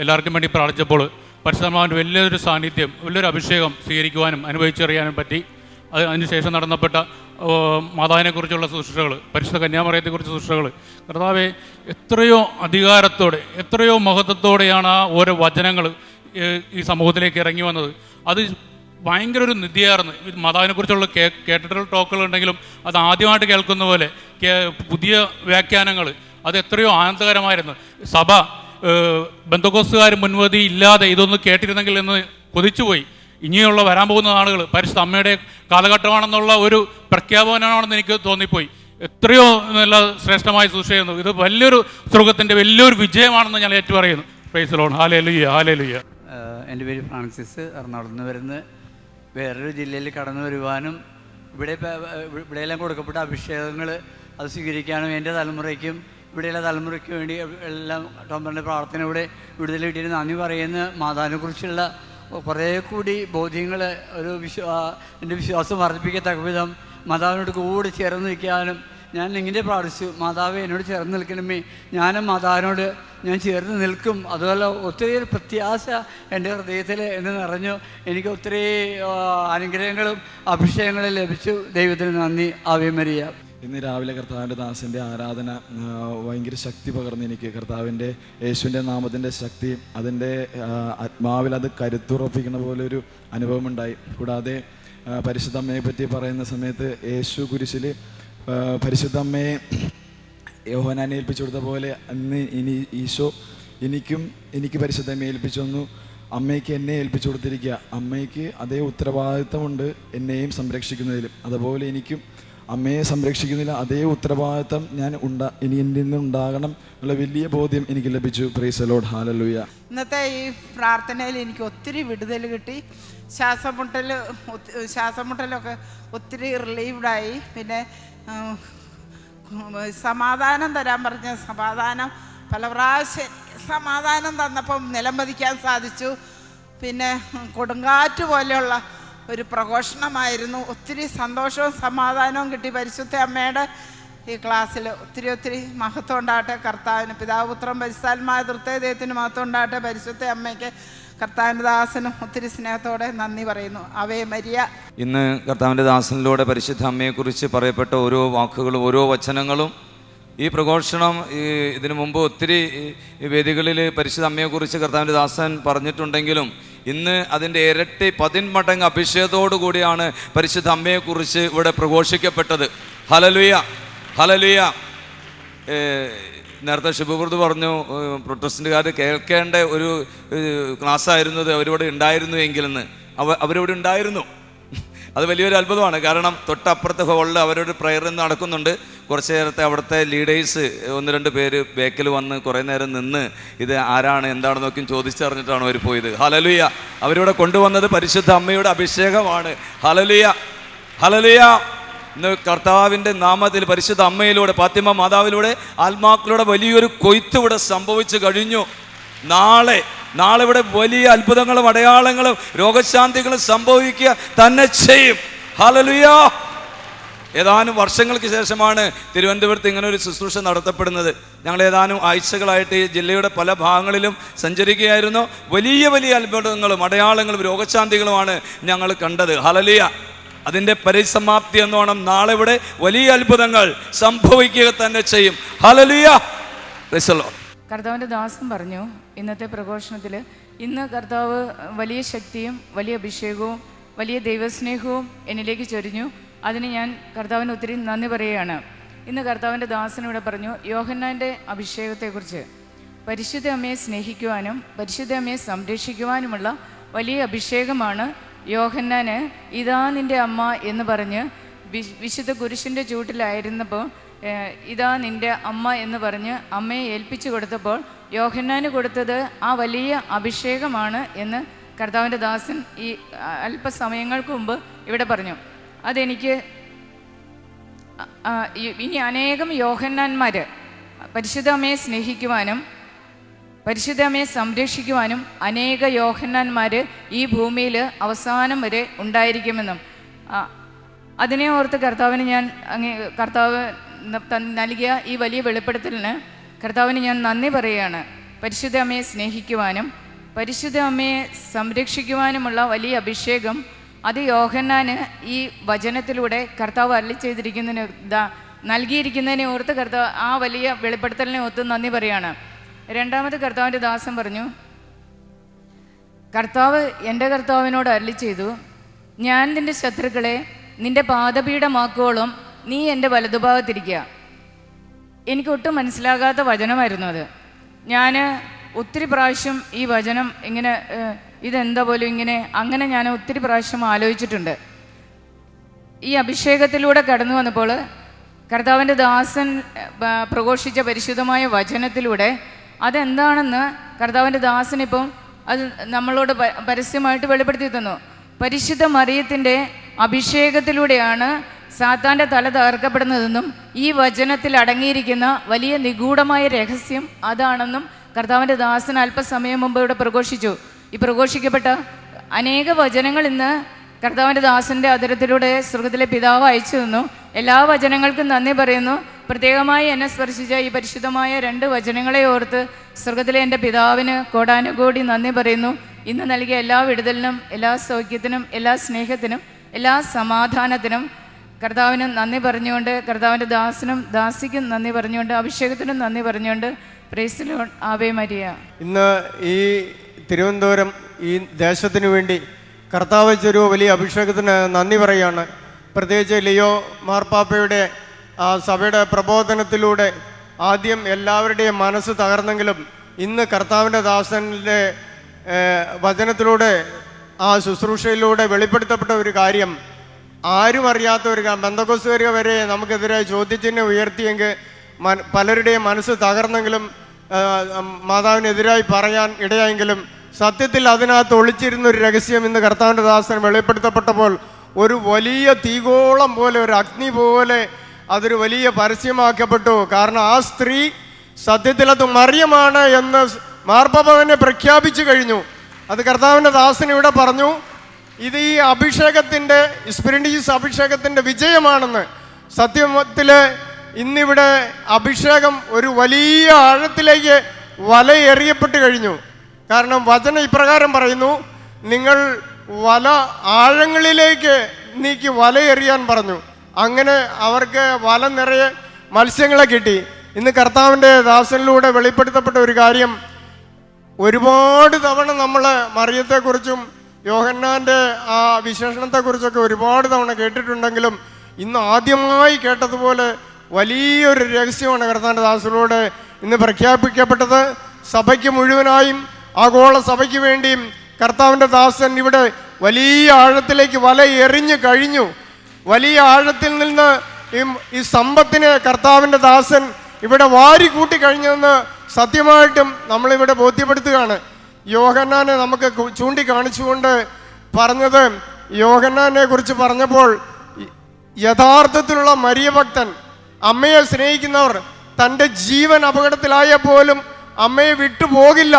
എല്ലാവർക്കും വേണ്ടി പ്രാർത്ഥിച്ചപ്പോൾ പരിശുദ്ധാത്മാവിൻ്റെ വലിയൊരു സാന്നിധ്യം, വലിയൊരു അഭിഷേകം സ്വീകരിക്കുവാനും അനുഭവിച്ചറിയാനും പറ്റി. അതിനുശേഷം നടന്നപ്പെട്ട മാതാവിനെക്കുറിച്ചുള്ള ശുശ്രൂഷകൾ, പരിശുദ്ധ കന്യാമറിയത്തെക്കുറിച്ച് ശുശ്രൂഷകൾ, കർത്താവെ എത്രയോ അധികാരത്തോടെ എത്രയോ മഹത്വത്തോടെയാണ് ആ ഓരോ വചനങ്ങൾ ഈ സമൂഹത്തിലേക്ക് ഇറങ്ങി വന്നത്. അത് ഭയങ്കര ഒരു നിധിയായിരുന്നു. മാതാവിനെക്കുറിച്ചുള്ള കേട്ടിട്ടുള്ള ടോക്കുകളുണ്ടെങ്കിലും അത് ആദ്യമായിട്ട് കേൾക്കുന്ന പോലെ പുതിയ വ്യാഖ്യാനങ്ങൾ, അത് എത്രയോ ആനന്ദകരമായിരുന്നു. സഭ ബന്ധക്കോസ്തുകാർ മുൻപതി ഇല്ലാതെ ഇതൊന്ന് കേട്ടിരുന്നെങ്കിൽ എന്ന് കൊതിച്ചുപോയി. ഇനിയുള്ള വരാൻ പോകുന്ന നാളുകൾ പരിശുദ്ധ അമ്മയുടെ കാലഘട്ടമാണെന്നുള്ള ഒരു പ്രഖ്യാപനമാണെന്ന് എനിക്ക് തോന്നിപ്പോയി. എത്രയോ നല്ല ശ്രേഷ്ഠമായ ശുശ്രൂഷയായിരുന്നു. ഇത് വലിയൊരു സ്വർഗത്തിൻ്റെ വലിയൊരു വിജയമാണെന്ന് ഞാൻ ഏറ്റുപറയുന്നു. Praise the lord. ഹല്ലേലൂയ, ഹല്ലേലൂയ. എൻ്റെ പേര് ഫ്രാൻസിസ്, എറണാകുളത്ത് നിന്ന് വരുന്ന. വേറൊരു ജില്ലയിൽ കടന്നു വരുവാനും ഇവിടെയെല്ലാം കൊടുക്കപ്പെട്ട അഭിഷേകങ്ങൾ അത് സ്വീകരിക്കാനും എൻ്റെ തലമുറയ്ക്കും ഇവിടെയുള്ള തലമുറയ്ക്ക് വേണ്ടി എല്ലാം ടോംബറിൻ്റെ പ്രാർത്ഥനയോടെ വിടുതൽ കിട്ടിയിട്ട് നന്ദി പറയുന്ന മാതാവിനെക്കുറിച്ചുള്ള കുറേ കൂടി ബോധ്യങ്ങൾ എൻ്റെ വിശ്വാസം വർദ്ധിപ്പിക്കത്തക്ക വിധം മാതാവിനോട് കൂടി ചേർന്ന് നിൽക്കാനും ഞാൻ ഇങ്ങനെ പ്രാർത്ഥിച്ചു, മാതാവ് എന്നോട് ചേർന്ന് നിൽക്കണമേ, ഞാനും മാതാവിനോട് ഞാൻ ചേർന്ന് നിൽക്കും. അതുപോലെ ഒത്തിരി പ്രത്യാശ എൻ്റെ ഹൃദയത്തിൽ എന്ന് നിറഞ്ഞു. എനിക്ക് ഒത്തിരി അനുഗ്രഹങ്ങളും അഭിഷേകങ്ങളും ലഭിച്ചു. ദൈവത്തിന് നന്ദി. Ave Maria. ഇന്ന് രാവിലെ കർത്താവിൻ്റെ ദാസൻ്റെ ആരാധന ഭയങ്കര ശക്തി പകർന്ന് എനിക്ക് കർത്താവിൻ്റെ യേശുവിൻ്റെ നാമത്തിൻ്റെ ശക്തി അതിൻ്റെ ആത്മാവിൽ അത് കരുത്തുറപ്പിക്കുന്ന പോലെ ഒരു അനുഭവമുണ്ടായി. കൂടാതെ പരിശുദ്ധ അമ്മയെ പറ്റി പറയുന്ന സമയത്ത് യേശു കുരിശിൽ പരിശുദ്ധ അമ്മയെ യോഹന്നാനെ ഏൽപ്പിച്ചു കൊടുത്ത പോലെ അന്ന് ഈശോ എനിക്ക് പരിശുദ്ധ അമ്മയെ ഏൽപ്പിച്ചു തന്നു. അമ്മയ്ക്ക് എന്നെ ഏൽപ്പിച്ചു കൊടുത്തിരിക്കുക. അമ്മയ്ക്ക് അതേ ഉത്തരവാദിത്തമുണ്ട് എന്നെയും സംരക്ഷിക്കുന്നതിലും. അതുപോലെ എനിക്കും അമ്മയെ സംരക്ഷിക്കുന്നതിൽ അതേ ഉത്തരവാദിത്തം ഇനി എന്നിൽ നിന്ന് ഉണ്ടാകണം എന്നുള്ള വലിയ ബോധ്യം എനിക്ക് ലഭിച്ചു. Price the lord. ഹല്ലേലൂയ. ഇന്നത്തെ ഈ പ്രാർത്ഥനയിൽ എനിക്ക് ഒത്തിരി വിടുതൽ കിട്ടി. ശ്വാസമുട്ടലൊക്കെ ഒത്തിരി റിലീവ്ഡായി. പിന്നെ സമാധാനം തരാൻ പറഞ്ഞ സമാധാനം പല പ്രാവശ്യം സമാധാനം തന്നപ്പം നിലംപതിക്കാൻ സാധിച്ചു. പിന്നെ കൊടുങ്കാറ്റ് പോലെയുള്ള ഒരു പ്രഘോഷണമായിരുന്നു. ഒത്തിരി സന്തോഷവും സമാധാനവും കിട്ടി. പരിശുദ്ധ അമ്മയുടെ ഈ ക്ലാസ്സിൽ ഒത്തിരി മഹത്വം ഉണ്ടാകട്ടെ കർത്താവിന്. പിതാവ് പുത്രൻ പരിശുദ്ധാത്മാവായ തൃത്വദൈവത്തിന് മഹത്വം ഉണ്ടാകട്ടെ. പരിശുദ്ധ അമ്മയ്ക്ക് കർത്താവിൻ്റെ ദാസനും ഒത്തിരി സ്നേഹത്തോടെ നന്ദി പറയുന്നു. Away Maria. ഇന്ന് കർത്താവിൻ്റെ ദാസനിലൂടെ പരിശുദ്ധ അമ്മയെക്കുറിച്ച് പറയപ്പെട്ട ഓരോ വാക്കുകളും ഓരോ വചനങ്ങളും ഈ പ്രഘോഷണം ഇതിനു മുമ്പ് ഒത്തിരി വേദികളിൽ പരിശുദ്ധ അമ്മയെക്കുറിച്ച് കർത്താവിൻ്റെ ദാസൻ പറഞ്ഞിട്ടുണ്ടെങ്കിലും ഇന്ന് അതിൻ്റെ ഇരട്ടി 10 മടങ്ങ് അഭിഷേകത്തോടു കൂടിയാണ് പരിശുദ്ധ അമ്മയെക്കുറിച്ച് ഇവിടെ പ്രഘോഷിക്കപ്പെട്ടത്. Hallelujah, hallelujah. നേരത്തെ ശുഭകൃത് പറഞ്ഞു പ്രൊട്ടസ്റ്റന്റുകാർ കേൾക്കേണ്ട ഒരു ക്ലാസ്സായിരുന്നത് അവരിവിടെ ഉണ്ടായിരുന്നു എങ്കിലെന്ന്. അവരിവിടെ ഉണ്ടായിരുന്നു. അത് വലിയൊരു അത്ഭുതമാണ്. കാരണം തൊട്ടപ്പുറത്തെ ഹോളിൽ അവരൊരു പ്രയർ നടക്കുന്നുണ്ട്. കുറച്ച് നേരത്തെ അവിടുത്തെ ലീഡേഴ്സ് 1-2 പേര് ബേക്കിൽ വന്ന് കുറേ നേരം നിന്ന് ഇത് ആരാണ് എന്താണെന്നൊക്കെ ചോദിച്ചറിഞ്ഞിട്ടാണ് അവർ പോയത്. ഹല്ലേലൂയ. അവരിവിടെ കൊണ്ടുവന്നത് പരിശുദ്ധ അമ്മയുടെ അഭിഷേകമാണ്. Hallelujah, hallelujah. ഇന്ന് കർത്താവിൻ്റെ നാമത്തിൽ പരിശുദ്ധ അമ്മയിലൂടെ ഫാത്തിമ മാതാവിലൂടെ ആത്മാക്കളുടെ വലിയൊരു കൊയ്ത്ത് ഇവിടെ സംഭവിച്ചു കഴിഞ്ഞു. നാളെ ഇവിടെ വലിയ അത്ഭുതങ്ങളും അടയാളങ്ങളും രോഗശാന്തികളും സംഭവിക്കുക തന്നെ ചെയ്യും. ഹല്ലേലൂയ. ഏതാനും വർഷങ്ങൾക്ക് ശേഷമാണ് തിരുവനന്തപുരത്ത് ഇങ്ങനെ ഒരു ശുശ്രൂഷ നടത്തപ്പെടുന്നത്. ഞങ്ങൾ ഏതാനും ആഴ്ചകളായിട്ട് ഈ ജില്ലയുടെ പല ഭാഗങ്ങളിലും സഞ്ചരിക്കുകയായിരുന്നു. വലിയ വലിയ അത്ഭുതങ്ങളും അടയാളങ്ങളും രോഗശാന്തികളുമാണ് ഞങ്ങൾ കണ്ടത്. ഹല്ലേലൂയ. അതിൻ്റെ പരിസമാപ്തി എന്നോണം നാളെ ഇവിടെ വലിയ അത്ഭുതങ്ങൾ സംഭവിക്കുക തന്നെ ചെയ്യും. ഹല്ലേലൂയ. Price the Lord. കർത്താവിൻ്റെ ദാസൻ പറഞ്ഞു ഇന്നത്തെ പ്രഘോഷണത്തിൽ ഇന്ന് കർത്താവ് വലിയ ശക്തിയും വലിയ അഭിഷേകവും വലിയ ദൈവസ്നേഹവും എന്നിലേക്ക് ചൊരിഞ്ഞു. അതിന് ഞാൻ കർത്താവിന് ഒത്തിരി നന്ദി പറയുകയാണ്. ഇന്ന് കർത്താവിൻ്റെ ദാസൻ ഇവിടെ പറഞ്ഞു യോഹന്നാൻ്റെ അഭിഷേകത്തെക്കുറിച്ച്. പരിശുദ്ധ അമ്മയെ സ്നേഹിക്കുവാനും പരിശുദ്ധ അമ്മയെ സംരക്ഷിക്കുവാനുമുള്ള വലിയ അഭിഷേകമാണ് യോഹന്നാന് ഇതാ നിൻ്റെ അമ്മ എന്ന് പറഞ്ഞ് വിശുദ്ധ കുരിശിൻ്റെ ചൂട്ടിലായിരുന്നപ്പോൾ ഇതാ നിൻ്റെ അമ്മ എന്ന് പറഞ്ഞ് അമ്മയെ ഏൽപ്പിച്ചു കൊടുത്തപ്പോൾ യോഹന്നാന് കൊടുത്തത് ആ വലിയ അഭിഷേകമാണ് എന്ന് കർത്താവിൻ്റെ ദാസൻ ഈ അല്പസമയങ്ങൾക്ക് മുമ്പ് ഇവിടെ പറഞ്ഞു. അതെനിക്ക് ഇനി അനേകം യോഹന്നാന്മാർ പരിശുദ്ധ അമ്മയെ സ്നേഹിക്കുവാനും പരിശുദ്ധ അമ്മയെ സംരക്ഷിക്കുവാനും അനേക യോഹന്നാന്മാർ ഈ ഭൂമിയിൽ അവസാനം വരെ ഉണ്ടായിരിക്കുമെന്നും അതിനെ ഓർത്ത് കർത്താവിന് ഞാൻ കർത്താവ് നൽകിയ ഈ വലിയ വെളിപ്പെടുത്തലിന് കർത്താവിന് ഞാൻ നന്ദി പറയുകയാണ്. പരിശുദ്ധ അമ്മയെ സ്നേഹിക്കുവാനും പരിശുദ്ധ അമ്മയെ സംരക്ഷിക്കുവാനുമുള്ള വലിയ അഭിഷേകം അത് യോഹന്നാന് ഈ വചനത്തിലൂടെ കർത്താവ് അരുളി ചെയ്തിരിക്കുന്നതിന് നൽകിയിരിക്കുന്നതിനെ ഓർത്ത് കർത്താവ് ആ വലിയ വെളിപ്പെടുത്തലിനെ ഓർത്ത് നന്ദി പറയാണ്. രണ്ടാമത് കർത്താവിൻ്റെ ദാസൻ പറഞ്ഞു, കർത്താവ് എൻ്റെ കർത്താവിനോട് അരുളി ചെയ്തു, ഞാൻ നിൻ്റെ ശത്രുക്കളെ നിൻ്റെ പാദപീഠമാക്കുവോളം നീ എൻ്റെ വലതുഭാഗത്തിരിക്കുക. എനിക്കൊട്ടും മനസ്സിലാകാത്ത വചനമായിരുന്നു അത്. ഞാൻ ഒത്തിരി പ്രാവശ്യം ഈ വചനം ഇങ്ങനെ ഇതെന്താ പോലും ഇങ്ങനെ അങ്ങനെ ഞാൻ ഒത്തിരി പ്രാവശ്യം ആലോചിച്ചിട്ടുണ്ട്. ഈ അഭിഷേകത്തിലൂടെ കടന്നു വന്നപ്പോൾ കർത്താവിൻ്റെ ദാസൻ പ്രഘോഷിച്ച പരിശുദ്ധമായ വചനത്തിലൂടെ അതെന്താണെന്ന് കർത്താവിൻ്റെ ദാസനിപ്പം അത് നമ്മളോട് പരസ്യമായിട്ട് വെളിപ്പെടുത്തി തന്നു. പരിശുദ്ധ മറിയത്തിൻ്റെ അഭിഷേകത്തിലൂടെയാണ് സാത്താൻ്റെ തല തകർക്കപ്പെടുന്നതെന്നും ഈ വചനത്തിൽ അടങ്ങിയിരിക്കുന്ന വലിയ നിഗൂഢമായ രഹസ്യം അതാണെന്നും കർത്താവിൻ്റെ ദാസൻ അല്പസമയം മുമ്പ് ഇവിടെ പ്രഘോഷിച്ചു. ഈ പ്രഘോഷിക്കപ്പെട്ട അനേക വചനങ്ങൾ ഇന്ന് കർത്താവിൻ്റെ ദാസൻ്റെ അതിരത്തിലൂടെ സ്വർഗത്തിലെ പിതാവ് അയച്ചു തന്നു. എല്ലാ വചനങ്ങൾക്കും നന്ദി പറയുന്നു. പ്രത്യേകമായി എന്നെ സ്പർശിച്ച ഈ പരിശുദ്ധമായ 2 വചനങ്ങളെ ഓർത്ത് സ്വർഗത്തിലെ എൻ്റെ പിതാവിന് കോടാനുകോടി നന്ദി പറയുന്നു. ഇന്ന് നൽകിയ എല്ലാ വിടുതലിനും എല്ലാ സൗഖ്യത്തിനും എല്ലാ സ്നേഹത്തിനും എല്ലാ സമാധാനത്തിനും കർത്താവിന് നന്ദി പറഞ്ഞുകൊണ്ട് കർത്താവിൻ്റെ ദാസനും ദാസിക്കും നന്ദി പറഞ്ഞുകൊണ്ട് അഭിഷേകത്തിനും നന്ദി പറഞ്ഞുകൊണ്ട് price the Lord. Ave Maria. ഇന്ന് ഈ തിരുവനന്തപുരം ഈ ദേശത്തിന് വേണ്ടി കർത്താവ് വെച്ചൊരു വലിയ അഭിഷേകത്തിന് നന്ദി പറയുകയാണ്. പ്രത്യേകിച്ച് ലിയോ മാർപ്പാപ്പയുടെ സഭയുടെ പ്രബോധനത്തിലൂടെ ആദ്യം എല്ലാവരുടെയും മനസ്സ് തകർന്നെങ്കിലും ഇന്ന് കർത്താവിൻ്റെ ദാസൻ്റെ വചനത്തിലൂടെ ആ ശുശ്രൂഷയിലൂടെ വെളിപ്പെടുത്തപ്പെട്ട ഒരു കാര്യം, ആരും അറിയാത്ത ഒരു ബന്ധക്കോസ്തുകാർ വരെ നമുക്കെതിരെ ചോദ്യചിഹ്നം ഉയർത്തിയെങ്കിൽ പലരുടെയും മനസ്സ് തകർന്നെങ്കിലും മാതാവിനെതിരായി പറയാൻ ഇടയായെങ്കിലും സത്യത്തിൽ അതിനകത്ത് ഒളിച്ചിരുന്നൊരു രഹസ്യം ഇന്ന് കർത്താവിൻ്റെ ദാസൻ വെളിപ്പെടുത്തപ്പെട്ടപ്പോൾ ഒരു വലിയ തീഗോളം പോലെ ഒരു അഗ്നി പോലെ അതൊരു വലിയ പരസ്യമാക്കപ്പെട്ടു. കാരണം ആ സ്ത്രീ സത്യത്തിൽ അത് മറിയമാണ് എന്ന് മാർപ്പാപ്പ തന്നെ പ്രഖ്യാപിച്ചു കഴിഞ്ഞു. അത് കർത്താവിൻ്റെ ദാസൻ ഇവിടെ പറഞ്ഞു, ഇത് ഈ അഭിഷേകത്തിൻ്റെ സ്പിരിറ്റീസ് അഭിഷേകത്തിൻ്റെ വിജയമാണെന്ന്. സത്യത്തിൽ ഇന്നിവിടെ അഭിഷേകം ഒരു വലിയ ആഴത്തിലേക്ക് വലയെറിയപ്പെട്ട് കഴിഞ്ഞു. കാരണം വചനം ഇപ്രകാരം പറയുന്നു, നിങ്ങൾ വല ആഴങ്ങളിലേക്ക് നീക്കി വലയെറിയാൻ പറഞ്ഞു. അങ്ങനെ അവർക്ക് വല നിറയെ മത്സ്യങ്ങളെ കിട്ടി. ഇന്ന് കർത്താവിൻ്റെ ദാസനിലൂടെ വെളിപ്പെടുത്തപ്പെട്ട ഒരു കാര്യം, ഒരുപാട് തവണ നമ്മൾ മറിയത്തെക്കുറിച്ചും യോഹന്നാൻ്റെ ആ വിശേഷണത്തെക്കുറിച്ചൊക്കെ ഒരുപാട് തവണ കേട്ടിട്ടുണ്ടെങ്കിലും ഇന്ന് ആദ്യമായി കേട്ടതുപോലെ വലിയൊരു രഹസ്യമാണ് കർത്താവിൻ്റെ ദാസനിലൂടെ ഇന്ന് പ്രഖ്യാപിക്കപ്പെട്ടത്. സഭയ്ക്ക് മുഴുവനായും ആഗോള സഭയ്ക്ക് വേണ്ടിയും കർത്താവിൻ്റെ ദാസൻ ഇവിടെ വലിയ ആഴത്തിലേക്ക് വല എറിഞ്ഞു കഴിഞ്ഞു. വലിയ ആഴത്തിൽ നിന്ന് ഈ സമ്പത്തിനെ കർത്താവിൻ്റെ ദാസൻ ഇവിടെ വാരി കൂട്ടി കഴിഞ്ഞതെന്ന് സത്യമായിട്ടും നമ്മളിവിടെ ബോധ്യപ്പെടുത്തുകയാണ്. യോഹന്നാനെ നമുക്ക് ചൂണ്ടിക്കാണിച്ചുകൊണ്ട് പറഞ്ഞത്, യോഹന്നാനെ കുറിച്ച് പറഞ്ഞപ്പോൾ യഥാർത്ഥത്തിലുള്ള മരിയ ഭക്തൻ, അമ്മയെ സ്നേഹിക്കുന്നവർ തൻ്റെ ജീവൻ അപകടത്തിലായ പോലും അമ്മയെ വിട്ടുപോകില്ല.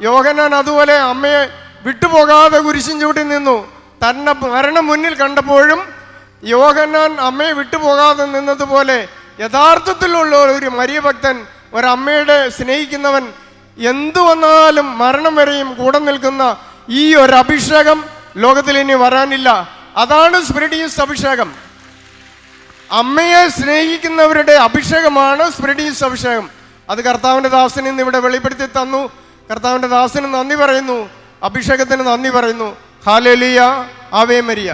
യോഹന്നാൻ അതുപോലെ അമ്മയെ വിട്ടുപോകാതെ കുരിശിൻ ചൂട്ടിൽ നിന്നു. തന്നെ മരണം മുന്നിൽ കണ്ടപ്പോഴും യോഹന്നാൻ അമ്മയെ വിട്ടുപോകാതെ നിന്നതുപോലെ യഥാർത്ഥത്തിലുള്ള ഒരു മരിയ ഭക്തൻ, ഒരമ്മയുടെ സ്നേഹിക്കുന്നവൻ, എന്തു വന്നാലും മരണം വരെയും കൂടെ നിൽക്കുന്ന ഈ ഒരു അഭിഷേകം ലോകത്തിൽ ഇനി വരാനില്ല. അതാണ് സ്പിരിറ്റീസ് അഭിഷേകം. അമ്മയെ സ്നേഹിക്കുന്നവരുടെ അഭിഷേകമാണ് സ്പിരിറ്റീസ് അഭിഷേകം. അത് കർത്താവിൻ്റെ ദാസൻ ഇന്ന് ഇവിടെ വെളിപ്പെടുത്തി തന്നു. കർത്താവിൻ്റെ ദാസന് നന്ദി പറയുന്നു, അഭിഷേകത്തിന് നന്ദി പറയുന്നു. Hallelujah, Ave Maria.